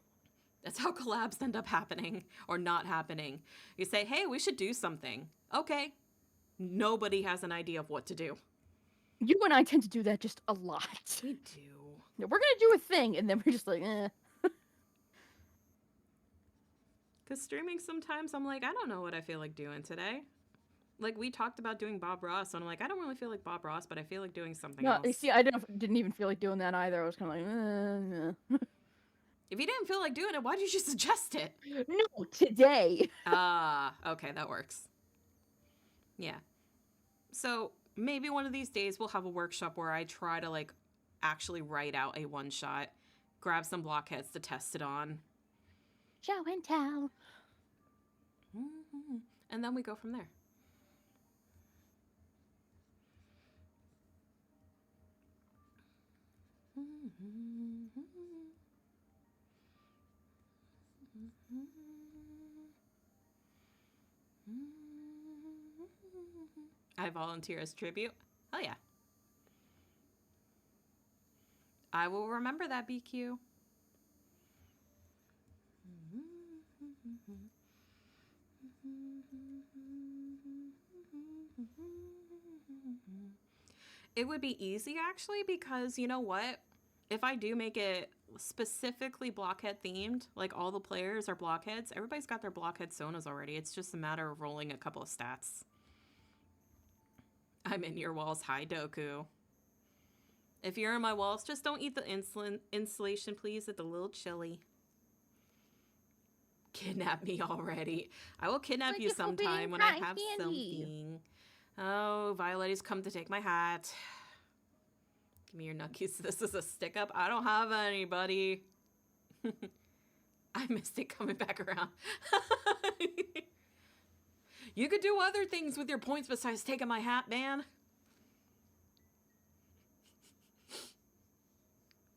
That's how collabs end up happening or not happening. You say, hey, we should do something. Okay. Nobody has an idea of what to do. You and I tend to do that just a lot. We do. We're going to do a thing, and then we're just like, eh. Because streaming sometimes I'm like, I don't know what I feel like doing today. Like we talked about doing Bob Ross, and I'm like, I don't really feel like Bob Ross, but I feel like doing something else. No, see, I didn't even feel like doing that either. I was kind of like, If you didn't feel like doing it, why did you suggest it? No, today. Okay, that works. Yeah. So maybe one of these days we'll have a workshop where I try to like actually write out a one shot, grab some blockheads to test it on. Show and tell. Mm-hmm. And then we go from there. I volunteer as tribute. Oh yeah. I will remember that, BQ. It would be easy actually because you know what? If I do make it specifically blockhead themed, like all the players are blockheads, everybody's got their blockhead sonas already. It's just a matter of rolling a couple of stats. I'm in your walls. Hi, Doku. If you're in my walls, just don't eat the insulation, please. It's a little chilly. Kidnap me already. I will kidnap you sometime when I have something. Oh, Violetti's come to take my hat. Give me your nuckies. This is a stick up. I don't have anybody. I missed it coming back around. You could do other things with your points besides taking my hat, man.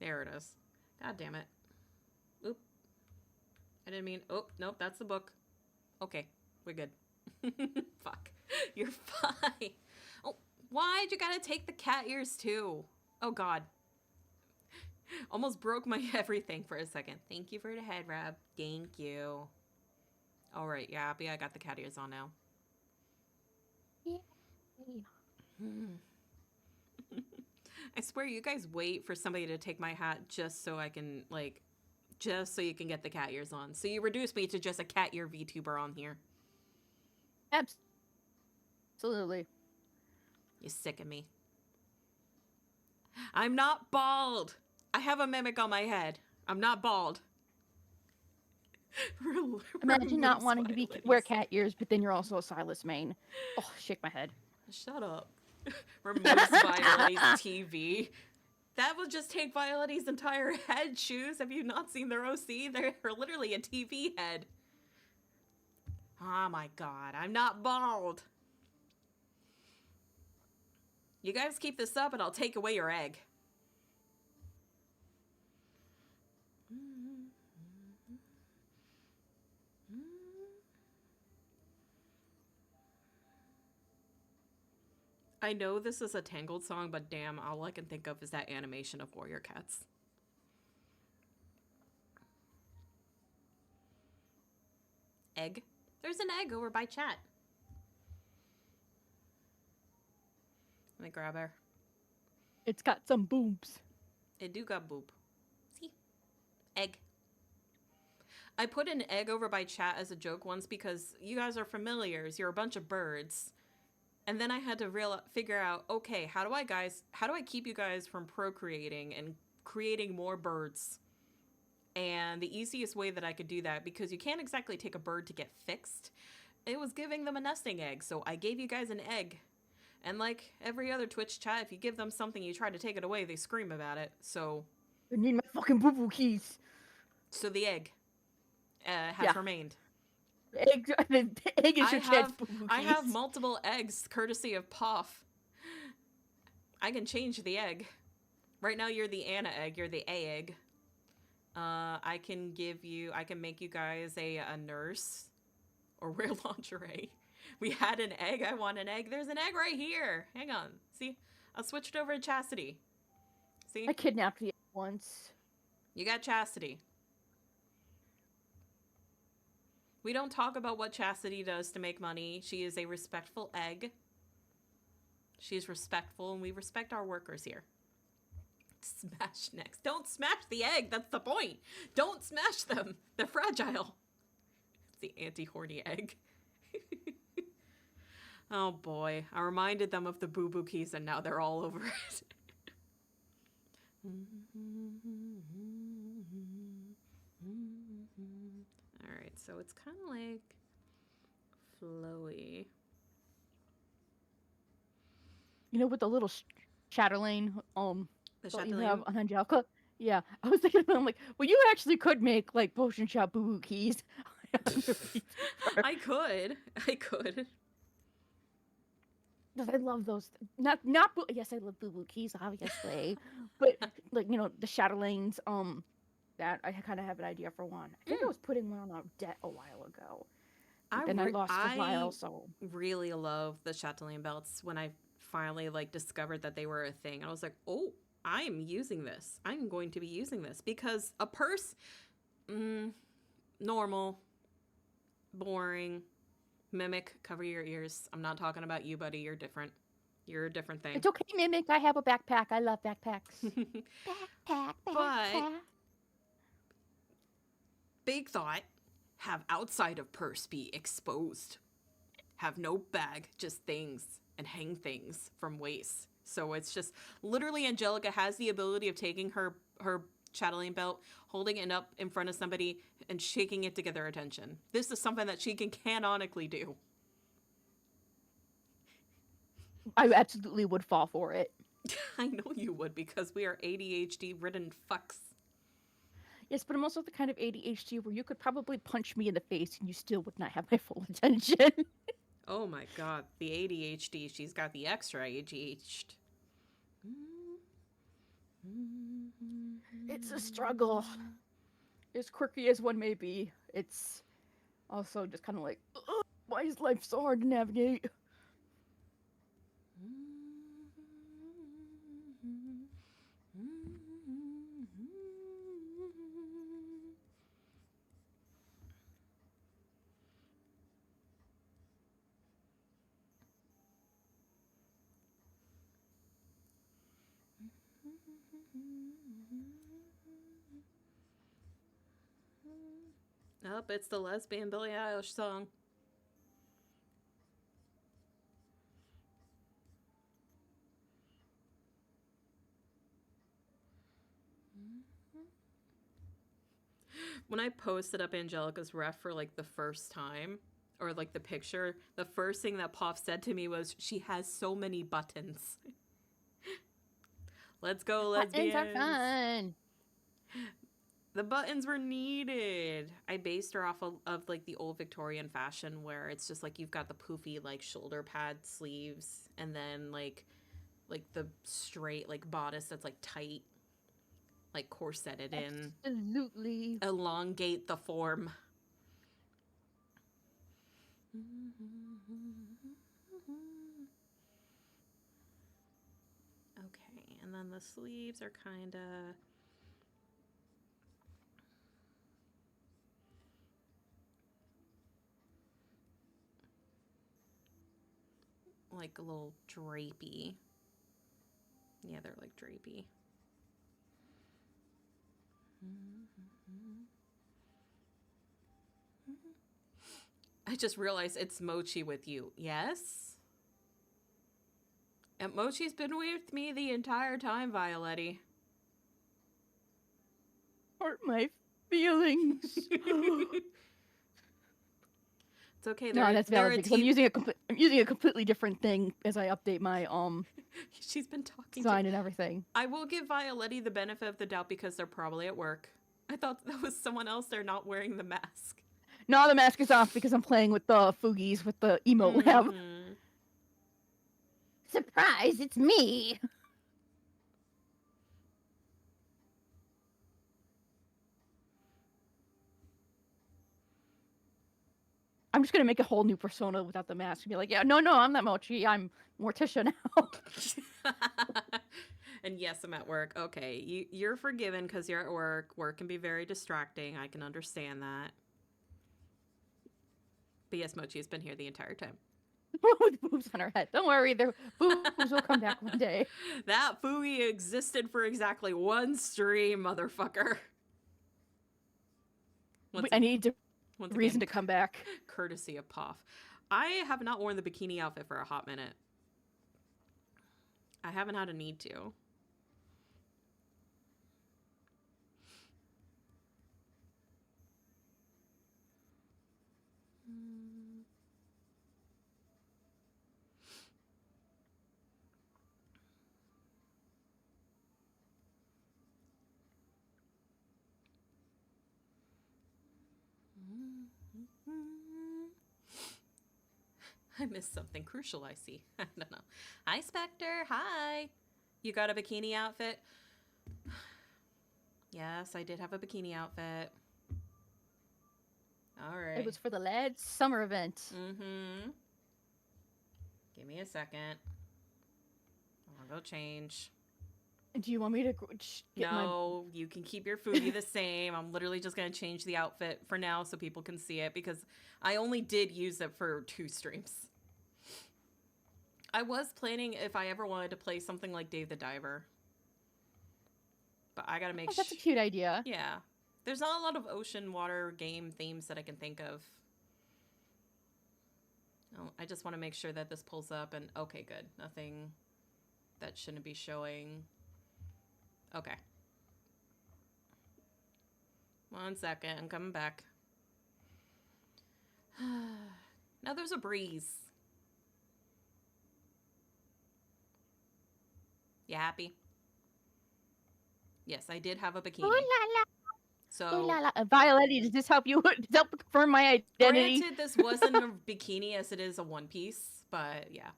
There it is. God damn it. Oop. I didn't mean... Oh, nope, that's the book. Okay, we're good. Fuck. You're fine. Oh, why'd you gotta take the cat ears too? Oh, God. Almost broke my everything for a second. Thank you for the head wrap. Thank you. All right, yeah, happy I got the cat ears on now. I swear you guys wait for somebody to take my hat just so I can, like, just so you can get the cat ears on. So you reduce me to just a cat ear VTuber on here. Absolutely. You sick of me. I'm not bald. I have a mimic on my head. I'm not bald. Imagine not wanting to wear cat ears, but then you're also a Silas main. Oh, shake my head. Shut up. Removes Violetti's TV. That will just take Violetti's entire head, Shoes. Have you not seen their OC? They're literally a TV head. Oh my God, I'm not bald. You guys keep this up and I'll take away your egg. I know this is a Tangled song, but damn, all I can think of is that animation of warrior cats. Egg? There's an egg over by chat. Let me grab her. It's got some boobs. It do got boob. See? Egg. I put an egg over by chat as a joke once because you guys are familiars. You're a bunch of birds. And then I had to figure out, okay, how do I keep you guys from procreating and creating more birds? And the easiest way that I could do that, because you can't exactly take a bird to get fixed, it was giving them a nesting egg. So I gave you guys an egg. And like every other Twitch chat, if you give them something, you try to take it away, they scream about it. So I need my fucking boo boo keys. So the egg has Yeah. remained. The egg is I your chance, have boo boo I keys. have multiple eggs courtesy of Poff. I can change the egg. Right now you're the Anna egg, you're the A egg. I can make you guys a nurse or wear lingerie. We had an egg, I want an egg. There's an egg right here. Hang on. See? I'll switch it over to Chastity. See? I kidnapped the egg once. You got Chastity. We don't talk about what Chastity does to make money. She is a respectful egg. She's respectful, and we respect our workers here. Smash next. Don't smash the egg. That's the point. Don't smash them. They're fragile. It's the anti-horny egg. Oh boy. I reminded them of the boo-boo keys, and now they're all over it. Alright, so it's kind of like flowy. You know, with the little Chatterlane, The that you Chatelaine? have on Angelica? Yeah. I was thinking, I'm like, well, you actually could make, like, potion shop boo boo keys. I could. Because I love those. Yes, I love boo boo keys, obviously. But, like, you know, the Chatterlanes, that I kind of have an idea for one. I think I was putting one on a debt a while ago. And I lost a while, so. Really love the Chatelaine belts. When I finally, like, discovered that they were a thing, I was like, oh, I'm using this. I'm going to be using this. Because a purse, normal, boring, Mimic, cover your ears. I'm not talking about you, buddy. You're different. You're a different thing. It's okay, Mimic. I have a backpack. I love backpacks. backpack. But big thought, have outside of purse be exposed. Have no bag, just things, and hang things from waist. So it's just literally Angelica has the ability of taking her Chatelaine belt, holding it up in front of somebody, and shaking it to get their attention. This is something that she can canonically do. I absolutely would fall for it. I know you would, because we are ADHD-ridden fucks. Yes, but I'm also the kind of ADHD where you could probably punch me in the face and you still would not have my full attention. Oh my god, the ADHD. She's got the extra ADHD. It's a struggle. As quirky as one may be, it's also just kind of like, why is life so hard to navigate? Oh, it's the lesbian Billie Eilish song. When I posted up Angelica's ref for like the first time, or like the picture, the first thing that Poff said to me was, she has so many buttons. Let's go, lesbians. Buttons are fun. The buttons were needed. I based her off of like the old Victorian fashion where it's just like you've got the poofy like shoulder pad sleeves and then like the straight like bodice that's like tight, like corseted in. Absolutely. Elongate the form. Okay, and then the sleeves are kind of like a little drapey. Yeah, they're like drapey. I just realized it's Mochi with you. Yes? And Mochi's been with me the entire time, Violetti. Hurt my feelings. It's okay. No, that's There valid are because I'm using a completely different thing as I update my She's been talking sign and everything. I will give Violetti the benefit of the doubt because they're probably at work. I thought that was someone else. They're not wearing the mask. No, the mask is off because I'm playing with the Foogies with the emote lab. Mm-hmm. Surprise, it's me. I'm just gonna make a whole new persona without the mask and be like, yeah, no, I'm not Mochi. I'm Morticia now. And yes, I'm at work. Okay, you're forgiven because you're at work. Work can be very distracting. I can understand that. But yes, Mochi has been here the entire time. With boobs on her head. Don't worry, their boobs will come back one day. That Fugi existed for exactly one stream, motherfucker. I need reason to come back. Courtesy of Poff. I have not worn the bikini outfit for a hot minute. I haven't had a need to. I missed something crucial, I see. I don't know. Hi, Spectre. Hi. You got a bikini outfit? Yes, I did have a bikini outfit. All right. It was for the lads' summer event. Mm-hmm. Give me a second. I'll go change. Do you want me to get No, you can keep your Fugi the same. I'm literally just going to change the outfit for now so people can see it because I only did use it for 2 streams. I was planning if I ever wanted to play something like Dave the Diver. But I gotta make sure. That's a cute idea. Yeah. There's not a lot of ocean water game themes that I can think of. Oh, I just want to make sure that this pulls up and okay, good. Nothing that shouldn't be showing. Okay. 1 second, I'm coming back. Now there's a breeze. You happy? Yes, I did have a bikini. Ooh la la. So, Ooh la la. Violetti, does this help you? Does that help confirm my identity? granted, this wasn't a bikini as it is a one piece, but yeah.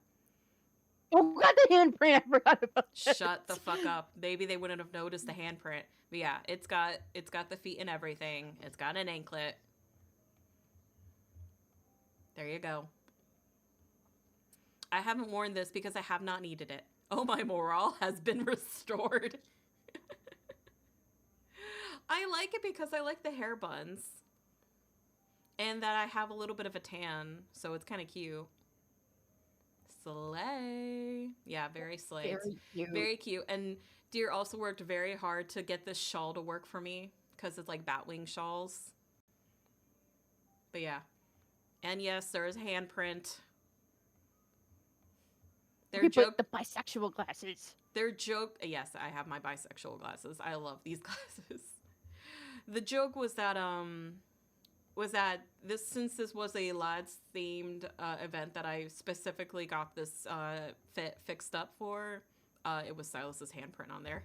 Oh god, the handprint! I forgot about that. Shut the fuck up. Maybe they wouldn't have noticed the handprint. But yeah, it's got the feet and everything. It's got an anklet. There you go. I haven't worn this because I have not needed it. Oh, my morale has been restored. I like it because I like the hair buns. And that I have a little bit of a tan, so it's kind of cute. Slay. Yeah, very slay. Very cute. Very cute. And Deer also worked very hard to get this shawl to work for me because it's like Batwing shawls. But yeah. And yes, there is a handprint. Their joke. The bisexual glasses. Their joke. Yes, I have my bisexual glasses. I love these glasses. The joke was that since this was a lads themed event that I specifically got this fixed up for, it was Silas's handprint on there.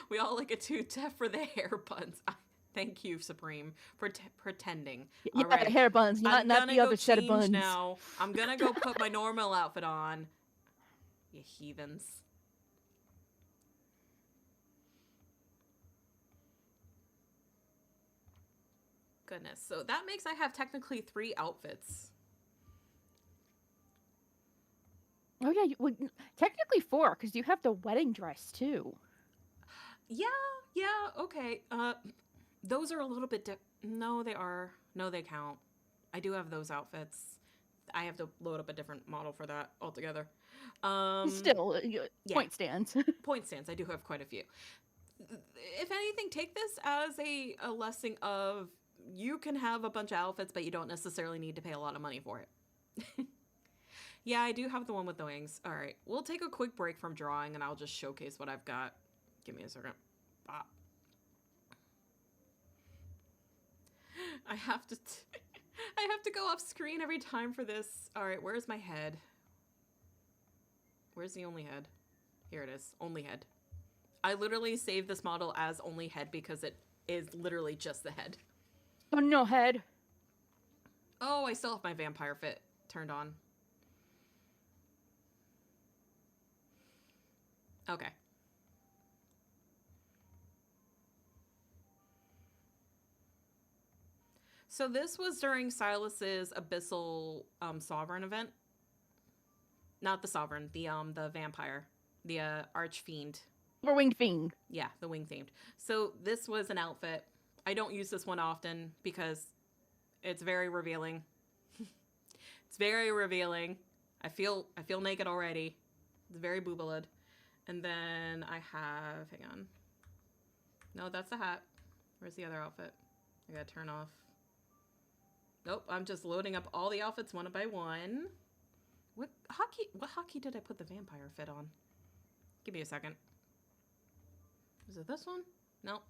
We all like it too deaf for the hair buns. Thank you, Supreme, for pretending. Yeah, all right. Hair buns, not the other set of buns. Now I'm gonna go put my normal outfit on. You heathens. Goodness. So that makes I have technically 3 outfits. Oh yeah, well, technically 4 because you have the wedding dress too. Yeah, okay. Those are a little bit no, they are. No, they count. I do have those outfits. I have to load up a different model for that altogether. Still, point stands. Point stands. I do have quite a few. If anything, take this as a lesson of you can have a bunch of outfits, but you don't necessarily need to pay a lot of money for it. Yeah, I do have the one with the wings. All right, we'll take a quick break from drawing, and I'll just showcase what I've got. Give me a second. Ah. I have to I have to go off screen every time for this. All right, where's my head? Where's the only head? Here it is. Only head. I literally saved this model as only head because it is literally just the head. Oh, no head. Oh, I still have my vampire fit turned on. Okay. So this was during Silas's Abyssal Sovereign event. Not the Sovereign, the vampire. The Archfiend. Or winged fiend. Yeah, the wing themed. So this was an outfit. I don't use this one often because it's very revealing. It's very revealing. I feel naked already. It's very boobalid. And then I have, hang on. No, that's the hat. Where's the other outfit? I gotta turn off. Nope, I'm just loading up all the outfits one by one. What hotkey did I put the vampire fit on? Give me a second. Is it this one? No.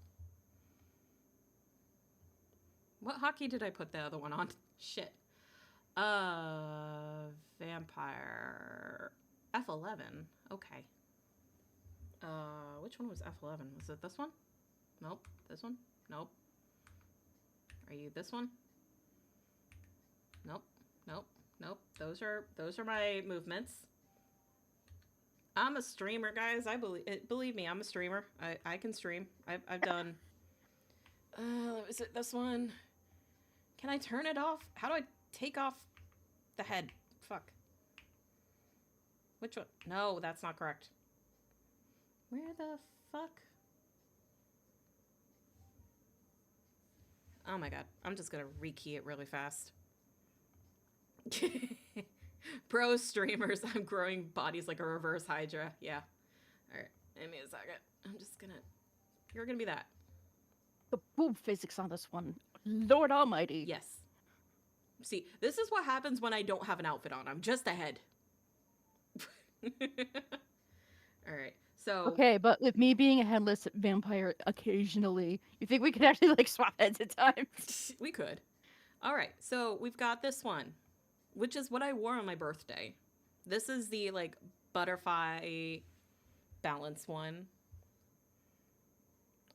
What hotkey did I put the other one on? Shit. Vampire. F11. Okay. Which one was F11? Was it this one? Nope. This one? Nope. Are you this one? Nope. Nope. Nope. Those are my movements. I'm a streamer, guys. Believe me, I'm a streamer. I can stream. I've done. Is it this one? Can I turn it off? How do I take off the head? Fuck. Which one? No, that's not correct. Where the fuck? Oh my god. I'm just gonna rekey it really fast. Pro streamers, I'm growing bodies like a reverse Hydra. Yeah. Alright, give me a second. I'm just gonna... You're gonna be that. The boob physics on this one. Lord almighty. Yes. See, this is what happens when I don't have an outfit on. I'm just a head. Alright, so... Okay, but with me being a headless vampire occasionally, you think we could actually, like, swap heads at times? We could. Alright, so we've got this one, which is what I wore on my birthday. This is the, like, butterfly balance one.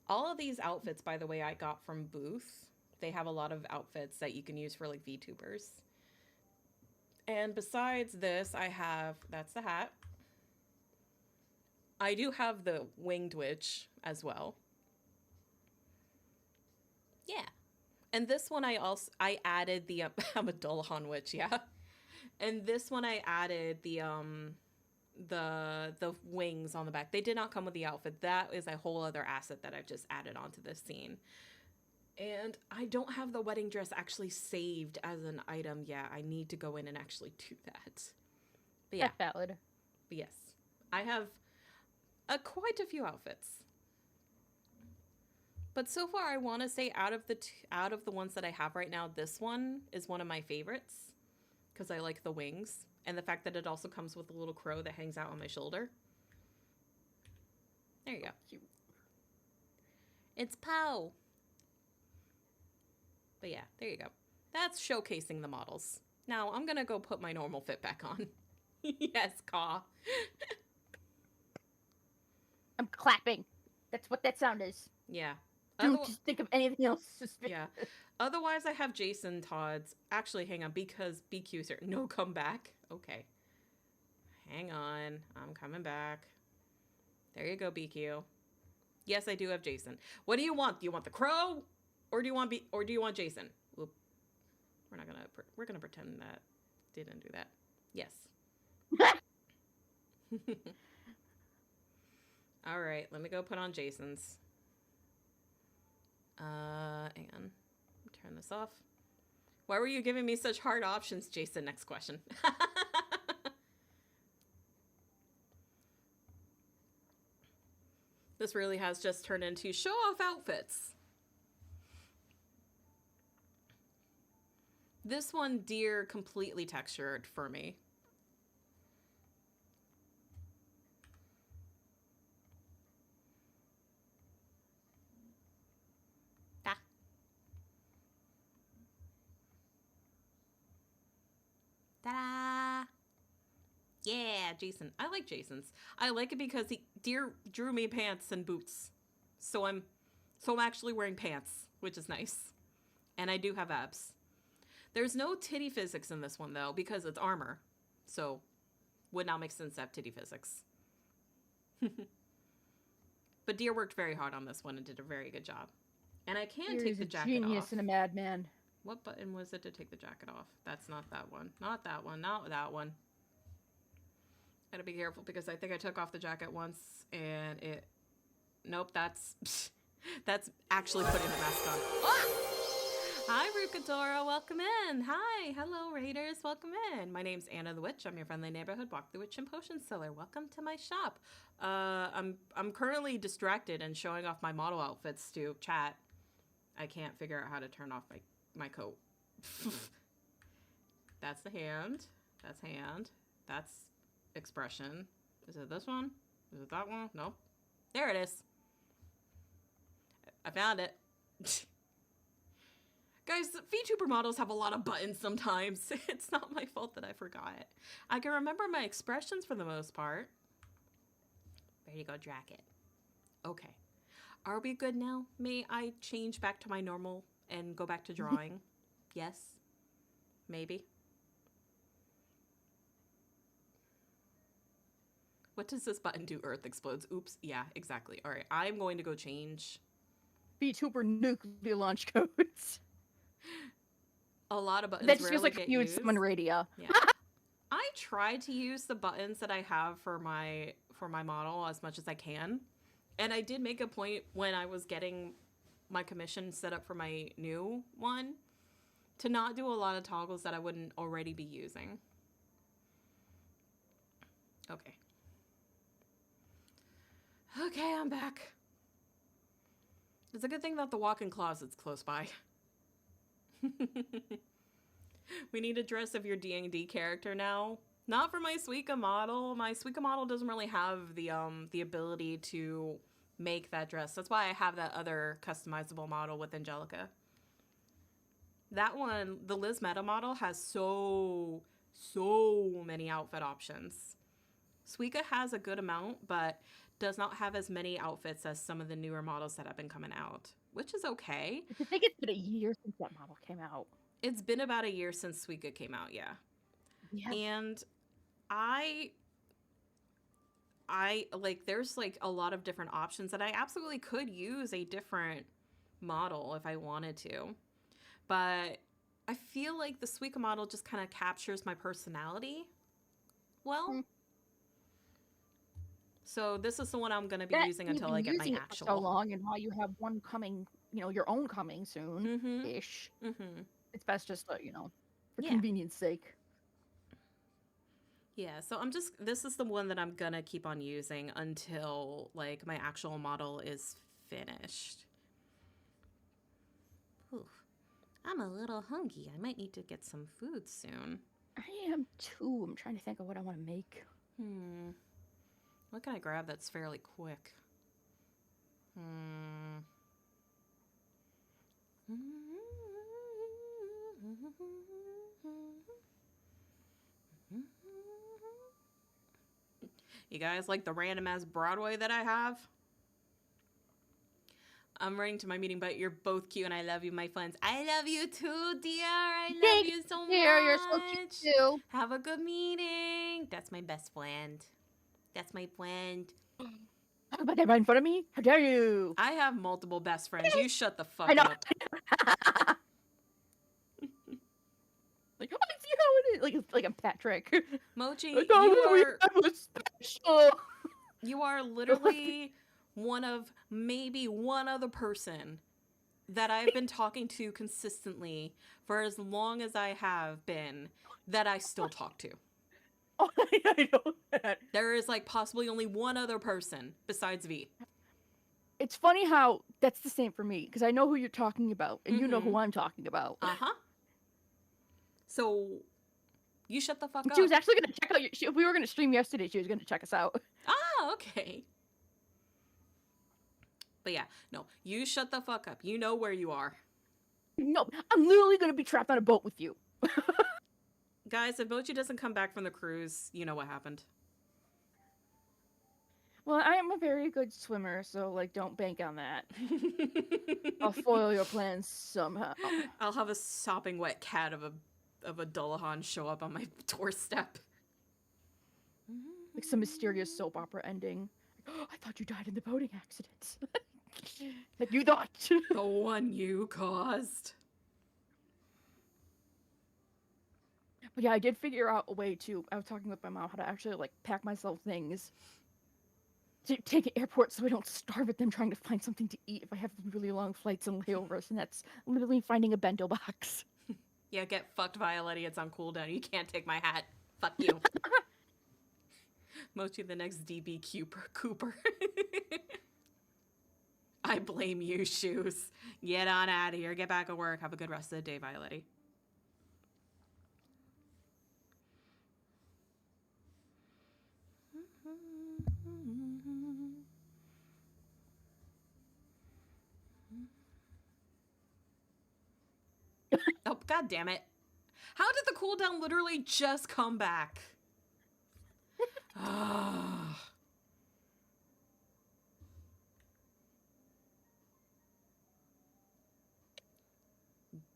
All of these outfits, by the way, I got from Booth. They have a lot of outfits that you can use for, like, VTubers. And besides this, I have... That's the hat. I do have the winged witch as well. Yeah. And this one I added the... I'm a Dullahan witch, yeah. And this one I added the wings on the back. They did not come with the outfit. That is a whole other asset that I've just added onto this scene. And I don't have the wedding dress actually saved as an item yet. I need to go in and actually do that. But yeah. That's valid. But yes. I have quite a few outfits. But so far, I want to say out of the ones that I have right now, this one is one of my favorites. Because I like the wings. And the fact that it also comes with a little crow that hangs out on my shoulder. There you go. It's Pow. But yeah, there you go. That's showcasing the models. Now, I'm going to go put my normal fit back on. Yes, caw. I'm clapping. That's what that sound is. Yeah. Don't just think of anything else. Yeah. Otherwise, I have Jason Todd's. Actually, hang on, because BQ's here. No, come back. Okay. Hang on. I'm coming back. There you go, BQ. Yes, I do have Jason. What do you want? Do you want the crow? Or do you want Jason? Whoop. We're gonna pretend that didn't do that. Yes. All right, let me go put on Jason's. Hang on. Turn this off. Why were you giving me such hard options, Jason? Next question. This really has just turned into show-off outfits. This one, deer, completely textured for me. Ah. Ta-da! Yeah, Jason. I like Jason's. I like it because deer drew me pants and boots. So I'm actually wearing pants, which is nice. And I do have abs. There's no titty physics in this one though because it's armor. So would not make sense to have titty physics. But Deer worked very hard on this one and did a very good job. And I can Deer take is the a jacket genius off. and a madman. What button was it to take the jacket off? That's not that one. Not that one. Not that one. Gotta be careful because I think I took off the jacket once and it... Nope, that's... that's actually putting the mask on. Ah! Hi, Rukadora. Welcome in. Hi. Hello, Raiders. Welcome in. My name's Anna the Witch. I'm your friendly neighborhood Walk the Witch and Potion Seller. Welcome to my shop. I'm currently distracted and showing off my model outfits to chat. I can't figure out how to turn off my coat. That's the hand. That's hand. That's expression. Is it this one? Is it that one? Nope. There it is. I found it. Guys, VTuber models have a lot of buttons sometimes. It's not my fault that I forgot. I can remember my expressions for the most part. There you go, jacket. Okay. Are we good now? May I change back to my normal and go back to drawing? Yes? Maybe? What does this button do? Earth explodes. Oops. Yeah, exactly. All right, I'm going to go change. VTuber nuclear launch codes. A lot of buttons That's rarely just like get you would used. summon Radia. Yeah. I try to use the buttons that I have for my model as much as I can. And I did make a point when I was getting my commission set up for my new one to not do a lot of toggles that I wouldn't already be using. Okay. Okay, I'm back. It's a good thing that the walk-in closet's close by. We need a dress of your D&D character now. Not for my Suika model. My Suika model doesn't really have the ability to make that dress. That's why I have that other customizable model with Angelica. That one, the Liz Meta model, has so many outfit options. Suika has a good amount, but does not have as many outfits as some of the newer models that have been coming out, which is okay. I think it's been a year since that model came out. It's been about a year since Suika came out, yeah. Yeah. And I like, there's like a lot of different options that I absolutely could use a different model if I wanted to. But I feel like the Suika model just kind of captures my personality well. So this is the one I'm going to be using until I get my actual. For so long, and while you have one coming, your own coming soon-ish. Mm-hmm. It's best just, for convenience sake. Yeah, so this is the one that I'm gonna keep on using until, like, my actual model is finished. Oof. I'm a little hungry. I might need to get some food soon. I am too. I'm trying to think of what I want to make. What can I grab that's fairly quick? You guys like the random ass Broadway that I have? I'm running to my meeting, but you're both cute and I love you, my friends. I love you too, dear. I love you so much. You're so cute too. Have a good meeting. That's my best friend. That's my friend. Talk about that right in front of me? How dare you? I have multiple best friends. You shut the fuck up. Like, oh, I see how it is. Like I'm Patrick. Mochi, special. You are literally one of maybe one other person that I've been talking to consistently for as long as I have been that I still talk to. Oh, I know that. There is like possibly only one other person besides V. It's funny how that's the same for me because I know who you're talking about and you know who I'm talking about. Uh-huh. So you shut the fuck She was up. actually gonna check out. If we were gonna stream yesterday, she was gonna check us out. Ah, okay. But yeah, no, you shut the fuck up. You know where you are. No, I'm literally gonna be trapped on a boat with you. Guys, if Mochi doesn't come back from the cruise, you know what happened. Well, I am a very good swimmer, so like, don't bank on that. I'll foil your plans somehow. I'll have a sopping wet cat of a Dullahan show up on my doorstep. Like some mysterious soap opera ending. Oh, I thought you died in the boating accident. Like you thought. The one you caused. But yeah, I did figure out a way to. I was talking with my mom how to actually like pack myself things to take an airport so I don't starve at them trying to find something to eat if I have really long flights and layovers, and that's literally finding a bento box. Yeah, get fucked, Violetti. It's on cooldown. You can't take my hat. Fuck you. Mochi the next DB Cooper. I blame you, Shoes. Get on out of here. Get back at work. Have a good rest of the day, Violetti. Oh, god damn it. How did the cooldown literally just come back?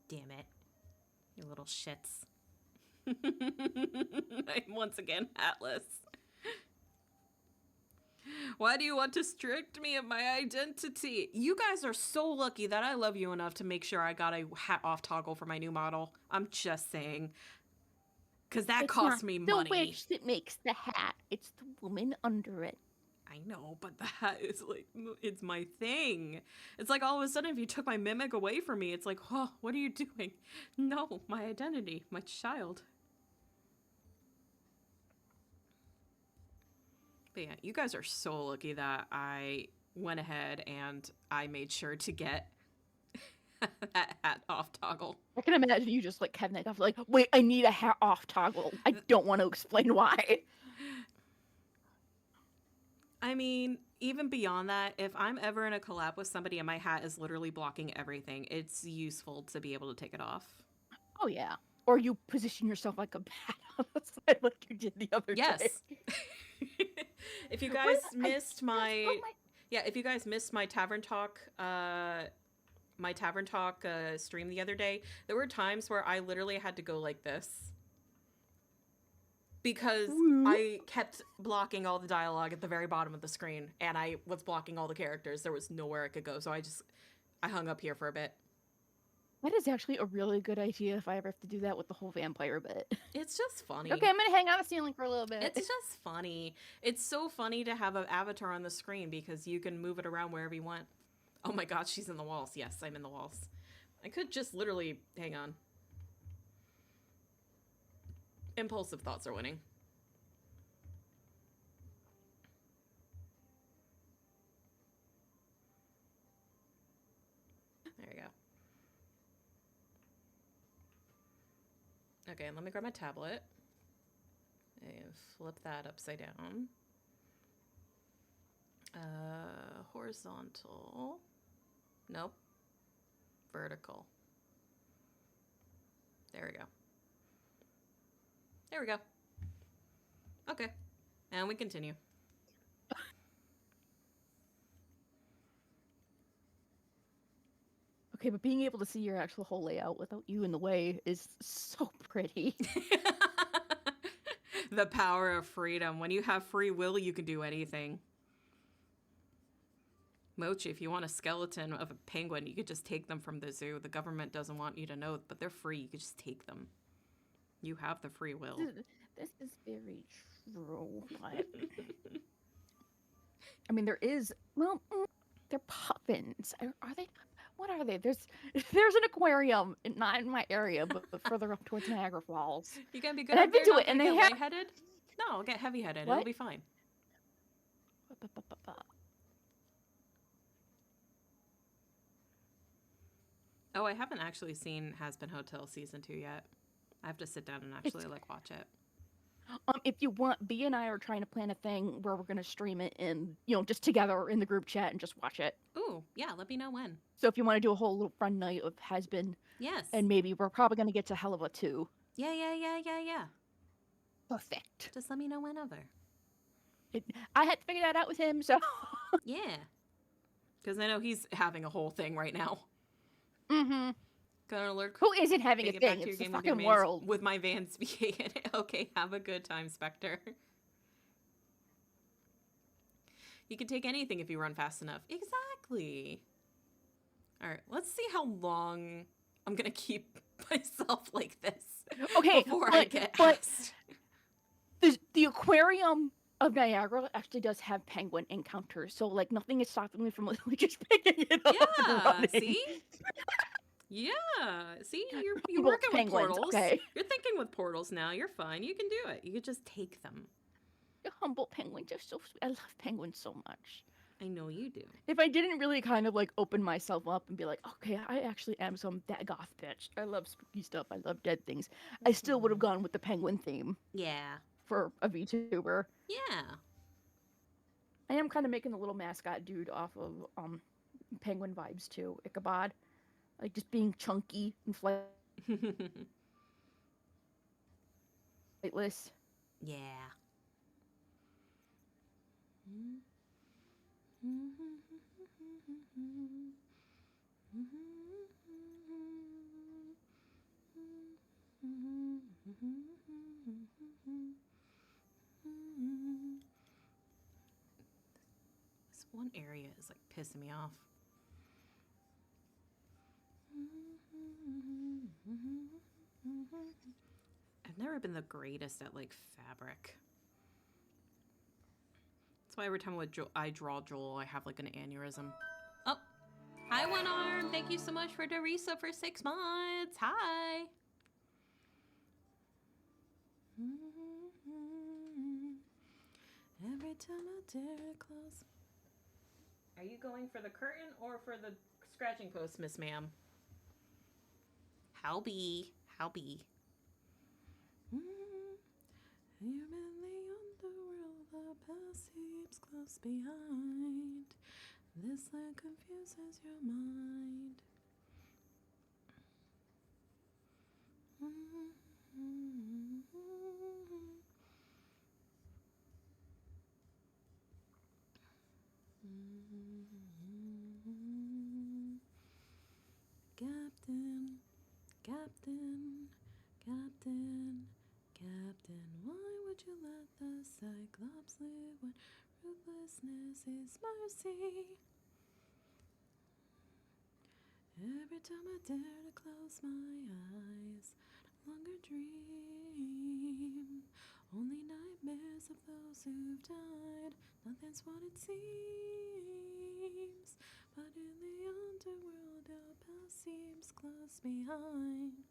Damn it. You little shits. I'm once again hatless. Why do you want to strict me of my identity? You guys are so lucky that I love you enough to make sure I got a hat off toggle for my new model. I'm just saying. Because that cost me money. It's the witch that makes the hat. It's the woman under it. I know, but the hat is like, it's my thing. It's like all of a sudden if you took my mimic away from me, it's like, oh, what are you doing? No, my identity, my child. But yeah, you guys are so lucky that I went ahead and I made sure to get that hat off toggle. I can imagine you just like having that off, like, wait, I need a hat off toggle. I don't want to explain why. I mean, even beyond that, if I'm ever in a collab with somebody and my hat is literally blocking everything, it's useful to be able to take it off. Oh yeah. Or you position yourself like a bat on the side like you did the other day. Yes. If you guys missed if you guys missed my Tavern Talk stream the other day, there were times where I literally had to go like this because I kept blocking all the dialogue at the very bottom of the screen and I was blocking all the characters. There was nowhere I could go, so I hung up here for a bit. That is actually a really good idea if I ever have to do that with the whole vampire bit. It's just funny. Okay, I'm gonna hang on the ceiling for a little bit. It's just funny. It's so funny to have an avatar on the screen because you can move it around wherever you want. Oh my god, she's in the walls. Yes, I'm in the walls. I could just literally... Hang on. Impulsive thoughts are winning. There you go. Okay, let me grab my tablet and flip that upside down. Horizontal. Nope. Vertical. There we go. There we go. Okay. And we continue. Okay, but being able to see your actual whole layout without you in the way is so pretty. The power of freedom. When you have free will, you can do anything. Mochi, if you want a skeleton of a penguin, you could just take them from the zoo. The government doesn't want you to know, but they're free. You could just take them. You have the free will. This is very true. But... I mean, there is... Well, they're puffins. Are they... What are they? There's an aquarium, not in my area, but further up towards Niagara Falls. You gonna be good. And I've been to it, and they have lightheaded. No, I'll get heavy-headed. What? It'll be fine. Oh, I haven't actually seen Has Been Hotel Season 2 yet. I have to sit down and actually like watch it. If you want, B and I are trying to plan a thing where we're gonna stream it in, just together in the group chat and just watch it. Ooh, yeah, let me know when. So if you want to do a whole little fun night of Has Been, Yes. and maybe we're probably gonna get to Helluva too. Yeah. Perfect. Just let me know whenever. I had to figure that out with him, so. Yeah. Because I know he's having a whole thing right now. Mm-hmm. Gonna alert. Who isn't having a Get back thing? to your It's the game with your fucking Vans- world. With my Vans being in it. Okay, have a good time, Spectre. You can take anything if you run fast enough. Exactly. All right, let's see how long I'm gonna keep myself like this. Okay, Before I get but asked. the aquarium of Niagara actually does have penguin encounters, so like nothing is stopping me from literally just picking it up and Yeah, running. see? Yeah, see? You're Humboldt working with penguins, portals. okay. You're thinking with portals now. You're fine. You can do it. You could just take them. The Humboldt penguins are so sweet. I love penguins so much. I know you do. If I didn't really kind of like open myself up and be like, okay, I actually am that goth bitch. I love spooky stuff. I love dead things. I still would have gone with the penguin theme. Yeah. For a VTuber. Yeah. I am kind of making the little mascot dude off of penguin vibes too. Ichabod. Like just being chunky and flightless. Yeah. This one area is like pissing me off. I've never been the greatest at like fabric. That's why every time I draw Joel, I have like an aneurysm. Oh, hi One Arm. Thank you so much for Dorisa for 6 months. Hi. Every time I dare to close. Are you going for the curtain or for the scratching post, Miss Ma'am? Howbie. You're in the underworld, the past seems close behind. This land confuses your mind. Captain, why would you let the Cyclops live when ruthlessness is mercy? Every time I dare to close my eyes, no longer dream. Only nightmares of those who've died. Nothing's what it seems. But in the underworld, our past seems close behind.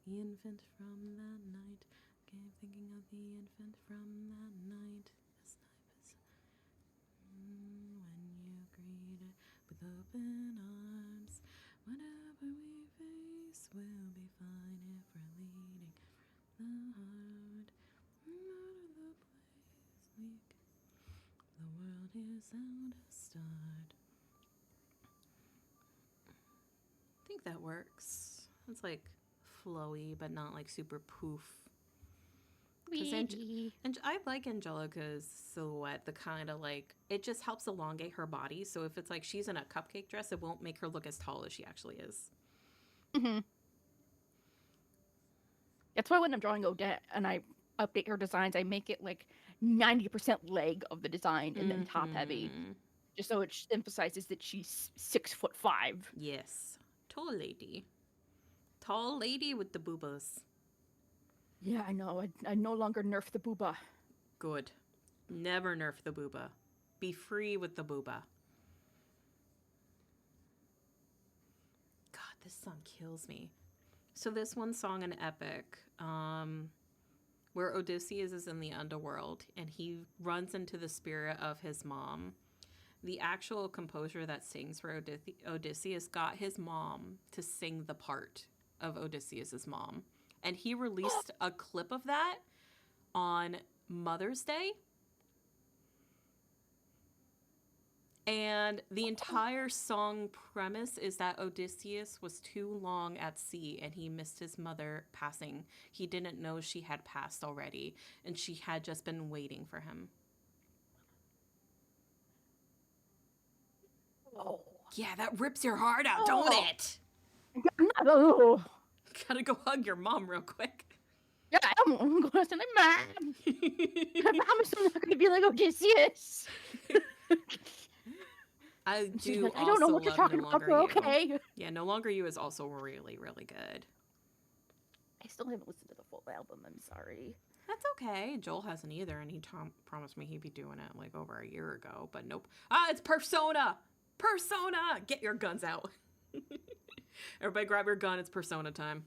The infant from that night. Keep thinking of the infant from that night. This night is when you greet it with open arms. Whatever we face will be fine if we're leading from the heart. Out of the place weak. The world is out of start. I think that works. It's like flowy, but not like super poof. And I like Angelica's silhouette, the kind of like, it just helps elongate her body. So if it's like she's in a cupcake dress, it won't make her look as tall as she actually is. Mm-hmm. That's why when I'm drawing Odette and I update her designs, I make it like 90% leg of the design and then top heavy. Just so it emphasizes that she's 6'5". Yes. Tall lady. Tall lady with the boobas. Yeah, I know. I no longer nerf the booba. Good. Never nerf the booba. Be free with the booba. God, this song kills me. So this one song in Epic, where Odysseus is in the underworld and he runs into the spirit of his mom. The actual composer that sings for Odysseus got his mom to sing the part of Odysseus's mom. And he released a clip of that on Mother's Day. And the entire song premise is that Odysseus was too long at sea and he missed his mother passing. He didn't know she had passed already, and she had just been waiting for him. Oh. Yeah, that rips your heart out, don't it? Oh. Gotta go hug your mom real quick. Yeah, I'm going to say, Mom. I promise I'm not going to be like Odysseus. I do like, also I don't know what you're love talking No about, Longer but You. okay. Yeah, No Longer You is also really, really good. I still haven't listened to the full album. I'm sorry. That's okay. Joel hasn't either, and he promised me he'd be doing it like over a year ago, but nope. Ah, it's Persona! Persona! Get your guns out. Everybody grab your gun. It's Persona time.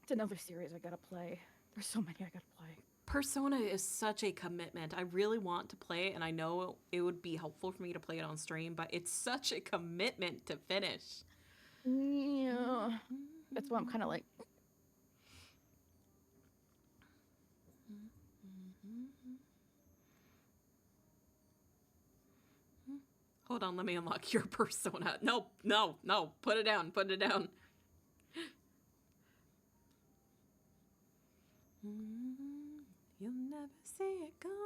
It's another series I gotta play. There's so many I gotta play. Persona is such a commitment. I really want to play it, and I know it would be helpful for me to play it on stream, but it's such a commitment to finish. Yeah. That's why I'm kind of like... Hold on, let me unlock your persona. No, no, no. Put it down. Put it down. You'll never see it coming.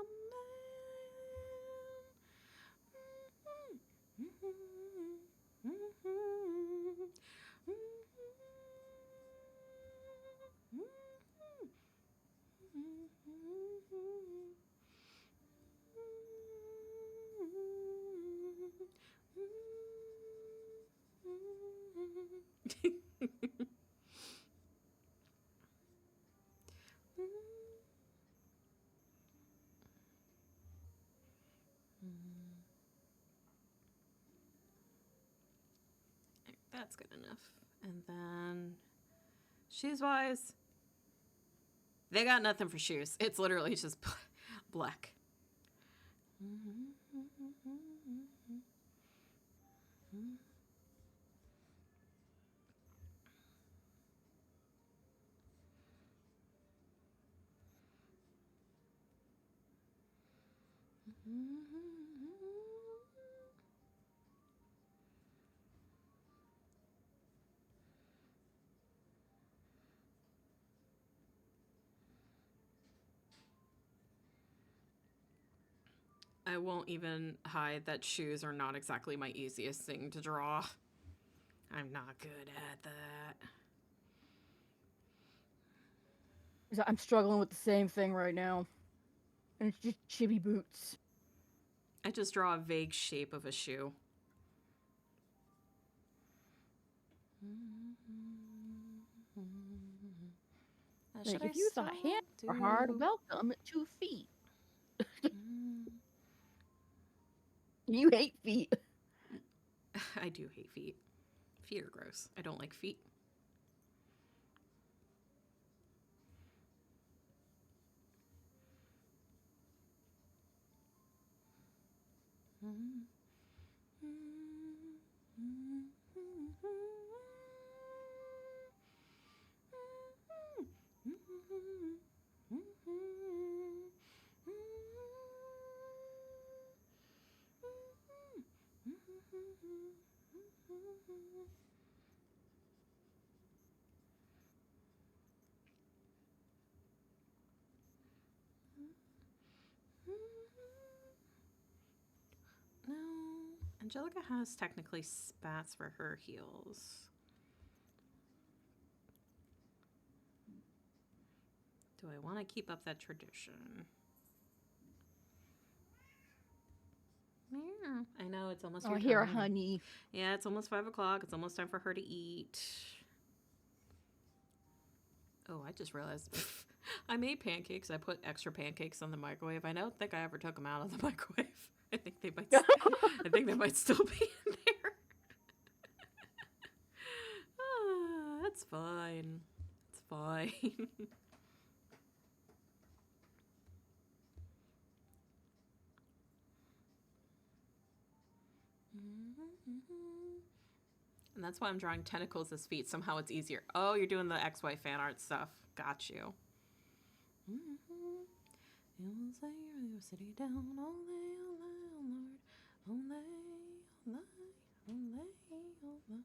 That's good enough. And then shoes wise, they got nothing for shoes. It's literally just black. I won't even hide that shoes are not exactly my easiest thing to draw. I'm not good at that. I'm struggling with the same thing right now. And it's just chibi boots. I just draw a vague shape of a shoe. Like, if you thought hands were hard, welcome to feet. You hate feet. I do hate feet. Feet are gross. I don't like feet. No, Angelica has technically spats for her heels. Do I want to keep up that tradition? Yeah, I know it's almost your Here, time. honey. Yeah, it's almost 5 o'clock. It's almost time for her to eat. Oh, I just realized I made pancakes. I put extra pancakes in the microwave. I don't think I ever took them out of the microwave. I think they might. I think they might still be in there. That's fine. It's fine. And that's why I'm drawing tentacles as feet. Somehow it's easier. Oh, you're doing the ex-wife fan art stuff. Got you. You will say you're sitting down all day, all day, all day, all day.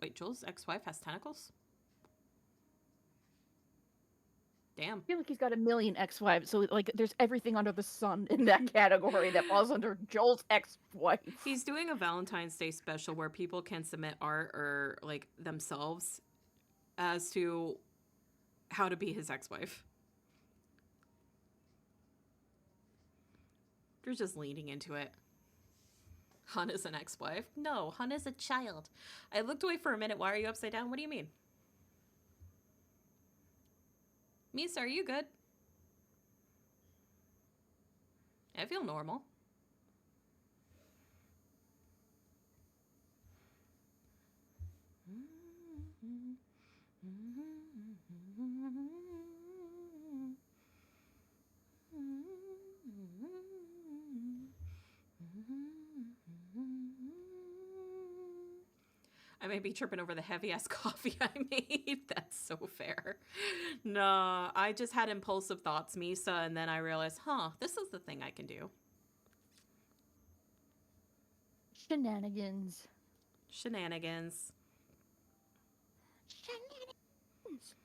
Wait, Joel's ex-wife has tentacles? Damn. I feel like he's got a million ex-wives, so like there's everything under the sun in that category that falls under Joel's ex-wife. He's doing a Valentine's Day special where people can submit art or like themselves as to how to be his ex-wife. You're just leaning into it. Hun is an ex-wife? No, Hun is a child. I looked away for a minute. Why are you upside down? What do you mean? Misa, are you good? I feel normal. I may be tripping over the heavy-ass coffee I made. That's so fair. No, I just had impulsive thoughts, Misa, and then I realized, this is the thing I can do. Shenanigans. Shenanigans. Shenanigans.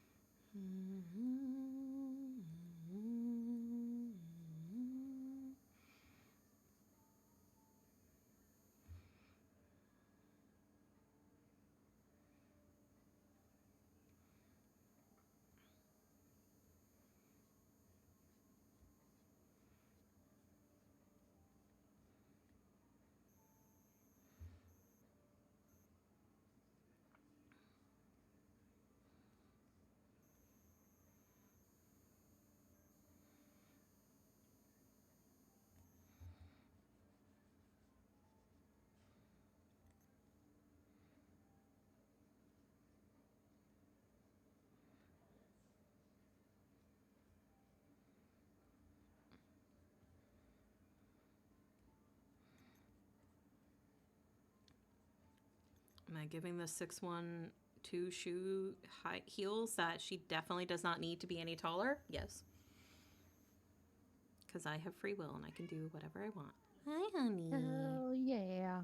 Am I giving the 6'1" shoe high heels that she definitely does not need to be any taller? Yes. Because I have free will and I can do whatever I want. Hi, honey. Oh, yeah.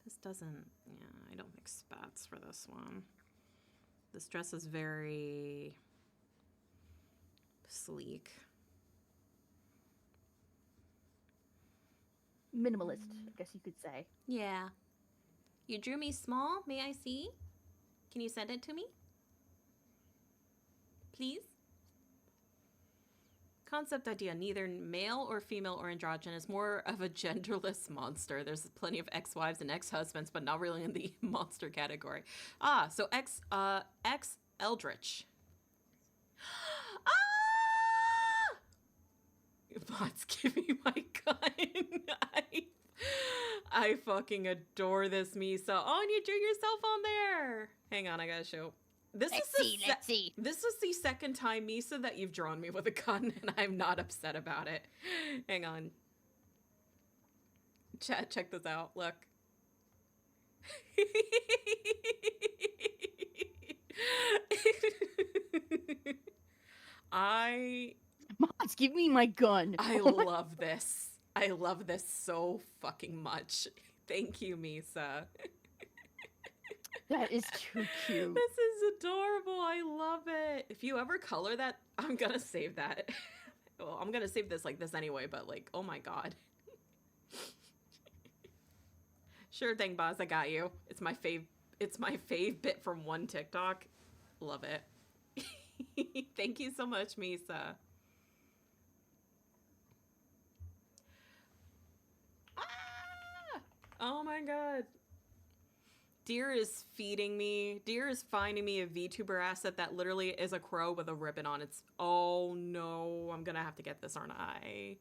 This doesn't... Yeah, I don't make spats for this one. This dress is very sleek. Minimalist, I guess you could say. Yeah. You drew me small. May I see? Can you send it to me? Please? Concept idea. Neither male or female or androgynous. More of a genderless monster. There's plenty of ex-wives and ex-husbands, but not really in the monster category. Ah, so ex-eldritch. Ah! Bots, give me my gun. I fucking adore this, Misa. Oh, and you drew yourself on there. Hang on, I gotta show. Let's see. This is the second time, Misa, that you've drawn me with a gun, and I'm not upset about it. Hang on. Chat, check this out. Look. Mods, give me my gun. I love this. I love this so fucking much. Thank you, Misa. That is too cute. This is adorable. I love it. If you ever color that, I'm gonna save that. Well, I'm gonna save this like this anyway, but like, oh my god. Sure thing, boss. I got you. It's my fave bit from one TikTok. Love it. Thank you so much, Misa. Oh my god. Deer is feeding me. Deer is finding me a VTuber asset that literally is a crow with a ribbon on its... Oh no, I'm gonna have to get this, aren't I?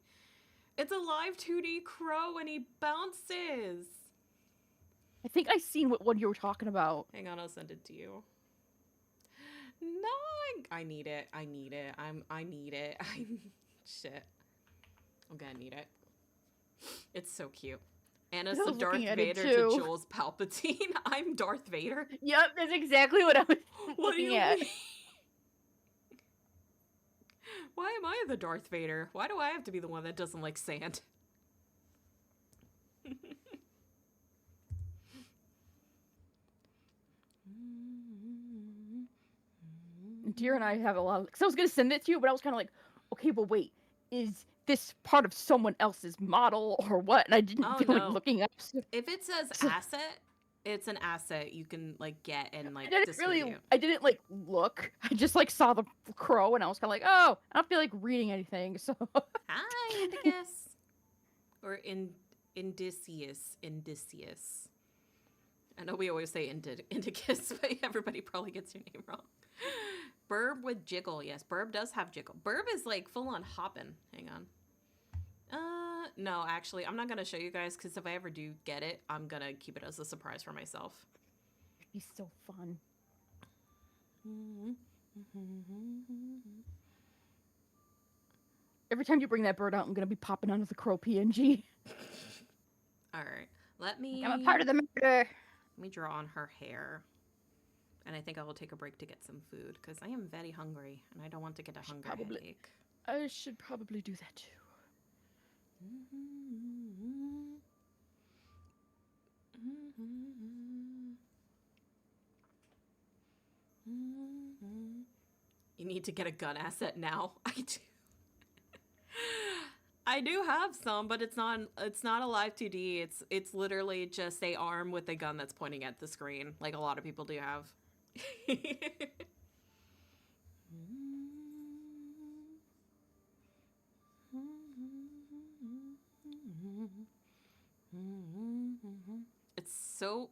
It's a live 2D crow and he bounces. I think I seen what one you were talking about. Hang on, I'll send it to you. No, I need it. I need it. I need it. Shit. I'm gonna need it. It's so cute. Anna's I the was looking Darth at it Vader to too. Jules Palpatine. I'm Darth Vader. Yep, that's exactly what I was What do looking you at. mean? Why am I the Darth Vader? Why do I have to be the one that doesn't like sand? Deer and I have a lot of. Because I was going to send it to you, but I was kind of like, okay, but wait, is this part of someone else's model or what? And I didn't Oh feel like no. looking up. If it says So asset, it's an asset you can like get and I like didn't distribute. I didn't like look. I just like saw the crow and I was kind of like, oh, I don't feel like reading anything. So Hi, Indicus. Or Indicius. I know we always say Indicus, but everybody probably gets your name wrong. Burb with jiggle. Yes, Burb does have jiggle. Burb is like full on hopping. Hang on. No, actually, I'm not going to show you guys because if I ever do get it, I'm going to keep it as a surprise for myself. it'd be so fun. Every time you bring that bird out, I'm going to be popping onto the crow PNG. All right. Let me I'm a part of the murder. Let me draw on her hair. And I think I will take a break to get some food because I am very hungry and I don't want to get a hunger headache. I should probably do that too. You need to get a gun asset now. I do. I do have some, but it's not a live 2D. It's literally just a arm with a gun that's pointing at the screen, like a lot of people do have.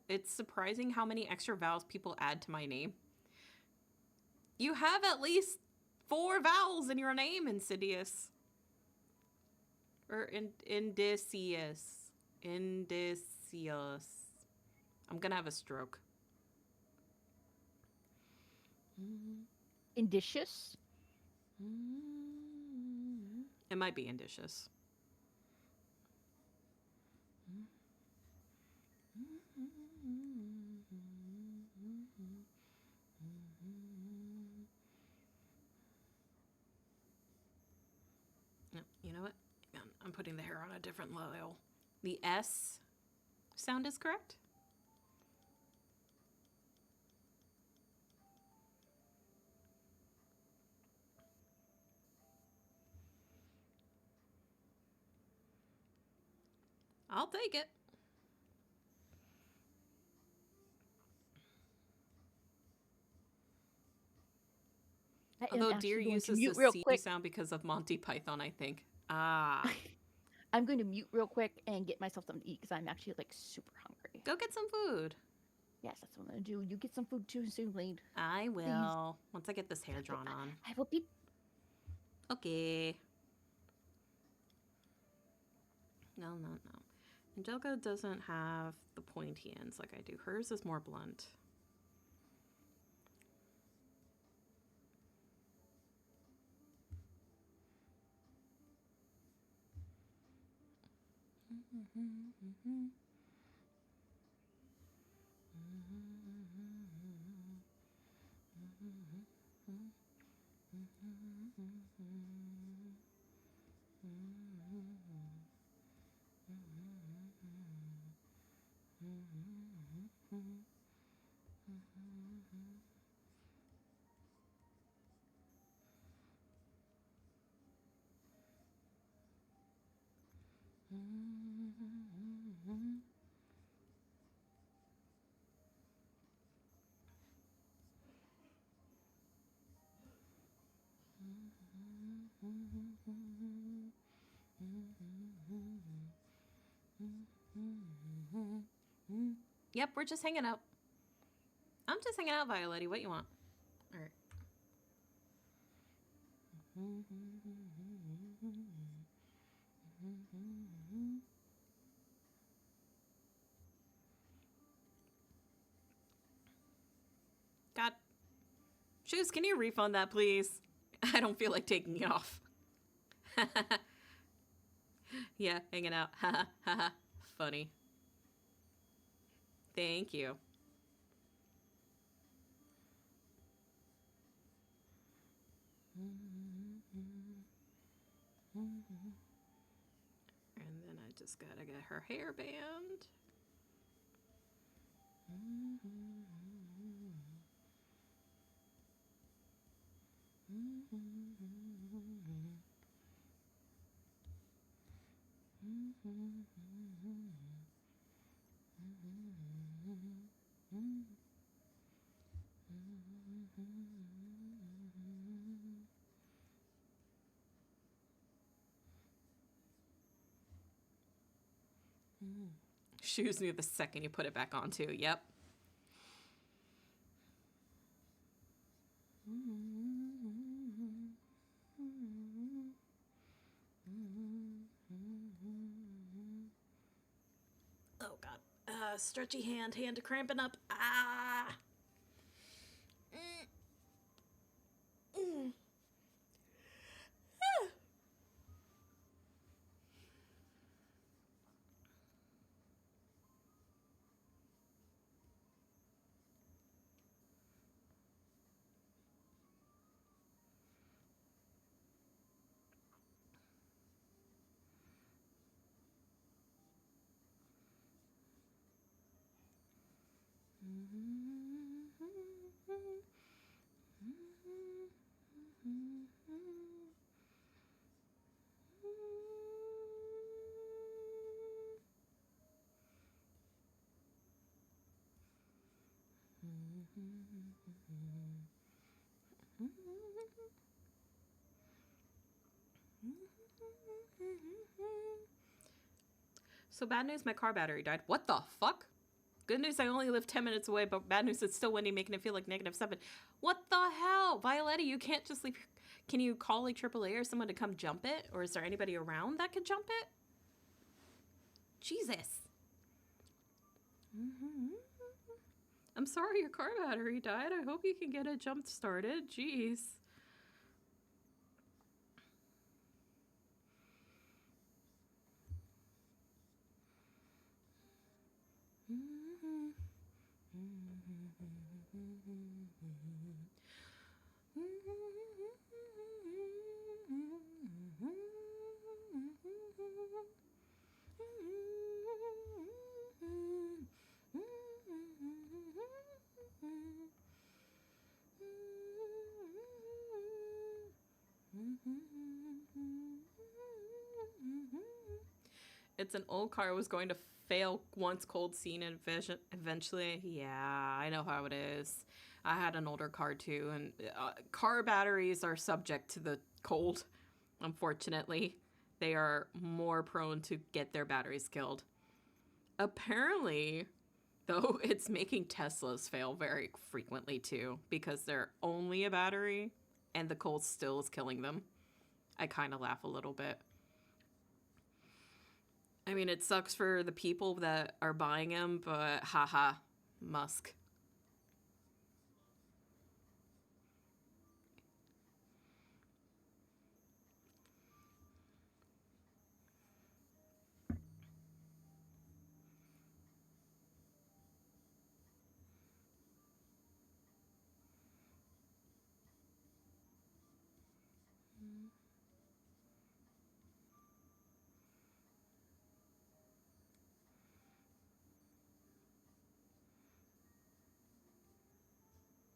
It's surprising how many extra vowels people add to my name. You have at least 4 vowels in your name, Insidious. Or Indicious. Indicious. I'm gonna have a stroke. Indicious? It might be indicious. No, you know what? I'm putting the hair on a different level. The S sound is correct? I'll take it. Although deer uses the C sound because of Monty Python, I think. Ah. I'm going to mute real quick and get myself something to eat because I'm actually like super hungry. Go get some food. Yes, that's what I'm going to do. You get some food too soon, Lane. I will. Please. Once I get this hair drawn on. I will be. Okay. No. Angelica doesn't have the pointy ends like I do. Hers is more blunt. Yep, we're just hanging out. I'm just hanging out, Violetti. What you want? All right. God. Shoes, can you refund that, please? I don't feel like taking it off. Yeah, hanging out. Haha. Funny. Thank you. And then I just gotta get her hairband. Shoes knew the second you put it back on too. Yep. Oh god. Stretchy hand cramping up. Ah. So bad news, my car battery died. What the fuck? Good news, I only live 10 minutes away, but bad news, it's still windy, making it feel like -7. What the hell? Violetta, you can't just leave. Can you call like AAA or someone to come jump it? Or is there anybody around that could jump it? Jesus. I'm sorry your car battery died. I hope you can get it jump started. Jeez. It's an old car. It was going to fail once cold scene and eventually. Yeah, I know how it is. I had an older car too, and car batteries are subject to the cold. Unfortunately, they are more prone to get their batteries killed. Apparently, though, it's making Teslas fail very frequently too, because they're only a battery and the cold still is killing them. I kind of laugh a little bit. I mean, it sucks for the people that are buying them, but haha, Musk.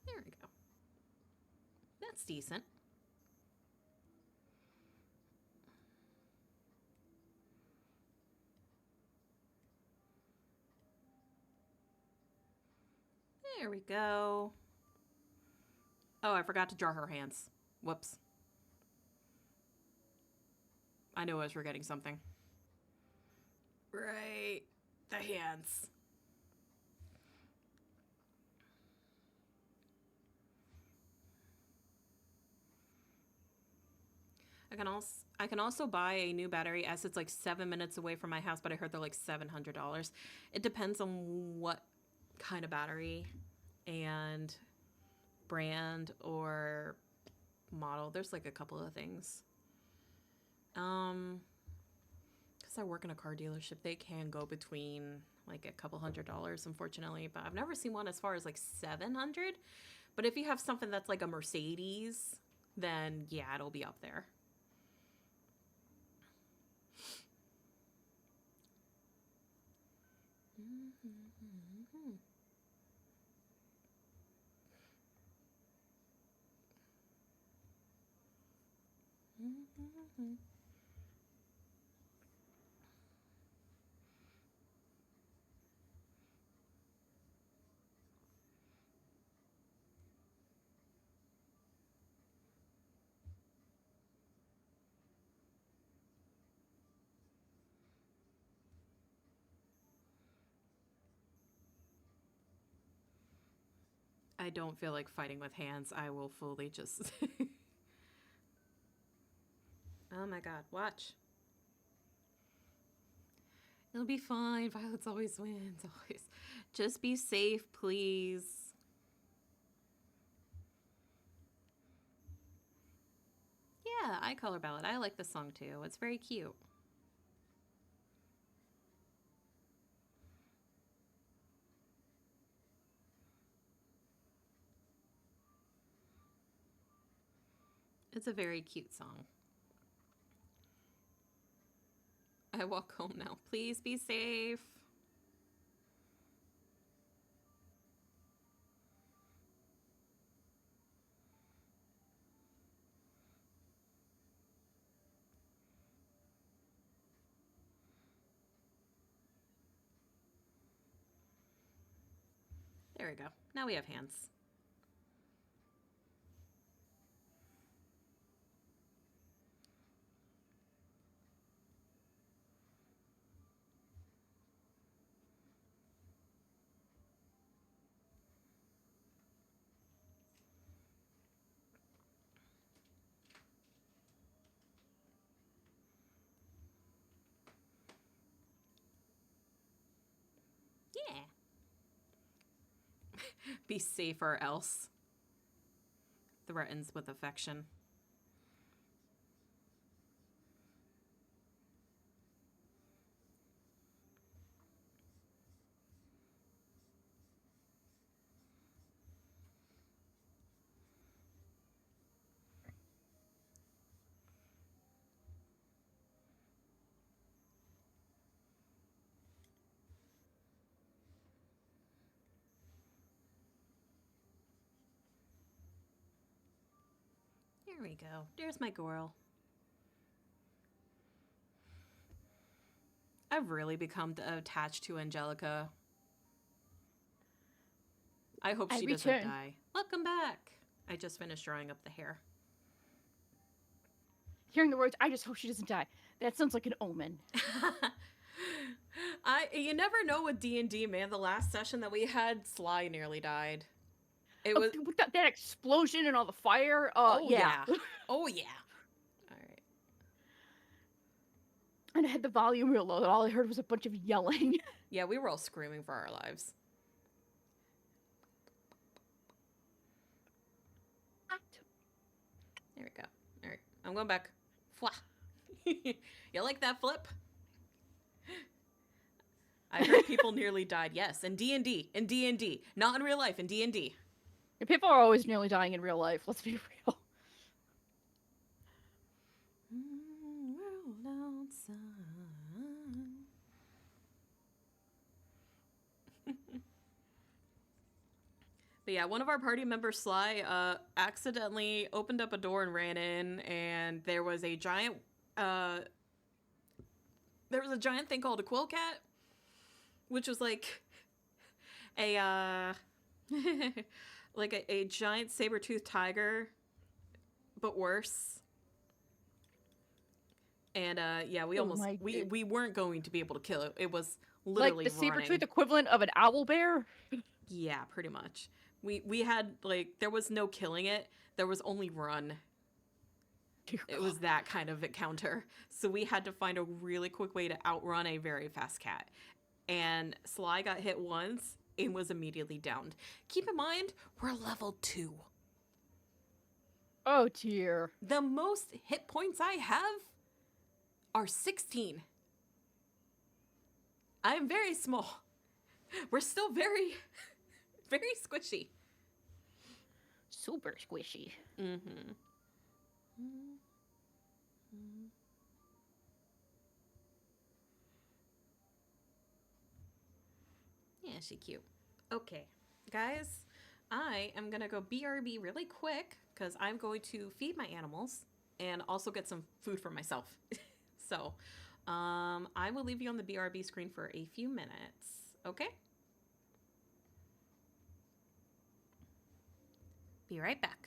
There we go. That's decent. There we go. Oh, I forgot to draw her hands. Whoops. I knew I was forgetting something. Right. The hands. I can also buy a new battery as it's like 7 minutes away from my house, but I heard they're like $700. It depends on what kind of battery and brand or model. There's like a couple of things. Because I work in a car dealership, they can go between like a couple $100s, unfortunately. But I've never seen one as far as like 700. But if you have something that's like a Mercedes, then yeah, it'll be up there. I don't feel like fighting with hands. I will fully just... Oh my god, watch. It'll be fine. Violence always wins. Always. Just be safe, please. Yeah, I color ballad. I like this song too. It's very cute. It's a very cute song. I walk home now. Please be safe. There we go. Now we have hands. Yeah. Be safe or else. Threatens with affection. There we go. There's my girl. I've really become attached to Angelica. I hope she doesn't die. Welcome back. I just finished drawing up the hair. Hearing the words, I just hope she doesn't die. That sounds like an omen. You never know with D&D, man. The last session that we had, Sly nearly died. It was with that explosion and all the fire. yeah. Oh yeah. All right. And I had the volume real low, and all I heard was a bunch of yelling. Yeah, we were all screaming for our lives. There we go. All right, I'm going back. Fwah. You like that flip? I heard people nearly died. Yes, in D&D, not in real life. In D&D. People are always nearly dying in real life. Let's be real. World outside. But yeah, one of our party members, Sly, accidentally opened up a door and ran in, and there was a giant thing called a quill cat, which was like a like a giant saber-toothed tiger, but worse. And yeah, we weren't going to be able to kill it. It was literally like the running. saber-tooth equivalent of an owl bear. Yeah, pretty much. We had like there was no killing it. There was only run. It was that kind of encounter. So we had to find a really quick way to outrun a very fast cat. And Sly got hit once and was immediately downed. Keep in mind, we're level 2. Oh dear. The most hit points I have are 16. I am very small. We're still very, very squishy. Super squishy. Mm-hmm. Yeah, she cute. Okay, guys, I am gonna go BRB really quick because I'm going to feed my animals and also get some food for myself. So, I will leave you on the BRB screen for a few minutes. Okay? Be right back.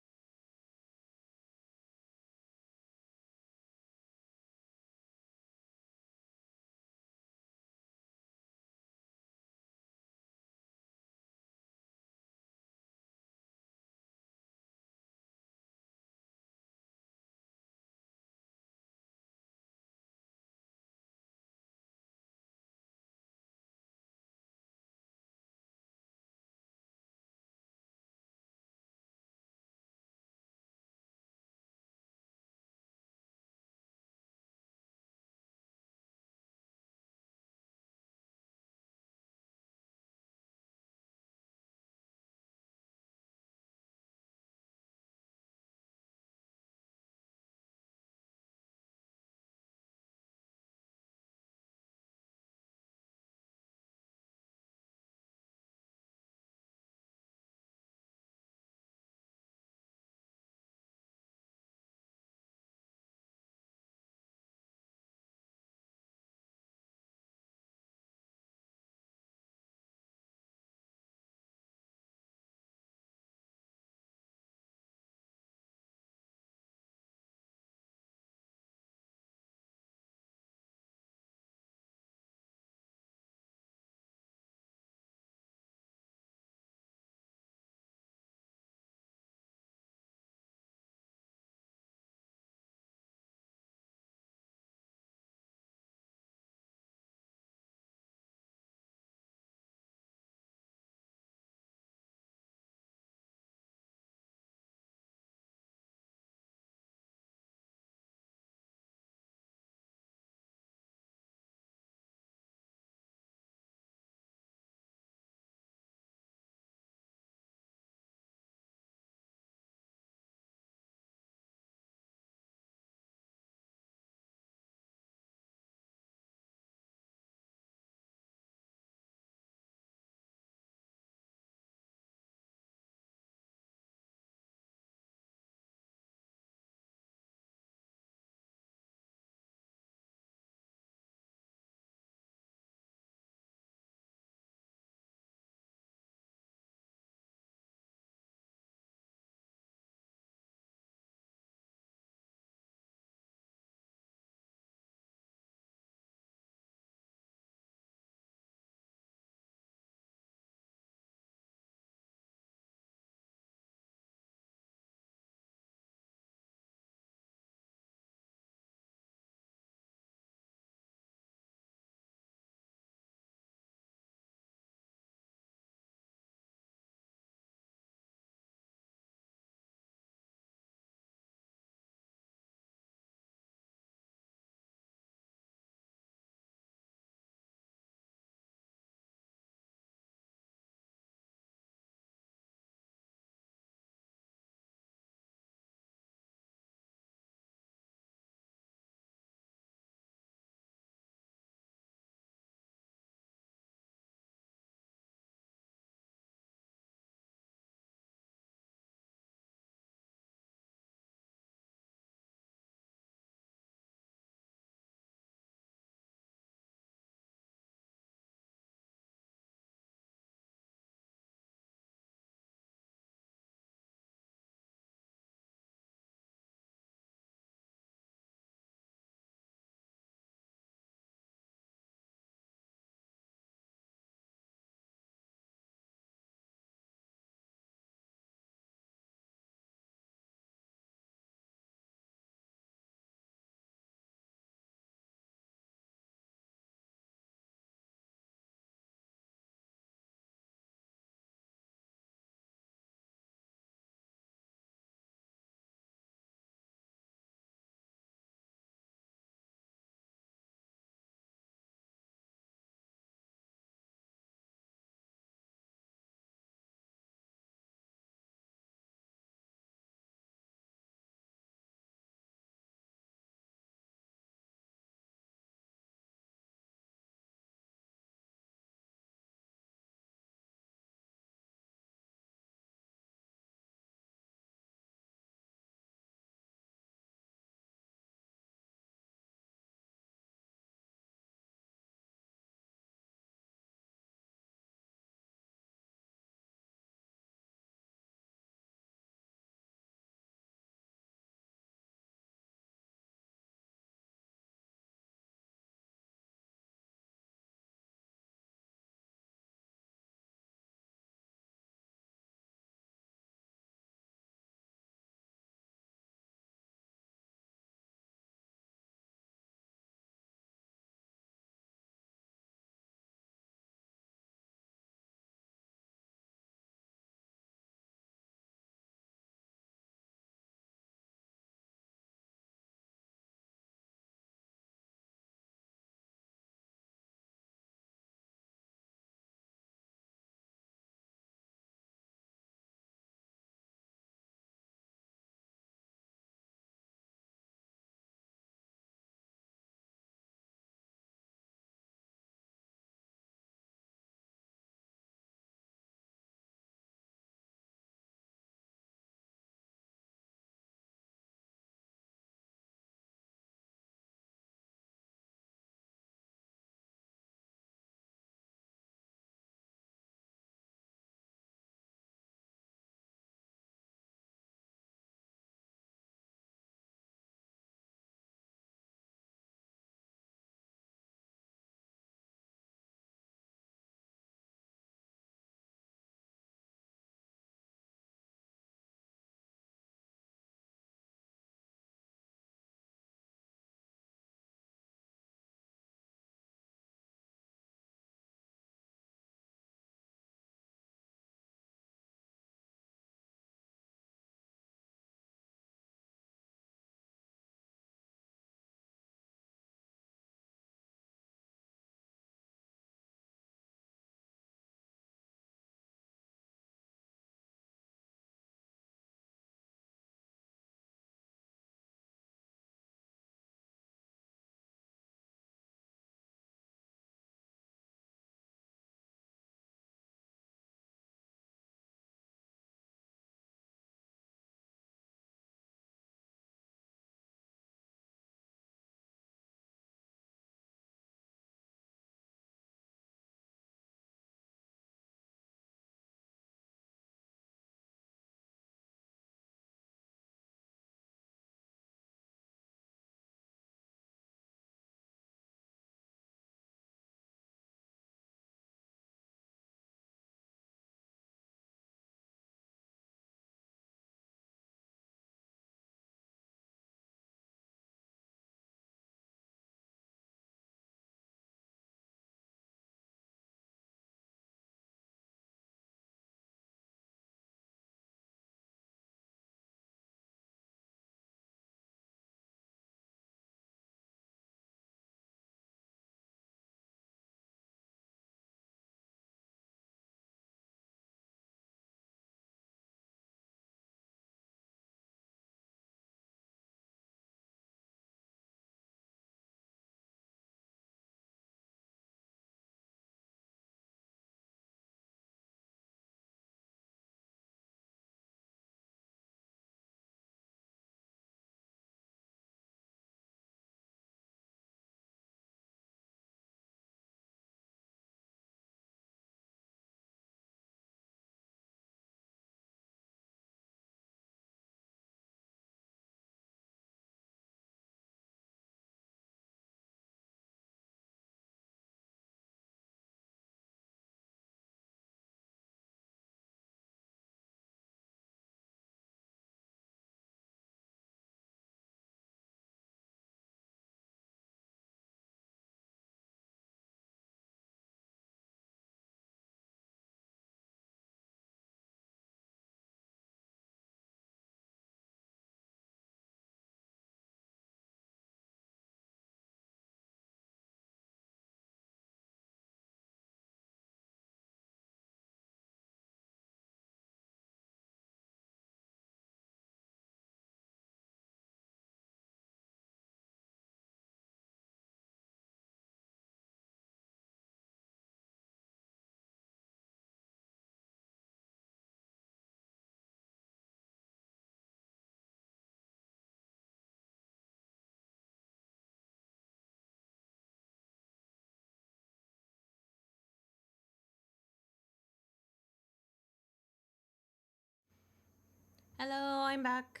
Hello, I'm back.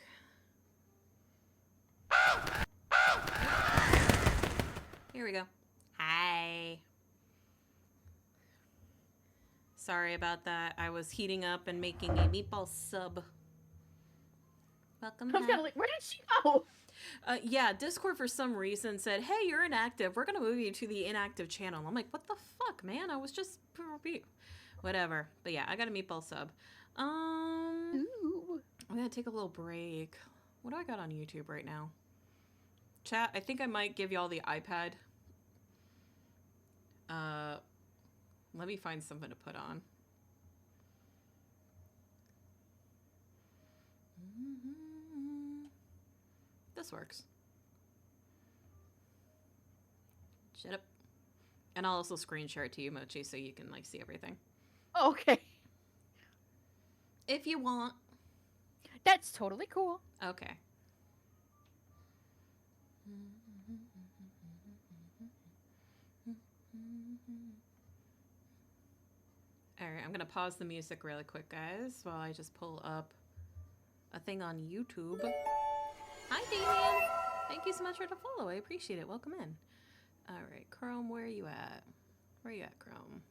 Here we go. Hi. Sorry about that. I was heating up and making a meatball sub. Welcome I was back. kind of like, where did she go? Yeah, Discord for some reason said, "Hey, you're inactive. We're gonna move you to the inactive channel." I'm like, "What the fuck, man? I was just whatever." But yeah, I got a meatball sub. Ooh. I'm gonna take a little break. What do I got on YouTube right now? Chat. I think I might give y'all the iPad. Uh, Let me find something to put on. This works. Shut up. And I'll also screen share it to you, Mochi, so you can like see everything. Okay. If you want. That's totally cool. Okay. All right, I'm going to pause the music really quick, guys, while I just pull up a thing on YouTube. Hi, Damien. Thank you so much for the follow. I appreciate it. Welcome in. All right, Chrome, where are you at? Where are you at, Chrome?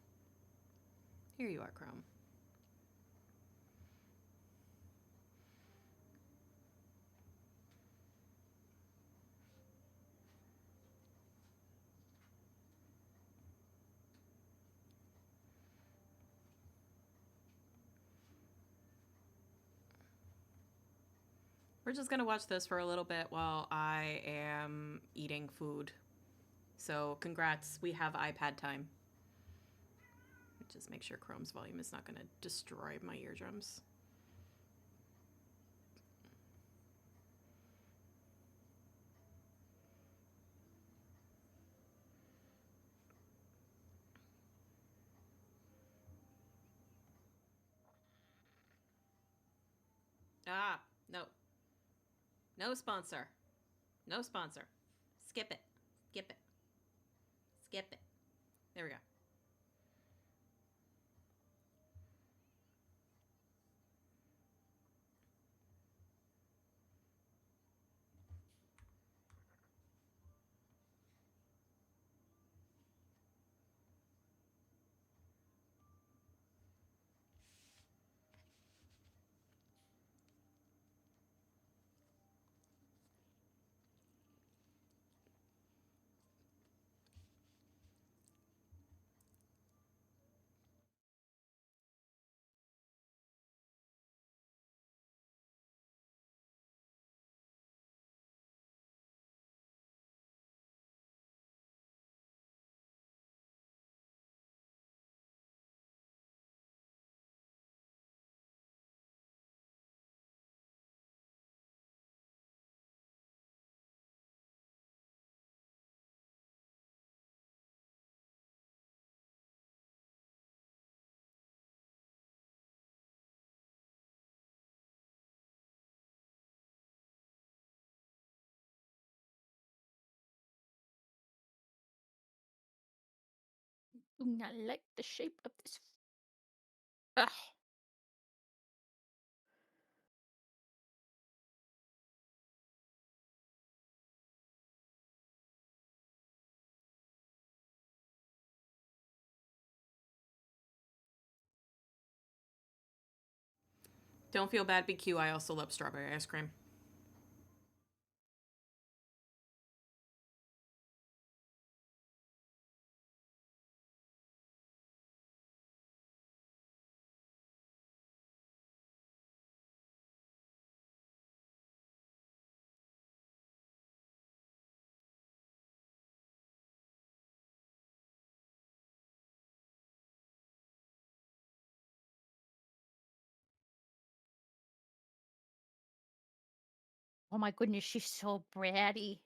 Here you are, Chrome. We're just going to watch this for a little bit while I am eating food. So, congrats. We have iPad time. Just make sure Chrome's volume is not going to destroy my eardrums. Ah, no. No sponsor. No sponsor. Skip it. Skip it. Skip it. There we go. Do not like the shape of this. Ugh. Don't feel bad, BQ. I also love strawberry ice cream. Oh my goodness, she's so bratty.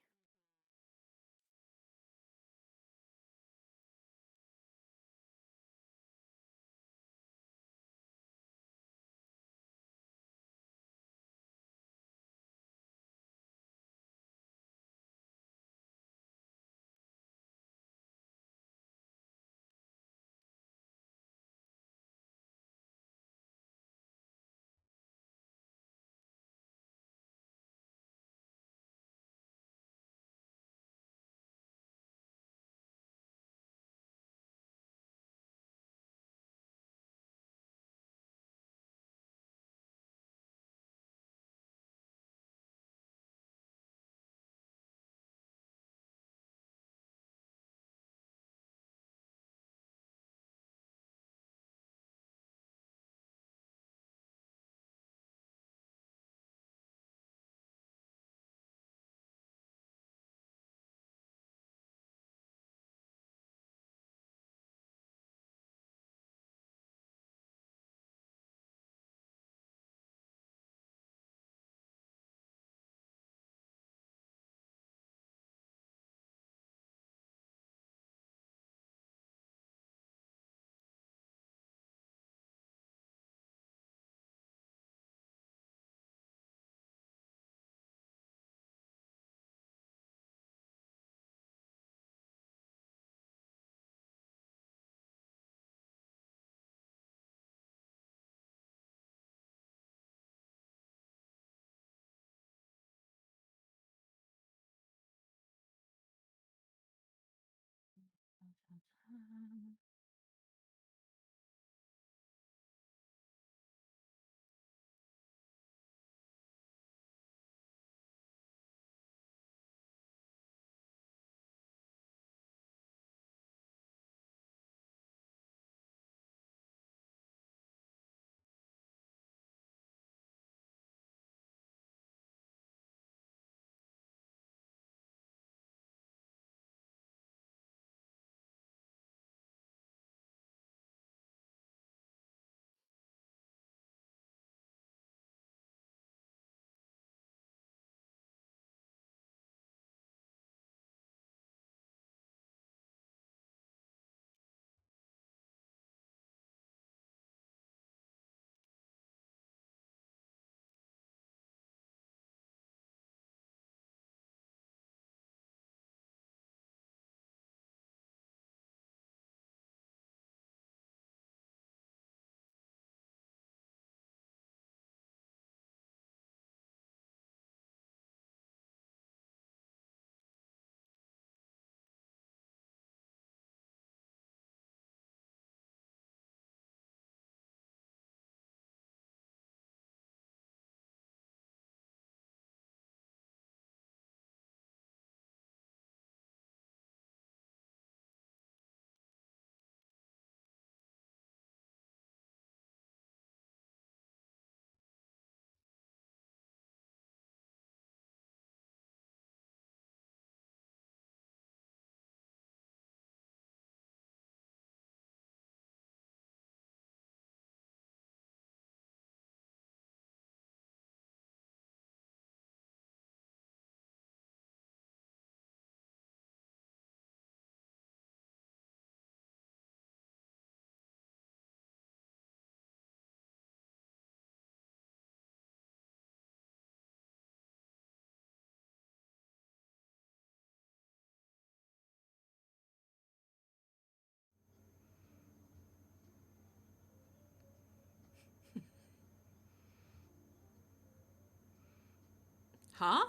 Huh?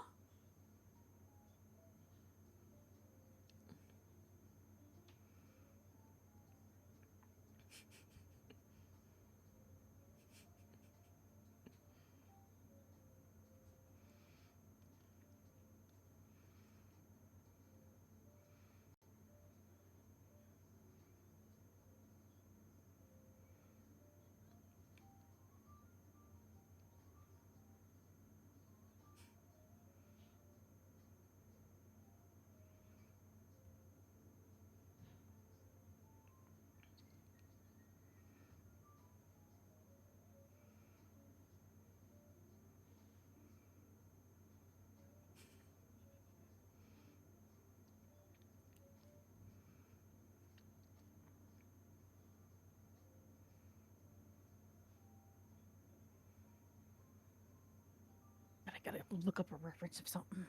I gotta look up a reference of something.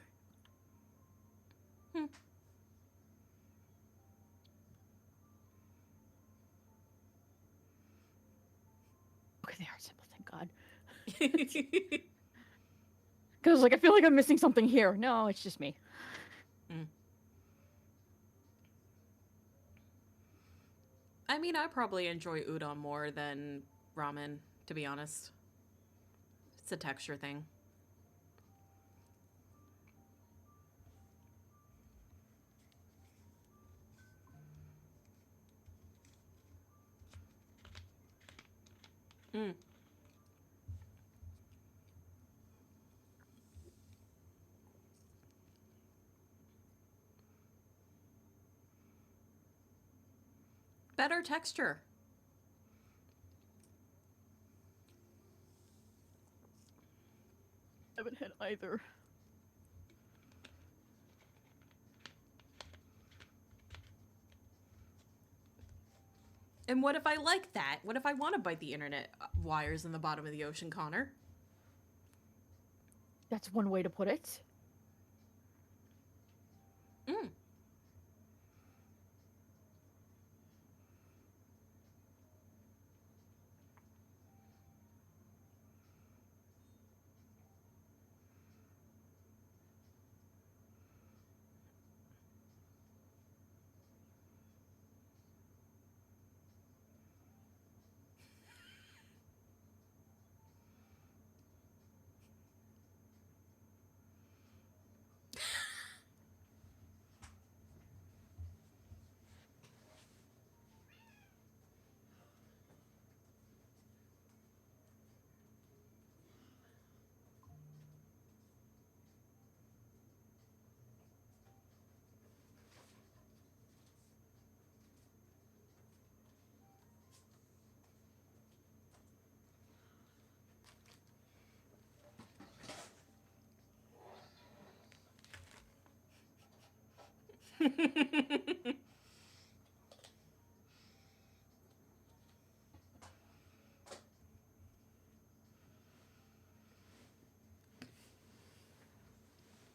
Hmm. Okay, they are simple, thank God. Because like I feel like I'm missing something here. No, it's just me. Mm. I mean, I probably enjoy udon more than ramen, to be honest. It's a texture thing. Mm. Better texture. I haven't had either. And what if I like that? What if I want to bite the internet wires in the bottom of the ocean, Connor? That's one way to put it. Mm.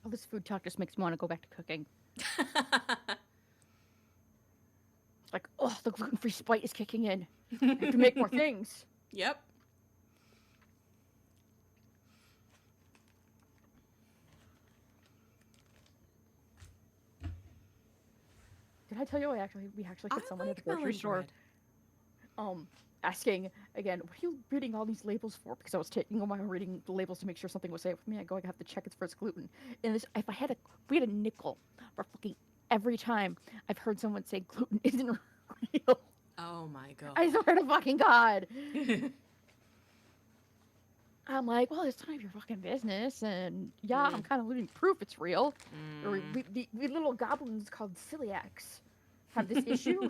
All this food talk just makes me want to go back to cooking. It's like, oh, the gluten-free spite is kicking in. I have to make more things. Yep. Did I tell you we actually I had someone at the like grocery melon store bread. asking again, what are you reading all these labels for? Because I was taking a while reading the labels to make sure something was safe with me. I go, I have to check it's for its gluten. And this, we had a nickel for fucking every time I've heard someone say gluten isn't real. Oh my god. I swear to fucking God. I'm like, well, it's none of your fucking business. And yeah, I'm kind of living proof it's real. Or we little goblins called celiacs have this issue.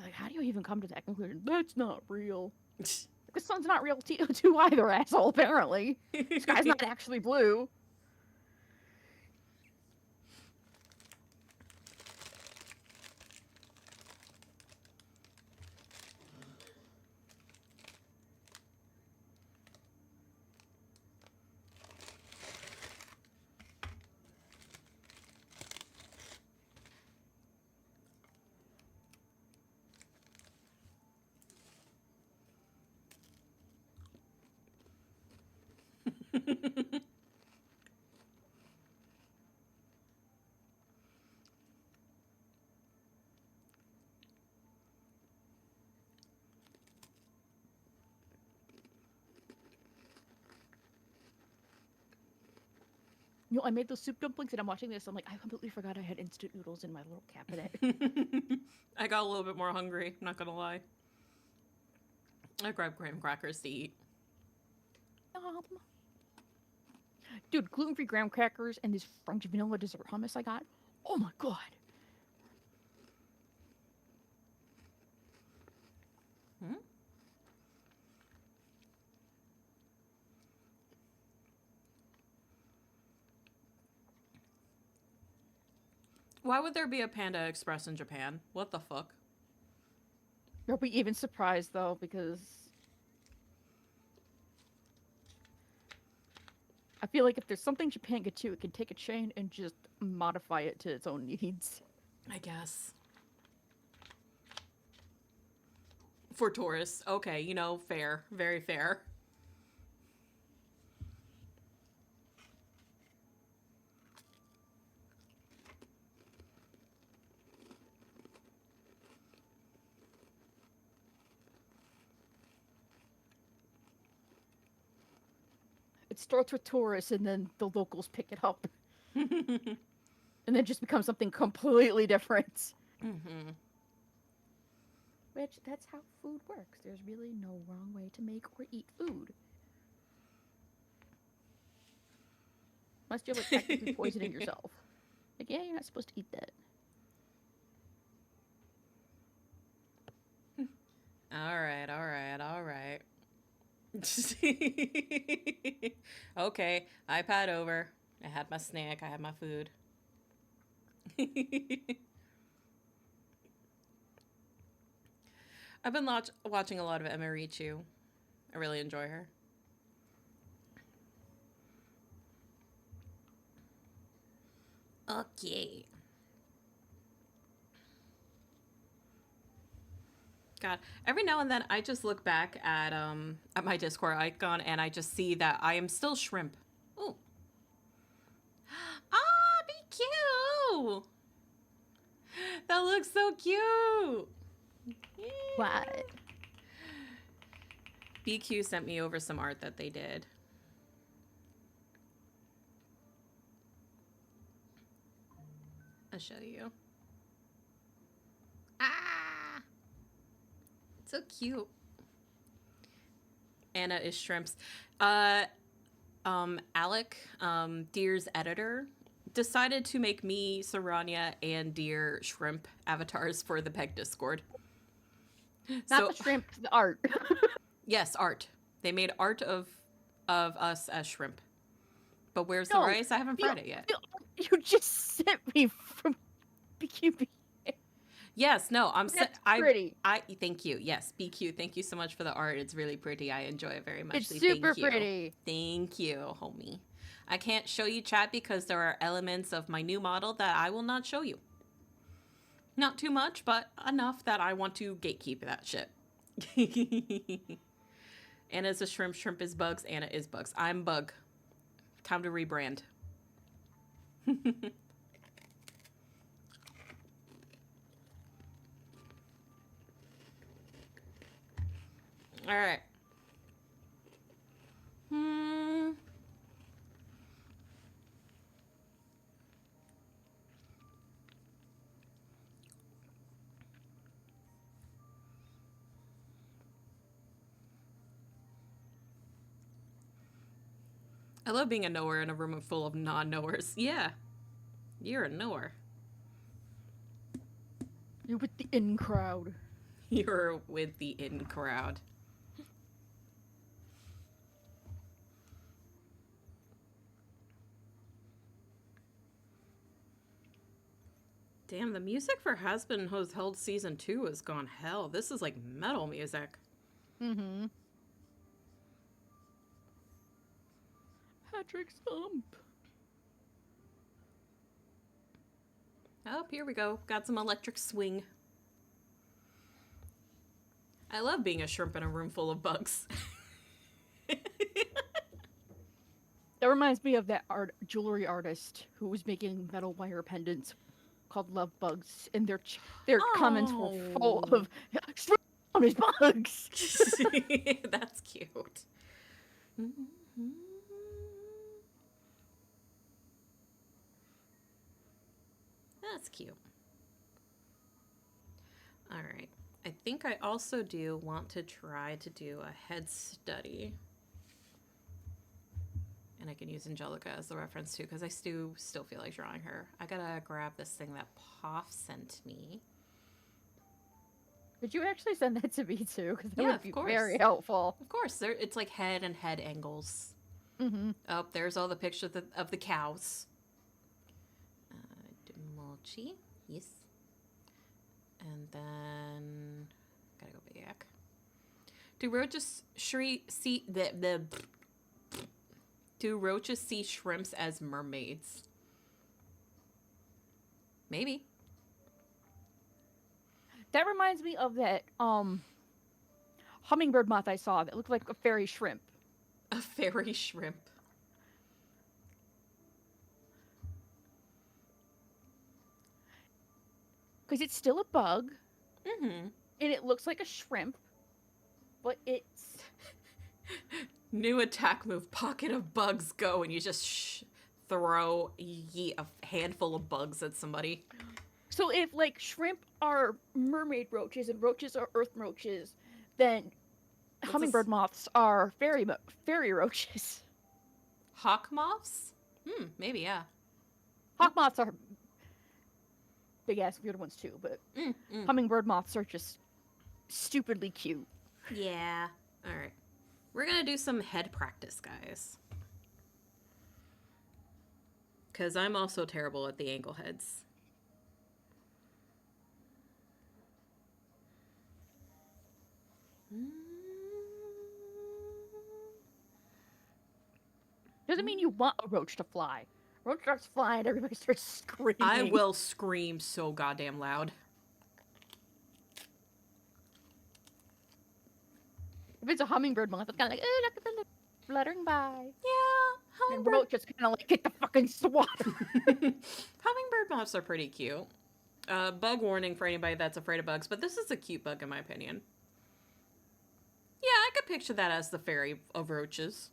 Like, how do you even come to that conclusion? That's not real. The sun's not real too either, asshole, apparently. The sky's not actually blue. I made those soup dumplings and I'm watching this. I'm like, I completely forgot I had instant noodles in my little cabinet. I got a little bit more hungry, not gonna lie. I grabbed graham crackers to eat. Dude, gluten-free graham crackers and this French vanilla dessert hummus I got. Oh my god. Hmm? Why would there be a Panda Express in Japan? What the fuck? You'll be even surprised though, because I feel like if there's something Japan could do, it can take a chain and just modify it to its own needs. I guess. For tourists. Okay, you know, fair. Very fair. It starts with tourists and then the locals pick it up. And then just becomes something completely different. Mm-hmm. Which, that's how food works. There's really no wrong way to make or eat food. Unless you're like technically poisoning yourself. Like, yeah, you're not supposed to eat that. Alright. Okay, iPad over. I had my snack, I had my food. I've been watching a lot of Emma Richu. I really enjoy her. Okay. God, every now and then I just look back at my Discord icon and I just see that I am still shrimp. Ooh. Ah, be cute. That looks so cute. What? BQ sent me over some art that they did. I'll show you. Ah! So cute. Anna is shrimps. Alec, Deer's editor, decided to make me, Saranya, and Deer shrimp avatars for the Peg Discord. Not the shrimp, the art. Yes, art. They made art of us as shrimp. But where's the rice? I haven't fried it yet. You just sent me from BQB. Yes, no, That's pretty. I thank you. Yes, BQ, thank you so much for the art. It's really pretty. I enjoy it very much. It's super pretty. Thank you, homie. I can't show you chat because there are elements of my new model that I will not show you. Not too much, but enough that I want to gatekeep that shit. Anna's a shrimp, shrimp is bugs, Anna is bugs. I'm bug. Time to rebrand. All right. I love being a knower in a room full of non-knowers. Yeah. You're a knower. You're with the in crowd. You're with the in crowd. Damn, the music for Has Been Held Season 2 has gone hell. This is like metal music. Mm-hmm. Patrick's hump. Oh, here we go. Got some electric swing. I love being a shrimp in a room full of bugs. That reminds me of that jewelry artist who was making metal wire pendants called Love Bugs, and their comments were full Oh, of on his bugs. that's cute. That's cute. All right. I think I also do want to try to do a head study. And I can use Angelica as the reference too, because I still feel like drawing her. I gotta grab this thing that Poff sent me. Could you actually send that to me too? Because that Yeah, would of be course. very helpful. Of course, it's like head and head angles. Mm-hmm. Oh, there's all the pictures of the cows. Demolchi, yes. And then gotta go back. Do roaches see the do roaches see shrimps as mermaids? Maybe. That reminds me of that hummingbird moth I saw that looked like a fairy shrimp. A fairy shrimp. Because it's still a bug, Mm-hmm. and it looks like a shrimp, but it's New attack move, pocket of bugs, go, and you just throw a handful of bugs at somebody. so if like shrimp are mermaid roaches and roaches are earth roaches, then hummingbird moths are fairy roaches. Hawk moths? Maybe, yeah. Hawk moths are big ass weird ones too, but hummingbird moths are just stupidly cute. Yeah. All right. We're going to do some head practice, guys. Because I'm also terrible at the angle heads. Doesn't mean you want a roach to fly. Roach starts flying, everybody starts screaming. I will scream so goddamn loud. If it's a hummingbird moth, it's kind of like, oh, look at the fluttering by. Yeah, And roach just kind of like get the fucking swatter. Hummingbird moths are pretty cute. Bug warning for anybody that's afraid of bugs, but this is a cute bug in my opinion. Yeah, I could picture that as the fairy of roaches.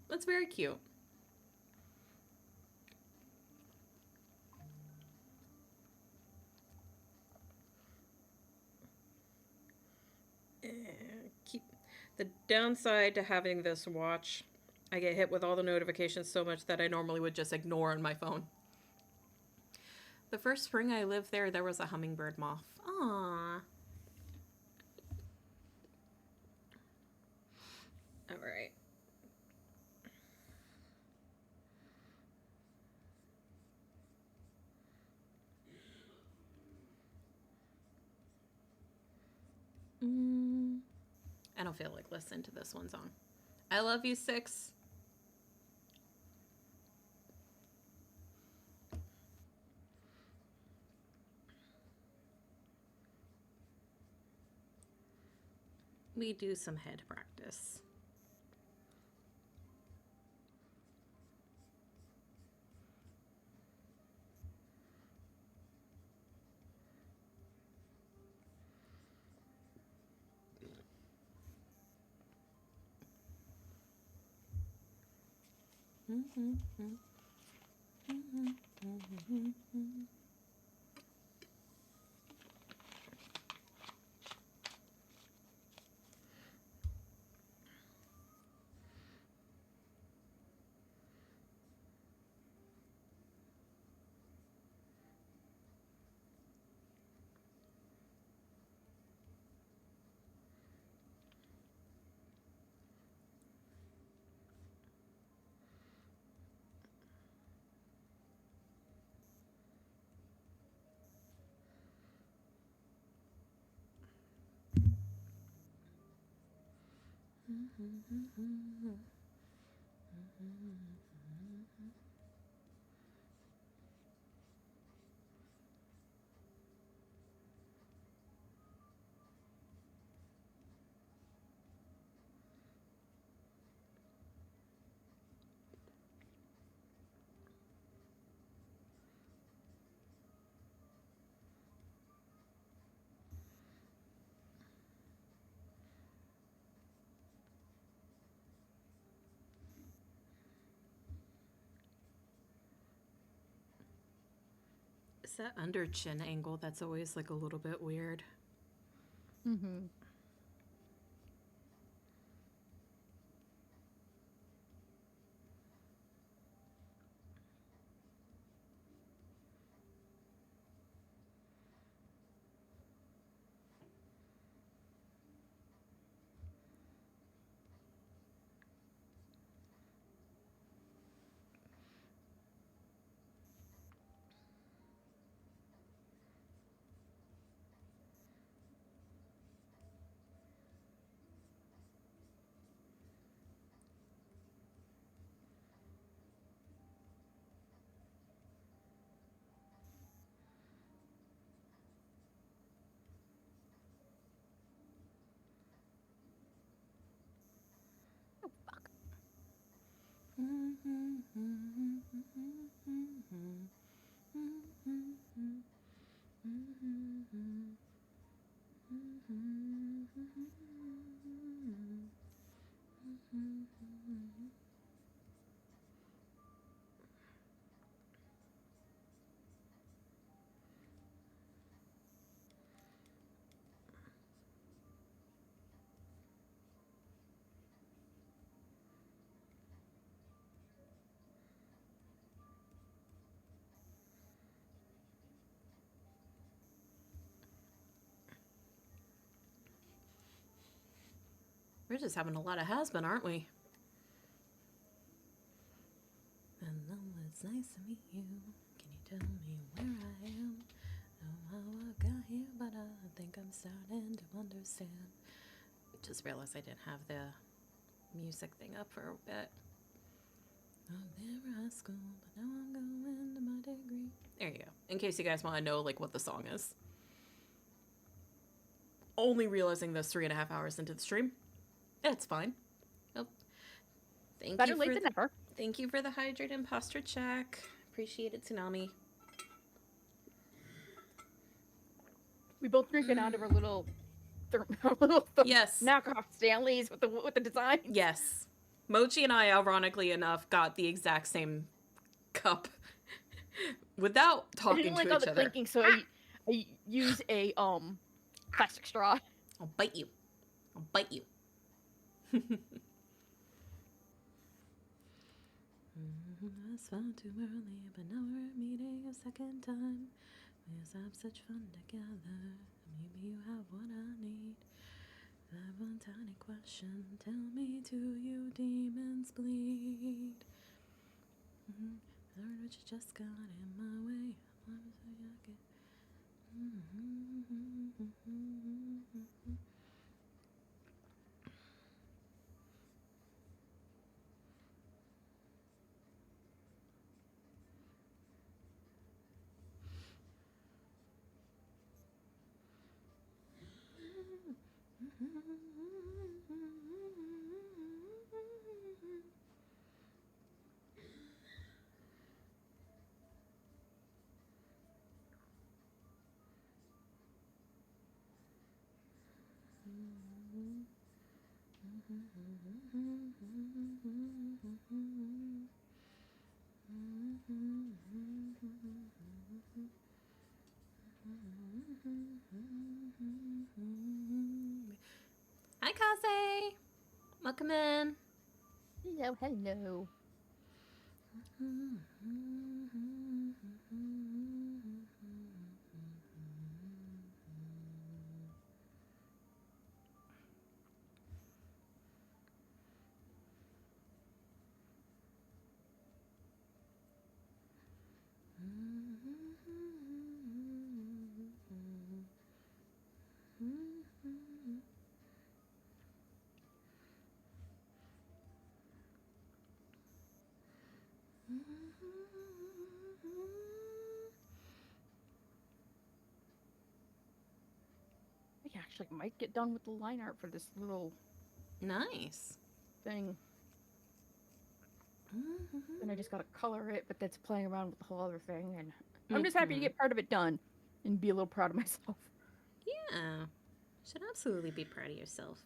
That's very cute. Keep the downside to having this watch, I get hit with all the notifications so much that I normally would just ignore on my phone. The first spring I lived there was a hummingbird moth. Aww. All right. I don't feel like listening to this one song. I love you, 6. We do some head practice. It's that under chin angle that's always like a little bit weird. Mm-hmm. Oh, fuck. We're just having a lot of has-been, aren't we? Hello, it's nice to meet you. Can you tell me where I am? Know how I got here, but I think I'm starting to understand. Just realized I didn't have the music thing up for a bit. I'm there high school, but now I'm going to my degree. There you go. In case you guys want to know like what the song is. Only realizing this 3.5 hours into the stream. It's fine. Oh, Better late than never. Thank you for the hydrate and posture check. Appreciate it, Tsunami. We both drinking out of our little Yes. knockoff Stanleys with the design. Yes. Mochi and I, ironically enough, got the exact same cup without talking I didn't like to all each the other. clinking, so I use a plastic straw. I'll bite you. I'll bite you. It's far too early, but now we're meeting a second time. We used to have such fun together. Maybe you have what I need. I have one tiny question. Tell me, do you demons bleed? Learn what you just got in my way. Hi, Kaze. Welcome in. Hello, hello. I actually might get done with the line art for this little Nice. thing. And I just gotta color it, but that's playing around with the whole other thing, and I'm just happy to get part of it done and be a little proud of myself. Yeah. You should absolutely be proud of yourself.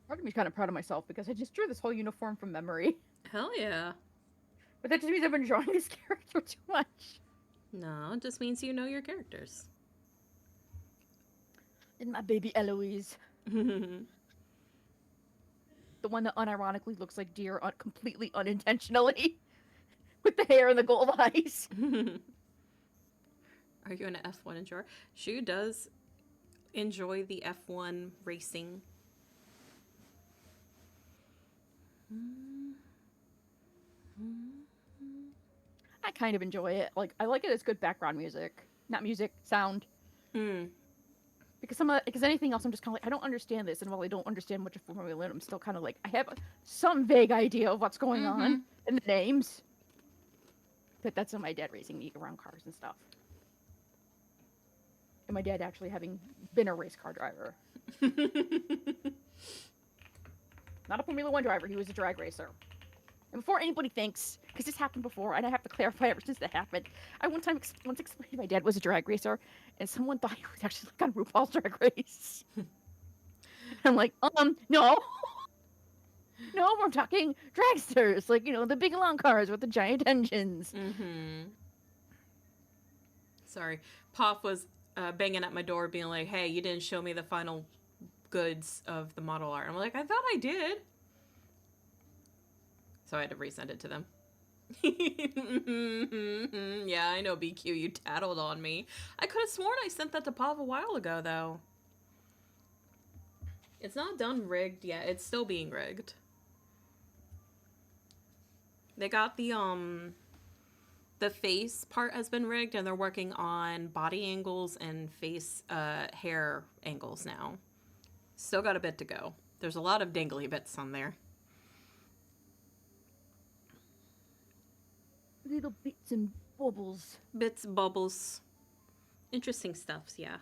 Part of me's kind of proud of myself because I just drew this whole uniform from memory. Hell yeah. But that just means I've been drawing this character too much. No, it just means you know your characters. And my baby Eloise. The one that unironically looks like deer completely unintentionally. With the hair and the gold eyes. Are you an F1 enjoyer? Shu does enjoy the F1 racing. I kind of enjoy it. Like, I like it as good background music. Not music, sound. Because anything else, I'm just kind of like, I don't understand this. And while I don't understand much of Formula One, I'm still kind of like, I have some vague idea of what's going on in the names. But that's on my dad racing me around cars and stuff. And my dad actually having been a race car driver. Not a Formula One driver, he was a drag racer. And before anybody thinks, because this happened before, and I have to clarify ever since that happened, I once explained my dad was a drag racer, and someone thought he was actually like on RuPaul's Drag Race. I'm like, no. No, we're talking dragsters, like, the big long cars with the giant engines. Sorry. Pop was banging at my door being like, hey, you didn't show me the final goods of the model art. I'm like, I thought I did. So I had to resend it to them. Yeah, I know, BQ, you tattled on me. I could have sworn I sent that to Pav a while ago, though. It's not done rigged yet. It's still being rigged. They got the face part has been rigged, and they're working on body angles and face hair angles now. Still got a bit to go. There's a lot of dangly bits on there. Little bits and bubbles. Bits, bubbles. Interesting stuffs, yeah.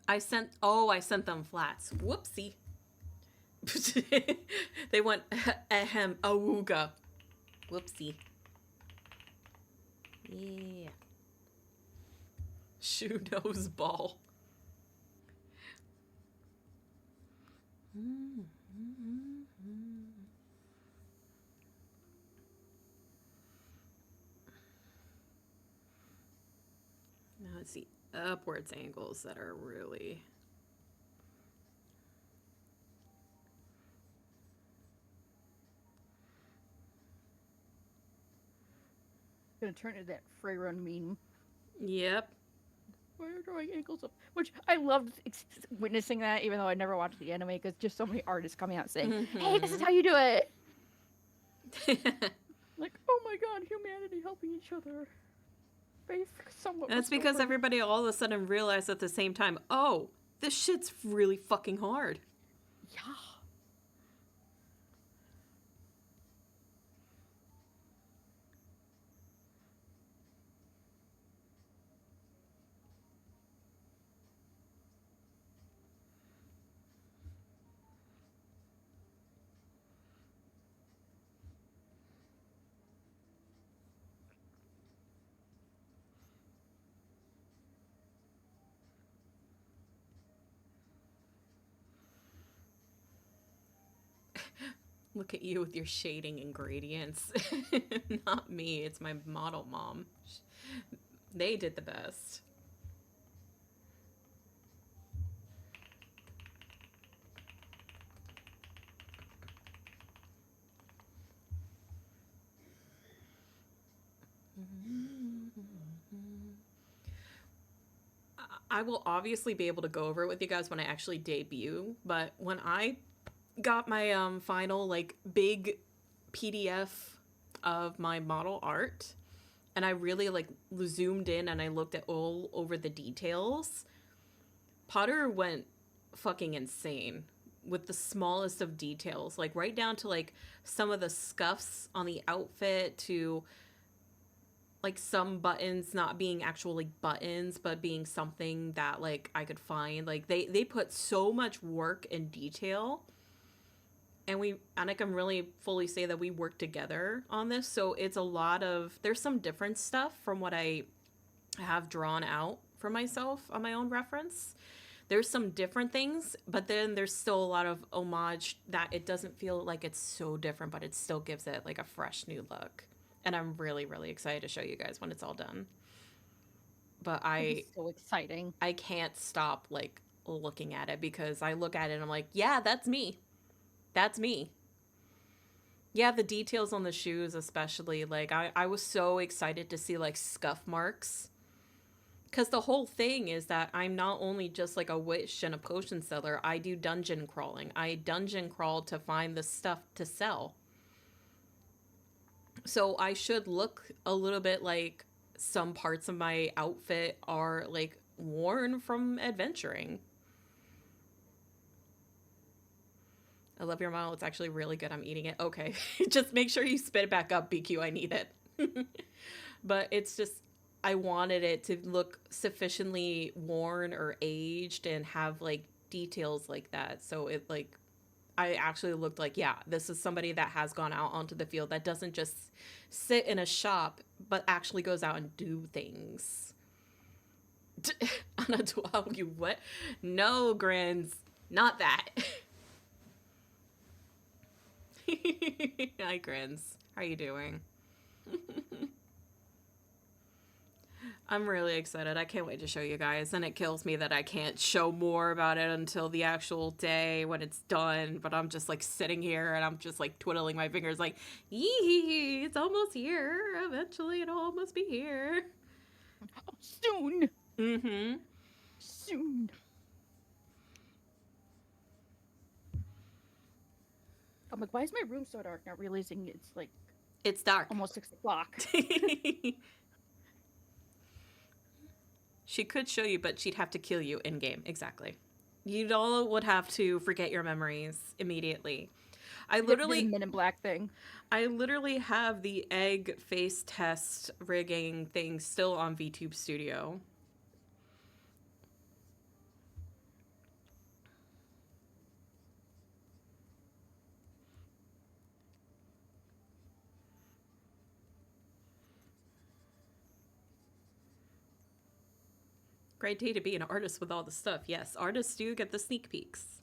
I sent them flats. Whoopsie. They went ahem, awooga. Whoopsie. Yeah. Shoe nose ball. Now it's the upwards angles that are really... Gonna turn into that Frey Run meme. Yep. We're drawing ankles up. Which I loved witnessing that, even though I never watched the anime, because just so many artists coming out saying, hey, this is how you do it! Like, oh my god, humanity helping each other. Faith somewhat. That's because everybody all of a sudden realized at the same time, oh, this shit's really fucking hard. Yeah. Look at you with your shading ingredients. Not me, it's my model mom. They did the best. I will obviously be able to go over it with you guys when I actually debut, but when I got my final like big PDF of my model art and I really like zoomed in and I looked at all over the details, Potter went fucking insane with the smallest of details, like right down to like some of the scuffs on the outfit to like some buttons not being actual like buttons but being something that like I could find. Like they put so much work and detail, and I can really fully say that we worked together on this. So it's a lot of, there's some different stuff from what I have drawn out for myself on my own reference. There's some different things, but then there's still a lot of homage that it doesn't feel like it's so different, but it still gives it like a fresh new look. And I'm really, really excited to show you guys when it's all done. But It'll be so exciting. I can't stop like looking at it because I look at it and I'm like, yeah, that's me. That's me. Yeah, the details on the shoes, especially, like, I was so excited to see, like, scuff marks. Because the whole thing is that I'm not only just, like, a witch and a potion seller, I do dungeon crawling. I dungeon crawl to find the stuff to sell. So I should look a little bit like some parts of my outfit are, like, worn from adventuring. I love your model. It's actually really good. I'm eating it. Okay. Just make sure you spit it back up, BQ. I need it. But it's just, I wanted it to look sufficiently worn or aged and have like details like that. So it like, I actually looked like, yeah, this is somebody that has gone out onto the field that doesn't just sit in a shop, but actually goes out and do things. Anna, you what? No, Grins. Not that. Hi, Grins. How are you doing? I'm really excited. I can't wait to show you guys. And it kills me that I can't show more about it until the actual day when it's done. But I'm just like sitting here and I'm just like twiddling my fingers like, yee, it's almost here. Eventually it'll almost be here. Soon. Mm-hmm. Soon. I'm like, why is my room so dark? Not realizing it's like It's dark. almost 6 o'clock. She could show you, but she'd have to kill you in game. Exactly. You'd all would have to forget your memories immediately. I literally the Men in Black thing. I literally have the egg face test rigging thing still on VTube Studio. Great day to be an artist with all the stuff. Yes, artists do get the sneak peeks.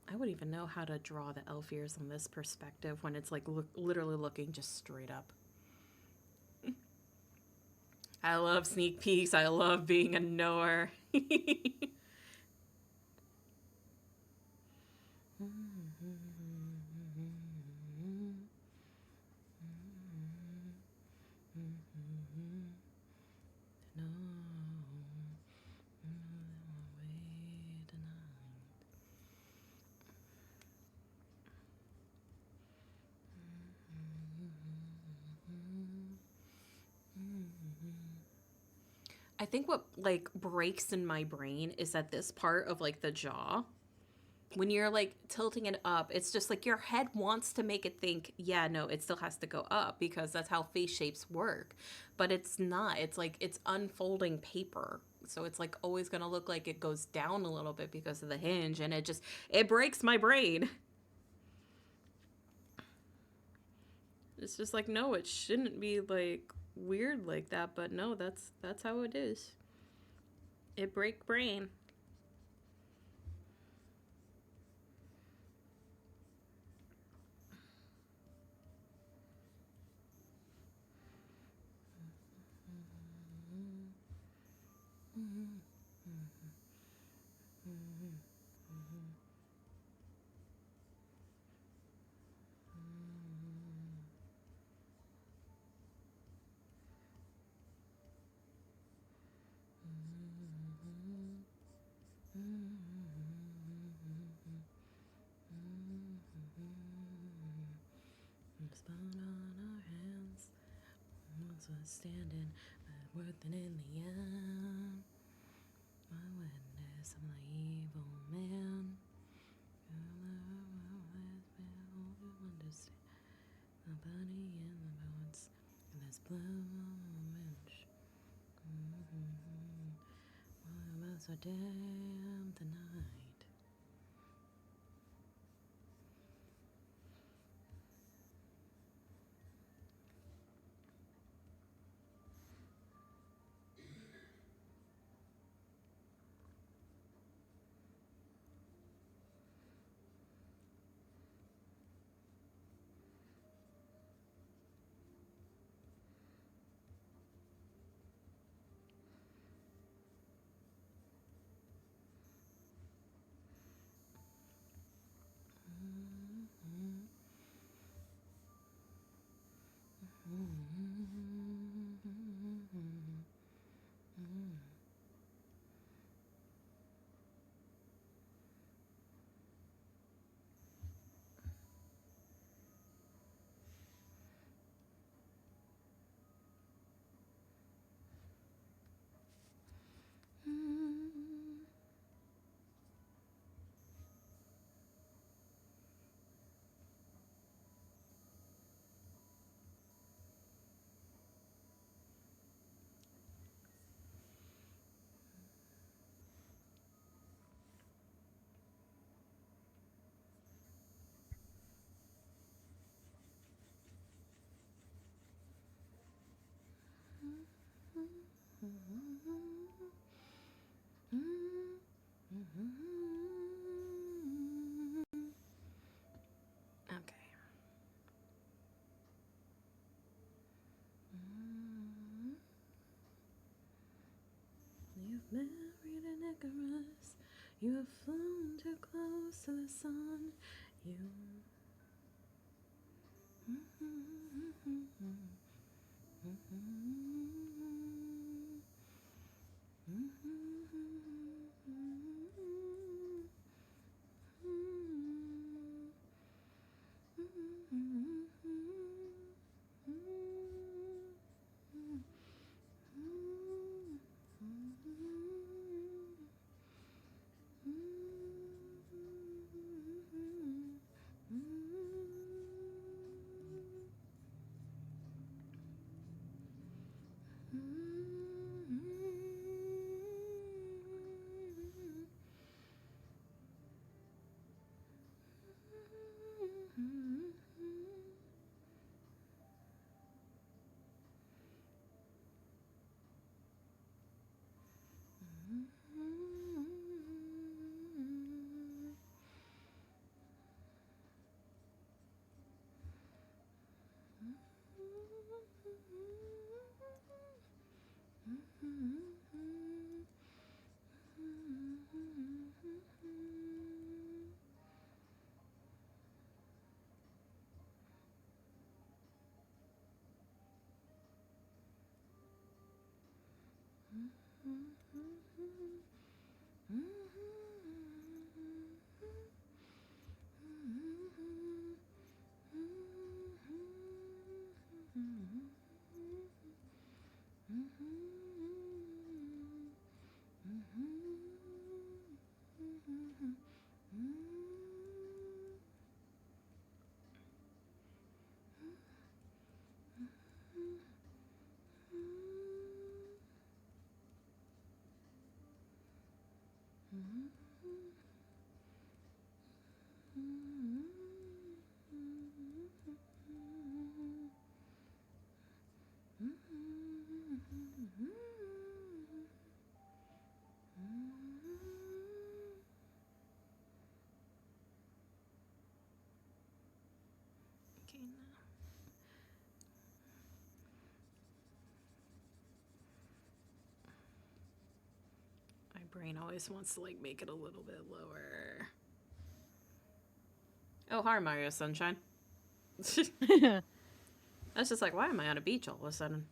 I wouldn't even know how to draw the elf ears on this perspective when it's like literally looking just straight up. I love sneak peeks. I love being a knower. I think what like breaks in my brain is that this part of like the jaw, when you're like tilting it up, it's just like your head wants to make it think, yeah, no, it still has to go up because that's how face shapes work. But it's not. It's like it's unfolding paper. So it's like always going to look like it goes down a little bit because of the hinge, and it breaks my brain. It's just like, no, it shouldn't be like weird like that, but no, that's how it is. It break brain. standing, worth it in the end. My witness, I'm the evil man. The body and the bones, and there's blood on why am I so damn tonight? Okay. You've married an Icarus. You have flown too close to the sun. You. Okay, now. My brain always wants to like make it a little bit lower. Oh, hi, Mario Sunshine. That's just like, why am I on a beach all of a sudden?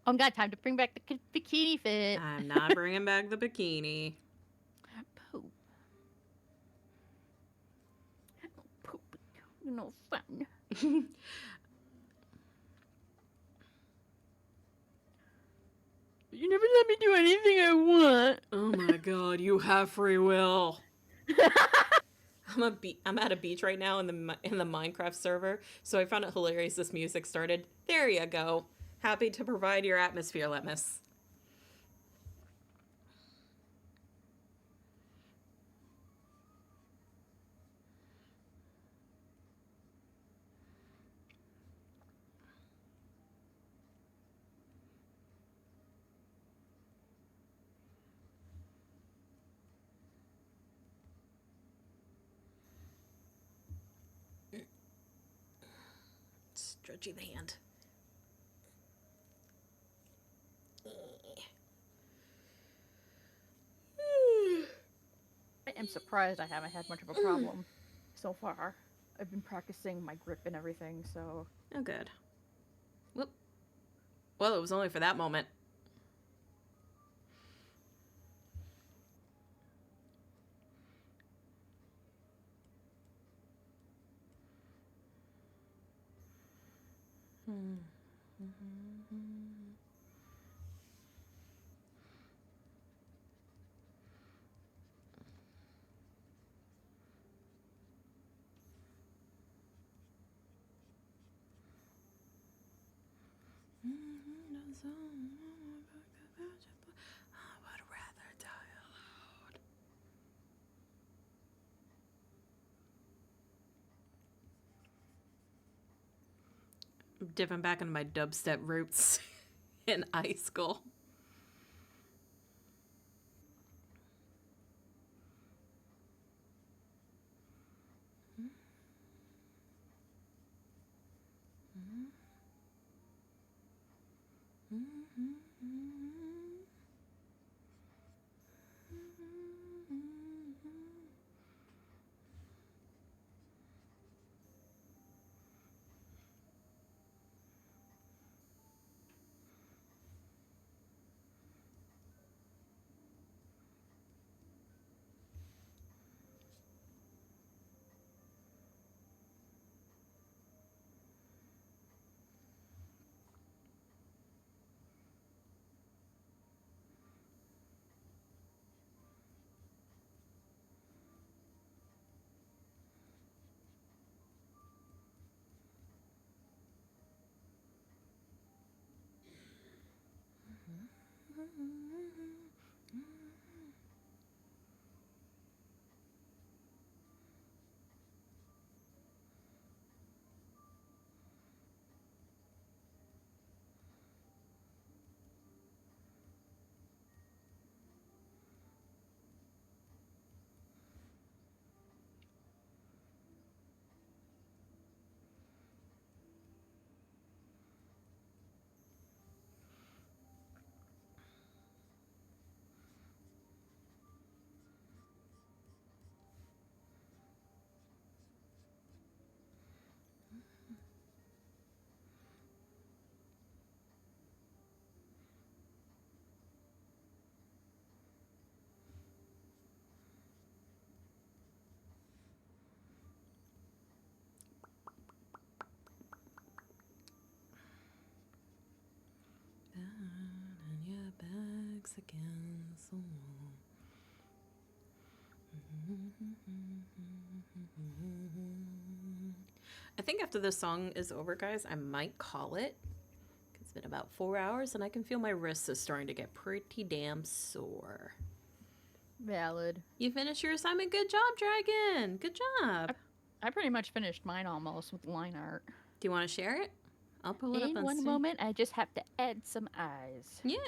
Oh God, time to bring back the bikini fit. I'm not bringing back the bikini. Poop. Poop. No fun. You never let me do anything I want. Oh my god, you have free will. I'm at a beach right now in the Minecraft server, so I found it hilarious this music started. There you go. Happy to provide your atmosphere, Letmus. Stretchy the hand. I am surprised I haven't had much of a problem so far. I've been practicing my grip and everything, so. Oh, good. Whoop. Well, it was only for that moment. I would rather die alone. I'm dipping back into my dubstep roots in high school. And your back's against the wall. I think after this song is over, guys, I might call it. It's been about 4 hours, and I can feel my wrists is starting to get pretty damn sore. Valid. You finished your assignment. Good job, Dragon. Good job. I pretty much finished mine almost with line art. Do you want to share it? I'll pull it up In on one Steam. moment, I just have to add some eyes. Yeah.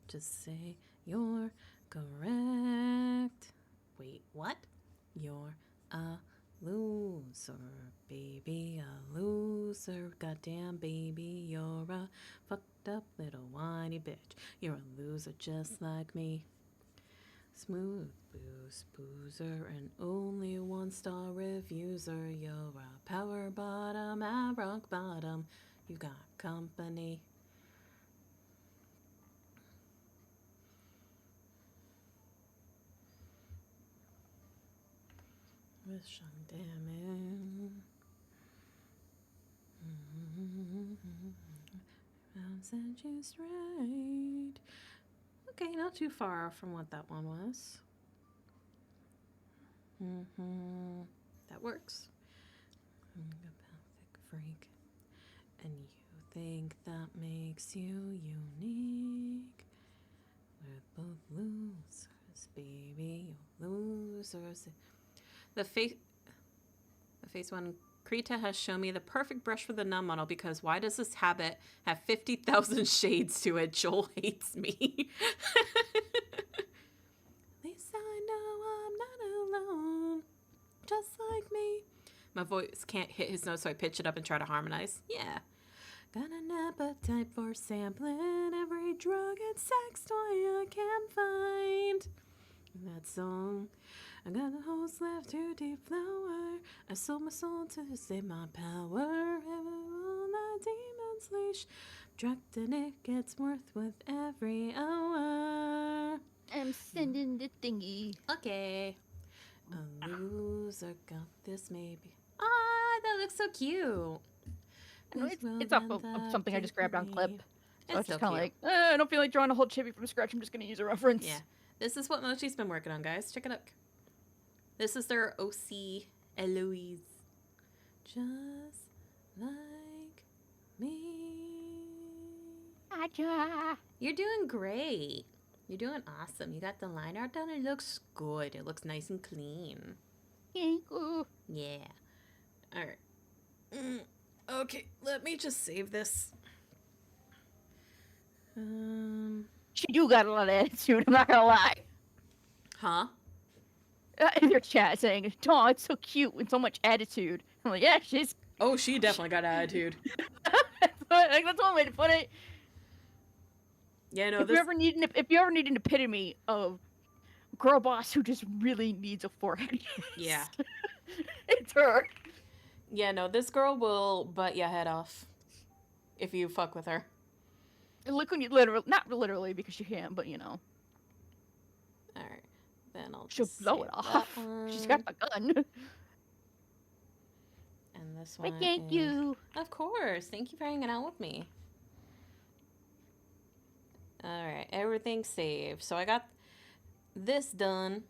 Just say you're correct. Wait, what? You're a loser, baby, a loser. Goddamn, baby, you're a fucked up little whiny bitch. You're a loser just like me. Smooth booze boozer and only 1-star refuser. You're a power bottom, a rock bottom. You got company. Wish I'm damning. set you straight. Okay, not too far from what that one was. That works. I'm a perfect freak. And you think that makes you unique. We're both losers, baby. Losers. The face one. Krita has shown me the perfect brush for the nun model because why does this habit have 50,000 shades to it? Joel hates me. At least I know I'm not alone. Just like me. My voice can't hit his notes, so I pitch it up and try to harmonize. Yeah. Got an appetite for sampling every drug and sex toy I can find. That song. I got a hose left to deflower. I sold my soul to save my power. Ever on my demon's leash. Drugged and it gets worth with every hour. I'm sending the thingy. Okay. A loser got this maybe. Ah, that looks so cute. It's off of something I just grabbed on clip. So it's just kind of like, cute. I don't feel like drawing a whole chibi from scratch. I'm just going to use a reference. Yeah. This is what Mochi's been working on, guys. Check it out. This is their OC Eloise. Just like me. Aja. You're doing great. You're doing awesome. You got the line art done. It looks good. It looks nice and clean. Thank you. Yeah. All right. Okay, let me just save this. She do got a lot of attitude, I'm not gonna lie. Huh? In your chat saying, "Oh, it's so cute and so much attitude." I'm like, yeah, she's. Oh, she definitely got attitude. That's one way to put it. Yeah, no. If you ever need an epitome of girl boss who just really needs a forehead, Yeah, it's her. Yeah, no. This girl will butt your head off if you fuck with her. Look when you not literally because she can, but you know. All right, then She'll blow it off. She's got a gun. And this one. But thank you. Of course. Thank you for hanging out with me. All right, everything's saved. So I got this done.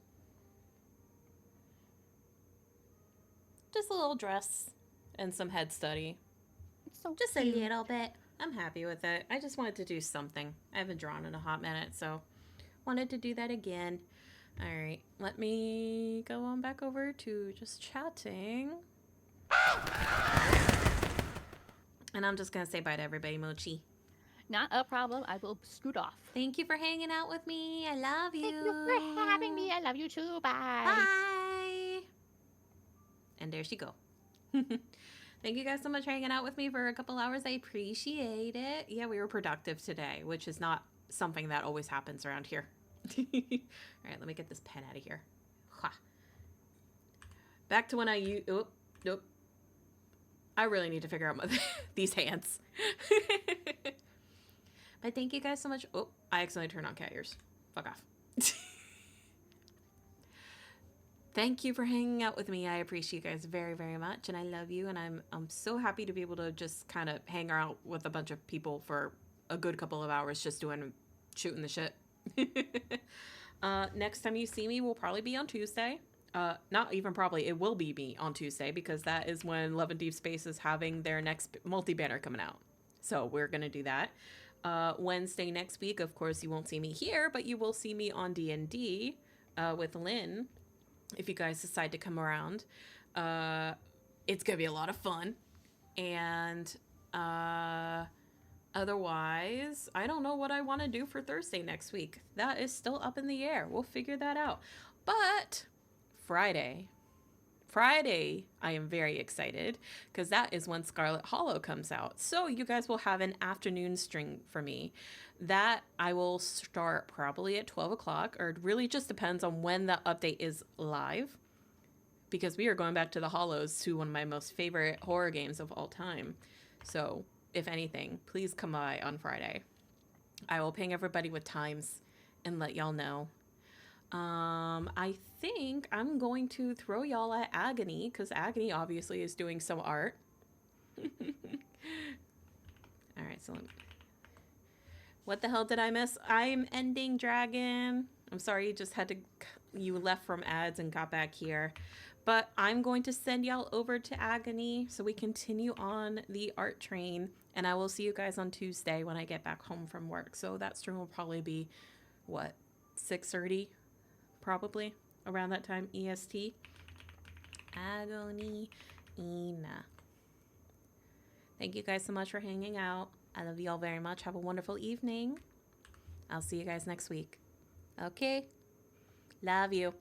Just a little dress and some head study. So just cute. a little bit. I'm happy with it. I just wanted to do something. I haven't drawn in a hot minute, so wanted to do that again. All right, let me go on back over to just chatting. And I'm just going to say bye to everybody, Mochi. Not a problem. I will scoot off. Thank you for hanging out with me. I love you. Thank you for having me. I love you too. Bye. Bye. And there she go. Thank you guys so much for hanging out with me for a couple hours. I appreciate it. Yeah, we were productive today, which is not something that always happens around here. All right, let me get this pen out of here. Ha. Back to when I use... Oh, nope. I really need to figure out these hands. But thank you guys so much. Oh, I accidentally turned on cat ears. Fuck off. Thank you for hanging out with me. I appreciate you guys very, very much, and I love you. And I'm so happy to be able to just kind of hang out with a bunch of people for a good couple of hours, just shooting the shit. Next time you see me will probably be on Tuesday. Not even probably, it will be me on Tuesday because that is when Love and Deep Space is having their next multi-banner coming out. So we're gonna do that. Wednesday next week, of course, you won't see me here, but you will see me on D&D with Lynn. If you guys decide to come around, it's gonna be a lot of fun. And otherwise, I don't know what I want to do for Thursday next week. That is still up in the air. We'll figure that out. But Friday, I am very excited because that is when Scarlet Hollow comes out. So you guys will have an afternoon stream for me. That I will start probably at 12 o'clock, or it really just depends on when the update is live, because we are going back to the Hollows, to one of my most favorite horror games of all time. So if anything, please come by on Friday. I will ping everybody with times and let y'all know. I think I'm going to throw y'all at Agony, because Agony obviously is doing some art. All right, so What the hell did I miss? I'm ending Dragon. I'm sorry you just had to, you left from ads and got back here. But I'm going to send y'all over to Agony so we continue on the art train. And I will see you guys on Tuesday when I get back home from work. So that stream will probably be, what, 6:30? Probably around that time, EST. Agony Ina. Thank you guys so much for hanging out. I love you all very much. Have a wonderful evening. I'll see you guys next week. Okay? Love you.